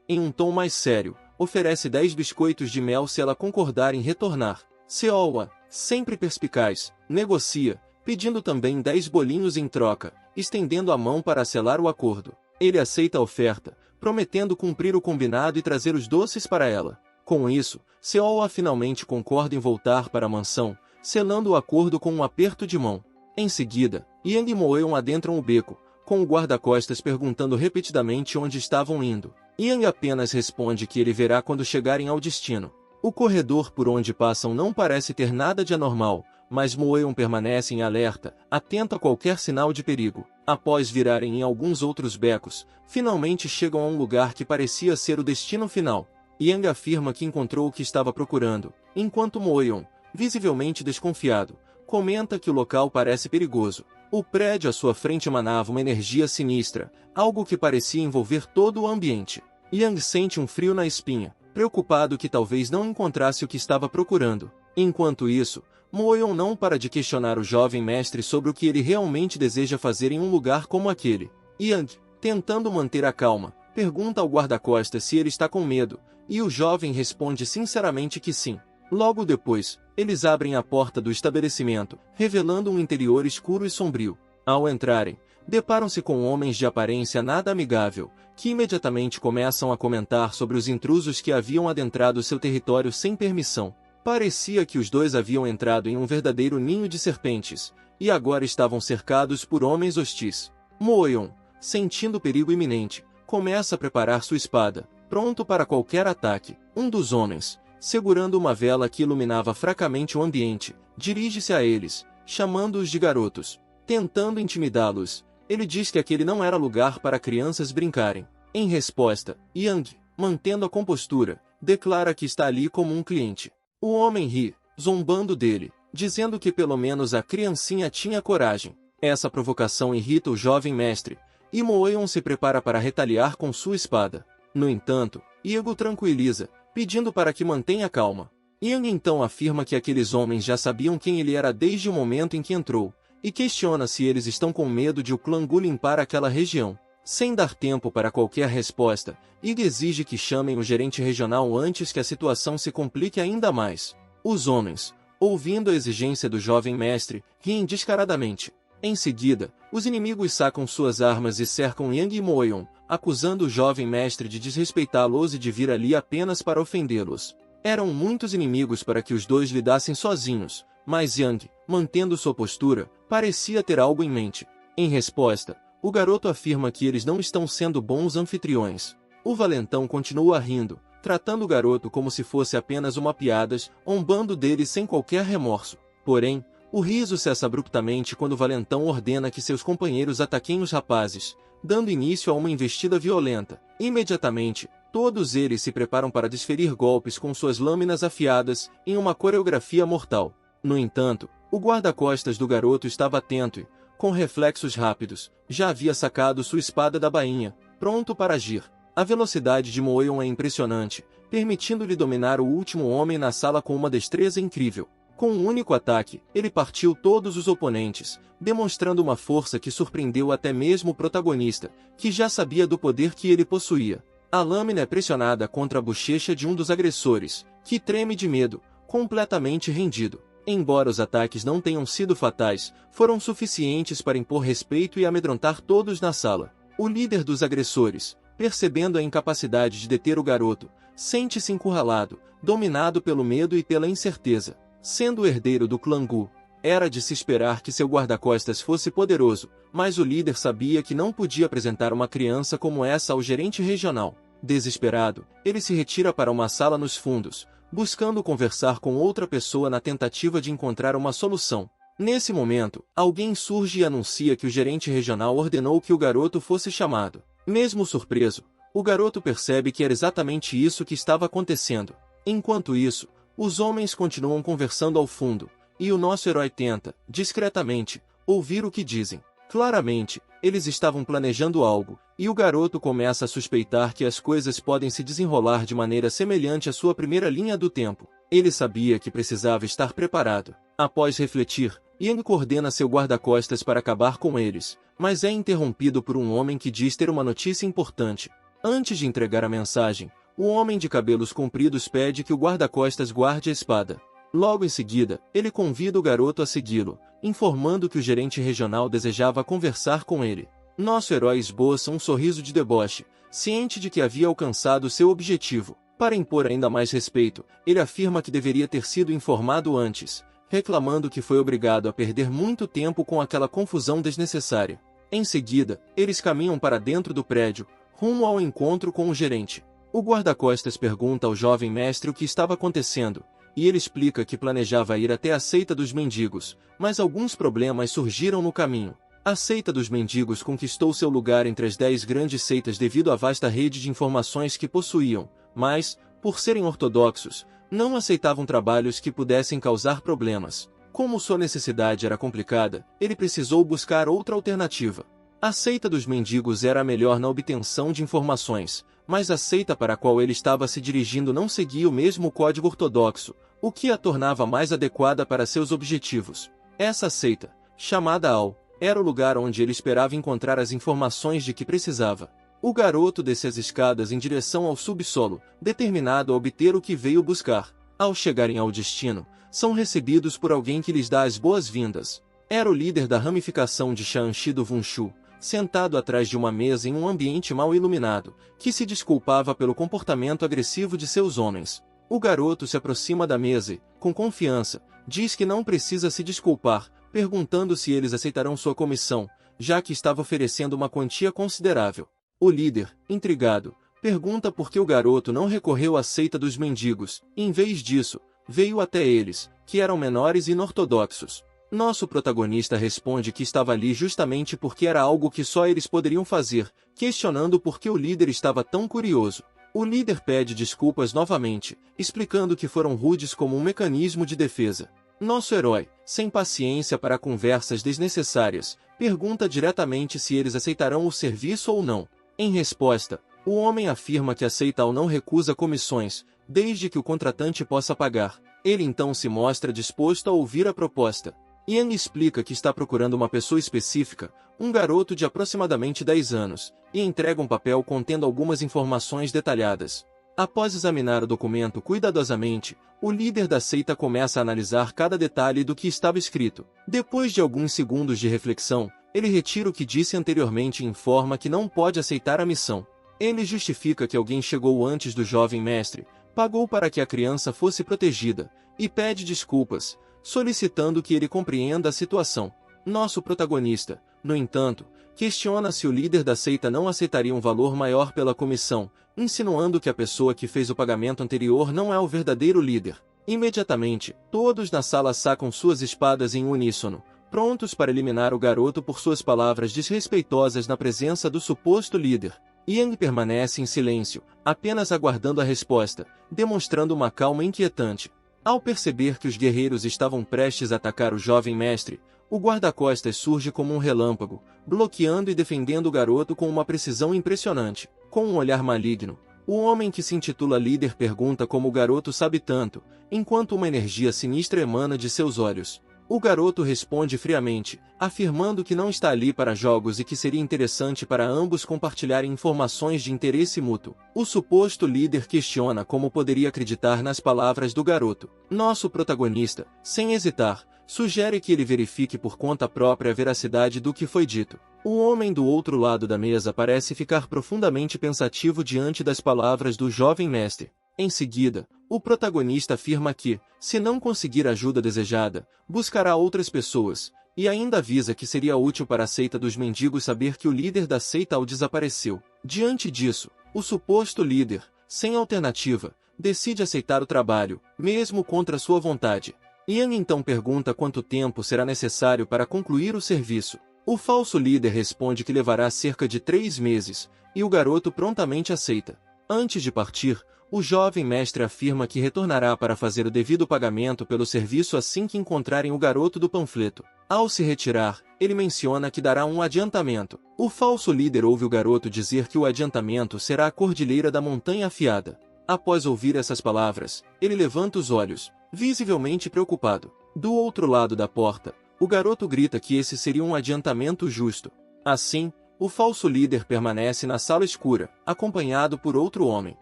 em um tom mais sério, oferece 10 biscoitos de mel se ela concordar em retornar. Seowa, sempre perspicaz, negocia, pedindo também 10 bolinhos em troca, estendendo a mão para selar o acordo. Ele aceita a oferta, prometendo cumprir o combinado e trazer os doces para ela. Com isso, Seowa finalmente concorda em voltar para a mansão, selando o acordo com um aperto de mão. Em seguida, Yang e Moeon adentram o beco, com o guarda-costas perguntando repetidamente onde estavam indo. Yang apenas responde que ele verá quando chegarem ao destino. O corredor por onde passam não parece ter nada de anormal, mas Moeon permanece em alerta, atento a qualquer sinal de perigo. Após virarem em alguns outros becos, finalmente chegam a um lugar que parecia ser o destino final. Yang afirma que encontrou o que estava procurando, enquanto Moeon, visivelmente desconfiado, comenta que o local parece perigoso. O prédio à sua frente emanava uma energia sinistra, algo que parecia envolver todo o ambiente. Yang sente um frio na espinha, preocupado que talvez não encontrasse o que estava procurando. Enquanto isso, Moeon não para de questionar o jovem mestre sobre o que ele realmente deseja fazer em um lugar como aquele. Yang, tentando manter a calma, pergunta ao guarda-costas se ele está com medo, e o jovem responde sinceramente que sim. Logo depois, eles abrem a porta do estabelecimento, revelando um interior escuro e sombrio. Ao entrarem, deparam-se com homens de aparência nada amigável, que imediatamente começam a comentar sobre os intrusos que haviam adentrado seu território sem permissão. Parecia que os dois haviam entrado em um verdadeiro ninho de serpentes, e agora estavam cercados por homens hostis. Moeon, sentindo perigo iminente, começa a preparar sua espada, pronto para qualquer ataque. Um dos homens, segurando uma vela que iluminava fracamente o ambiente, dirige-se a eles, chamando-os de garotos. Tentando intimidá-los, ele diz que aquele não era lugar para crianças brincarem. Em resposta, Yang, mantendo a compostura, declara que está ali como um cliente. O homem ri, zombando dele, dizendo que pelo menos a criancinha tinha coragem. Essa provocação irrita o jovem mestre, e Moeon se prepara para retaliar com sua espada. No entanto, Yang o tranquiliza, pedindo para que mantenha calma. Yang então afirma que aqueles homens já sabiam quem ele era desde o momento em que entrou, e questiona se eles estão com medo de o clã Gu limpar aquela região. Sem dar tempo para qualquer resposta, Yang exige que chamem o gerente regional antes que a situação se complique ainda mais. Os homens, ouvindo a exigência do jovem mestre, riem descaradamente. Em seguida, os inimigos sacam suas armas e cercam Yang e Moeon, acusando o jovem mestre de desrespeitá-los e de vir ali apenas para ofendê-los. Eram muitos inimigos para que os dois lidassem sozinhos, mas Yang, mantendo sua postura, parecia ter algo em mente. Em resposta, o garoto afirma que eles não estão sendo bons anfitriões. O valentão continua rindo, tratando o garoto como se fosse apenas uma piada, zombando dele sem qualquer remorso. Porém, o riso cessa abruptamente quando o valentão ordena que seus companheiros ataquem os rapazes, dando início a uma investida violenta. Imediatamente, todos eles se preparam para desferir golpes com suas lâminas afiadas, em uma coreografia mortal. No entanto, o guarda-costas do garoto estava atento e, com reflexos rápidos, já havia sacado sua espada da bainha, pronto para agir. A velocidade de Moeon é impressionante, permitindo-lhe dominar o último homem na sala com uma destreza incrível. Com um único ataque, ele partiu todos os oponentes, demonstrando uma força que surpreendeu até mesmo o protagonista, que já sabia do poder que ele possuía. A lâmina é pressionada contra a bochecha de um dos agressores, que treme de medo, completamente rendido. Embora os ataques não tenham sido fatais, foram suficientes para impor respeito e amedrontar todos na sala. O líder dos agressores, percebendo a incapacidade de deter o garoto, sente-se encurralado, dominado pelo medo e pela incerteza. Sendo o herdeiro do clã Gu, era de se esperar que seu guarda-costas fosse poderoso, mas o líder sabia que não podia apresentar uma criança como essa ao gerente regional. Desesperado, ele se retira para uma sala nos fundos, buscando conversar com outra pessoa na tentativa de encontrar uma solução. Nesse momento, alguém surge e anuncia que o gerente regional ordenou que o garoto fosse chamado. Mesmo surpreso, o garoto percebe que era exatamente isso que estava acontecendo. Enquanto isso, os homens continuam conversando ao fundo, e o nosso herói tenta, discretamente, ouvir o que dizem. Claramente, eles estavam planejando algo, e o garoto começa a suspeitar que as coisas podem se desenrolar de maneira semelhante à sua primeira linha do tempo. Ele sabia que precisava estar preparado. Após refletir, Yang coordena seu guarda-costas para acabar com eles, mas é interrompido por um homem que diz ter uma notícia importante. Antes de entregar a mensagem, o homem de cabelos compridos pede que o guarda-costas guarde a espada. Logo em seguida, ele convida o garoto a segui-lo, informando que o gerente regional desejava conversar com ele. Nosso herói esboça um sorriso de deboche, ciente de que havia alcançado seu objetivo. Para impor ainda mais respeito, ele afirma que deveria ter sido informado antes, reclamando que foi obrigado a perder muito tempo com aquela confusão desnecessária. Em seguida, eles caminham para dentro do prédio, rumo ao encontro com o gerente. O guarda-costas pergunta ao jovem mestre o que estava acontecendo, e ele explica que planejava ir até a seita dos mendigos, mas alguns problemas surgiram no caminho. A seita dos mendigos conquistou seu lugar entre as 10 grandes seitas devido à vasta rede de informações que possuíam, mas, por serem ortodoxos, não aceitavam trabalhos que pudessem causar problemas. Como sua necessidade era complicada, ele precisou buscar outra alternativa. A seita dos mendigos era a melhor na obtenção de informações, mas a seita para a qual ele estava se dirigindo não seguia o mesmo código ortodoxo, o que a tornava mais adequada para seus objetivos. Essa seita, chamada Al, era o lugar onde ele esperava encontrar as informações de que precisava. O garoto desce as escadas em direção ao subsolo, determinado a obter o que veio buscar. Ao chegarem ao destino, são recebidos por alguém que lhes dá as boas-vindas. Era o líder da ramificação de Shanxi do Wunshu, sentado atrás de uma mesa em um ambiente mal iluminado, que se desculpava pelo comportamento agressivo de seus homens. O garoto se aproxima da mesa e, com confiança, diz que não precisa se desculpar, perguntando se eles aceitarão sua comissão, já que estava oferecendo uma quantia considerável. O líder, intrigado, pergunta por que o garoto não recorreu à seita dos mendigos, e em vez disso, veio até eles, que eram menores e inortodoxos. Nosso protagonista responde que estava ali justamente porque era algo que só eles poderiam fazer, questionando por que o líder estava tão curioso. O líder pede desculpas novamente, explicando que foram rudes como um mecanismo de defesa. Nosso herói, sem paciência para conversas desnecessárias, pergunta diretamente se eles aceitarão o serviço ou não. Em resposta, o homem afirma que aceita ou não recusa comissões, desde que o contratante possa pagar. Ele então se mostra disposto a ouvir a proposta. Ian explica que está procurando uma pessoa específica, um garoto de aproximadamente 10 anos, e entrega um papel contendo algumas informações detalhadas. Após examinar o documento cuidadosamente, o líder da seita começa a analisar cada detalhe do que estava escrito. Depois de alguns segundos de reflexão, ele retira o que disse anteriormente e informa que não pode aceitar a missão. Ele justifica que alguém chegou antes do jovem mestre, Pagou para que a criança fosse protegida, e pede desculpas, solicitando que ele compreenda a situação. Nosso protagonista, no entanto, questiona se o líder da seita não aceitaria um valor maior pela comissão, insinuando que a pessoa que fez o pagamento anterior não é o verdadeiro líder. Imediatamente, todos na sala sacam suas espadas em uníssono, prontos para eliminar o garoto por suas palavras desrespeitosas na presença do suposto líder. Yang permanece em silêncio, apenas aguardando a resposta, demonstrando uma calma inquietante. Ao perceber que os guerreiros estavam prestes a atacar o jovem mestre, o guarda-costas surge como um relâmpago, bloqueando e defendendo o garoto com uma precisão impressionante. Com um olhar maligno, o homem que se intitula líder pergunta como o garoto sabe tanto, enquanto uma energia sinistra emana de seus olhos. O garoto responde friamente, afirmando que não está ali para jogos e que seria interessante para ambos compartilharem informações de interesse mútuo. O suposto líder questiona como poderia acreditar nas palavras do garoto. Nosso protagonista, sem hesitar, sugere que ele verifique por conta própria a veracidade do que foi dito. O homem do outro lado da mesa parece ficar profundamente pensativo diante das palavras do jovem mestre. Em seguida, o protagonista afirma que, se não conseguir a ajuda desejada, buscará outras pessoas, e ainda avisa que seria útil para a seita dos mendigos saber que o líder da seita desapareceu. Diante disso, o suposto líder, sem alternativa, decide aceitar o trabalho, mesmo contra sua vontade. Ian então pergunta quanto tempo será necessário para concluir o serviço. O falso líder responde que levará cerca de 3 meses, e o garoto prontamente aceita. Antes de partir, o jovem mestre afirma que retornará para fazer o devido pagamento pelo serviço assim que encontrarem o garoto do panfleto. Ao se retirar, ele menciona que dará um adiantamento. O falso líder ouve o garoto dizer que o adiantamento será a cordilheira da Montanha Afiada. Após ouvir essas palavras, ele levanta os olhos, visivelmente preocupado. Do outro lado da porta, o garoto grita que esse seria um adiantamento justo. Assim, o falso líder permanece na sala escura, acompanhado por outro homem.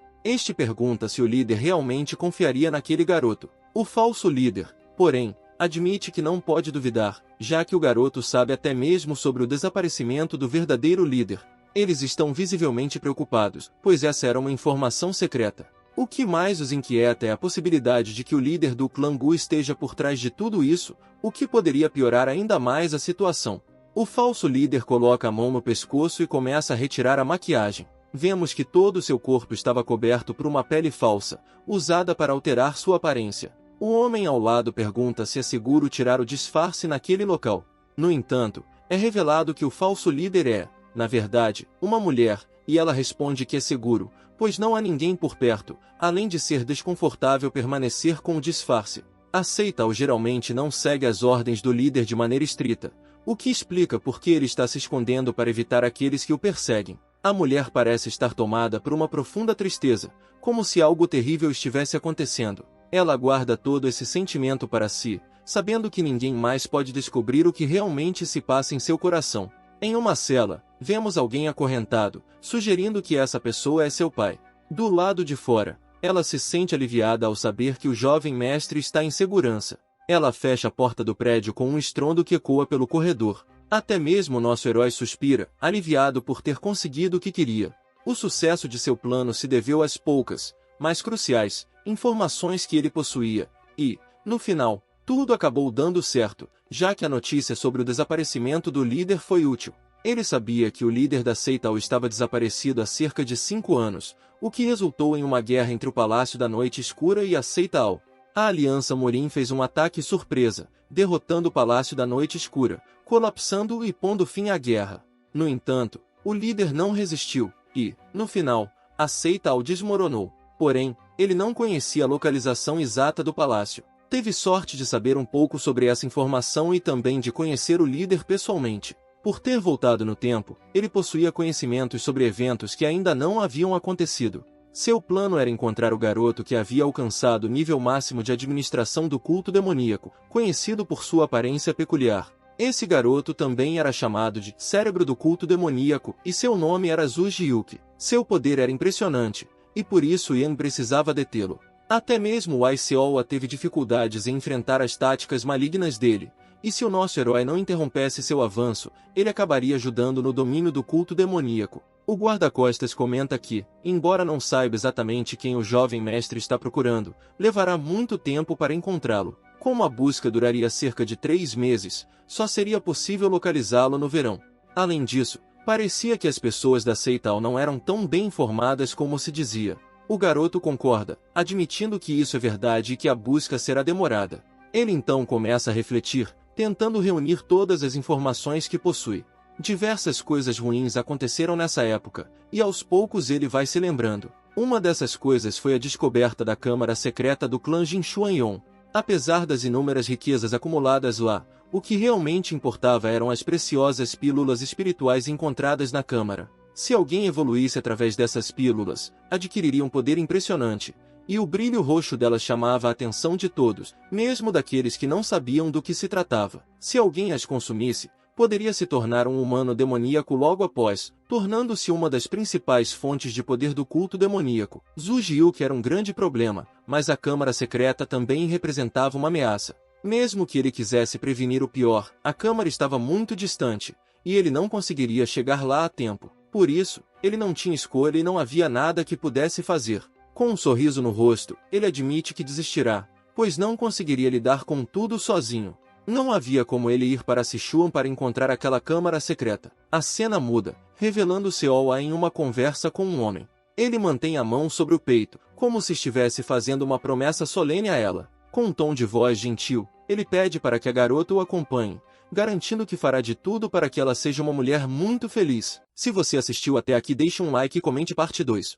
Este pergunta se o líder realmente confiaria naquele garoto. O falso líder, porém, admite que não pode duvidar, já que o garoto sabe até mesmo sobre o desaparecimento do verdadeiro líder. Eles estão visivelmente preocupados, pois essa era uma informação secreta. O que mais os inquieta é a possibilidade de que o líder do clã Gu esteja por trás de tudo isso, o que poderia piorar ainda mais a situação. O falso líder coloca a mão no pescoço e começa a retirar a maquiagem. Vemos que todo seu corpo estava coberto por uma pele falsa, usada para alterar sua aparência. O homem ao lado pergunta se é seguro tirar o disfarce naquele local. No entanto, é revelado que o falso líder é, na verdade, uma mulher, e ela responde que é seguro, pois não há ninguém por perto, além de ser desconfortável permanecer com o disfarce. A seita geralmente não segue as ordens do líder de maneira estrita, o que explica por que ele está se escondendo para evitar aqueles que o perseguem. A mulher parece estar tomada por uma profunda tristeza, como se algo terrível estivesse acontecendo. Ela guarda todo esse sentimento para si, sabendo que ninguém mais pode descobrir o que realmente se passa em seu coração. Em uma cela, vemos alguém acorrentado, sugerindo que essa pessoa é seu pai. Do lado de fora, ela se sente aliviada ao saber que o jovem mestre está em segurança. Ela fecha a porta do prédio com um estrondo que ecoa pelo corredor. Até mesmo nosso herói suspira, aliviado por ter conseguido o que queria. O sucesso de seu plano se deveu às poucas, mas cruciais, informações que ele possuía, e, no final, tudo acabou dando certo, já que a notícia sobre o desaparecimento do líder foi útil. Ele sabia que o líder da seita estava desaparecido há cerca de 5 anos, o que resultou em uma guerra entre o Palácio da Noite Escura e a seita Ao. A Aliança Morim fez um ataque surpresa, derrotando o Palácio da Noite Escura, colapsando-o e pondo fim à guerra. No entanto, o líder não resistiu, e, no final, a seita Ao desmoronou. Porém, ele não conhecia a localização exata do palácio. Teve sorte de saber um pouco sobre essa informação e também de conhecer o líder pessoalmente. Por ter voltado no tempo, ele possuía conhecimentos sobre eventos que ainda não haviam acontecido. Seu plano era encontrar o garoto que havia alcançado o nível máximo de administração do culto demoníaco, conhecido por sua aparência peculiar. Esse garoto também era chamado de Cérebro do Culto Demoníaco e seu nome era Zuji Yuki. Seu poder era impressionante, e por isso Ian precisava detê-lo. Até mesmo o Aiseoa teve dificuldades em enfrentar as táticas malignas dele, e se o nosso herói não interrompesse seu avanço, ele acabaria ajudando no domínio do culto demoníaco. O guarda-costas comenta que, embora não saiba exatamente quem o jovem mestre está procurando, levará muito tempo para encontrá-lo. Como a busca duraria cerca de 3 meses, só seria possível localizá-lo no verão. Além disso, parecia que as pessoas da Seital não eram tão bem informadas como se dizia. O garoto concorda, admitindo que isso é verdade e que a busca será demorada. Ele então começa a refletir, tentando reunir todas as informações que possui. Diversas coisas ruins aconteceram nessa época, e aos poucos ele vai se lembrando. Uma dessas coisas foi a descoberta da câmara secreta do clã Jin Xuanyon. Apesar das inúmeras riquezas acumuladas lá, o que realmente importava eram as preciosas pílulas espirituais encontradas na câmara. Se alguém evoluísse através dessas pílulas, adquiriria um poder impressionante, e o brilho roxo delas chamava a atenção de todos, mesmo daqueles que não sabiam do que se tratava. Se alguém as consumisse, poderia se tornar um humano demoníaco logo após, tornando-se uma das principais fontes de poder do culto demoníaco. Zhu Jiuque era um grande problema, mas a Câmara Secreta também representava uma ameaça. Mesmo que ele quisesse prevenir o pior, a Câmara estava muito distante, e ele não conseguiria chegar lá a tempo. Por isso, ele não tinha escolha e não havia nada que pudesse fazer. Com um sorriso no rosto, ele admite que desistirá, pois não conseguiria lidar com tudo sozinho. Não havia como ele ir para Sichuan para encontrar aquela câmara secreta. A cena muda, revelando Seol em uma conversa com um homem. Ele mantém a mão sobre o peito, como se estivesse fazendo uma promessa solene a ela. Com um tom de voz gentil, ele pede para que a garota o acompanhe, garantindo que fará de tudo para que ela seja uma mulher muito feliz. Se você assistiu até aqui, deixe um like e comente parte 2.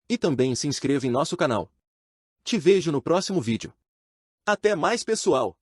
E também se inscreva em nosso canal. Te vejo no próximo vídeo. Até mais, pessoal!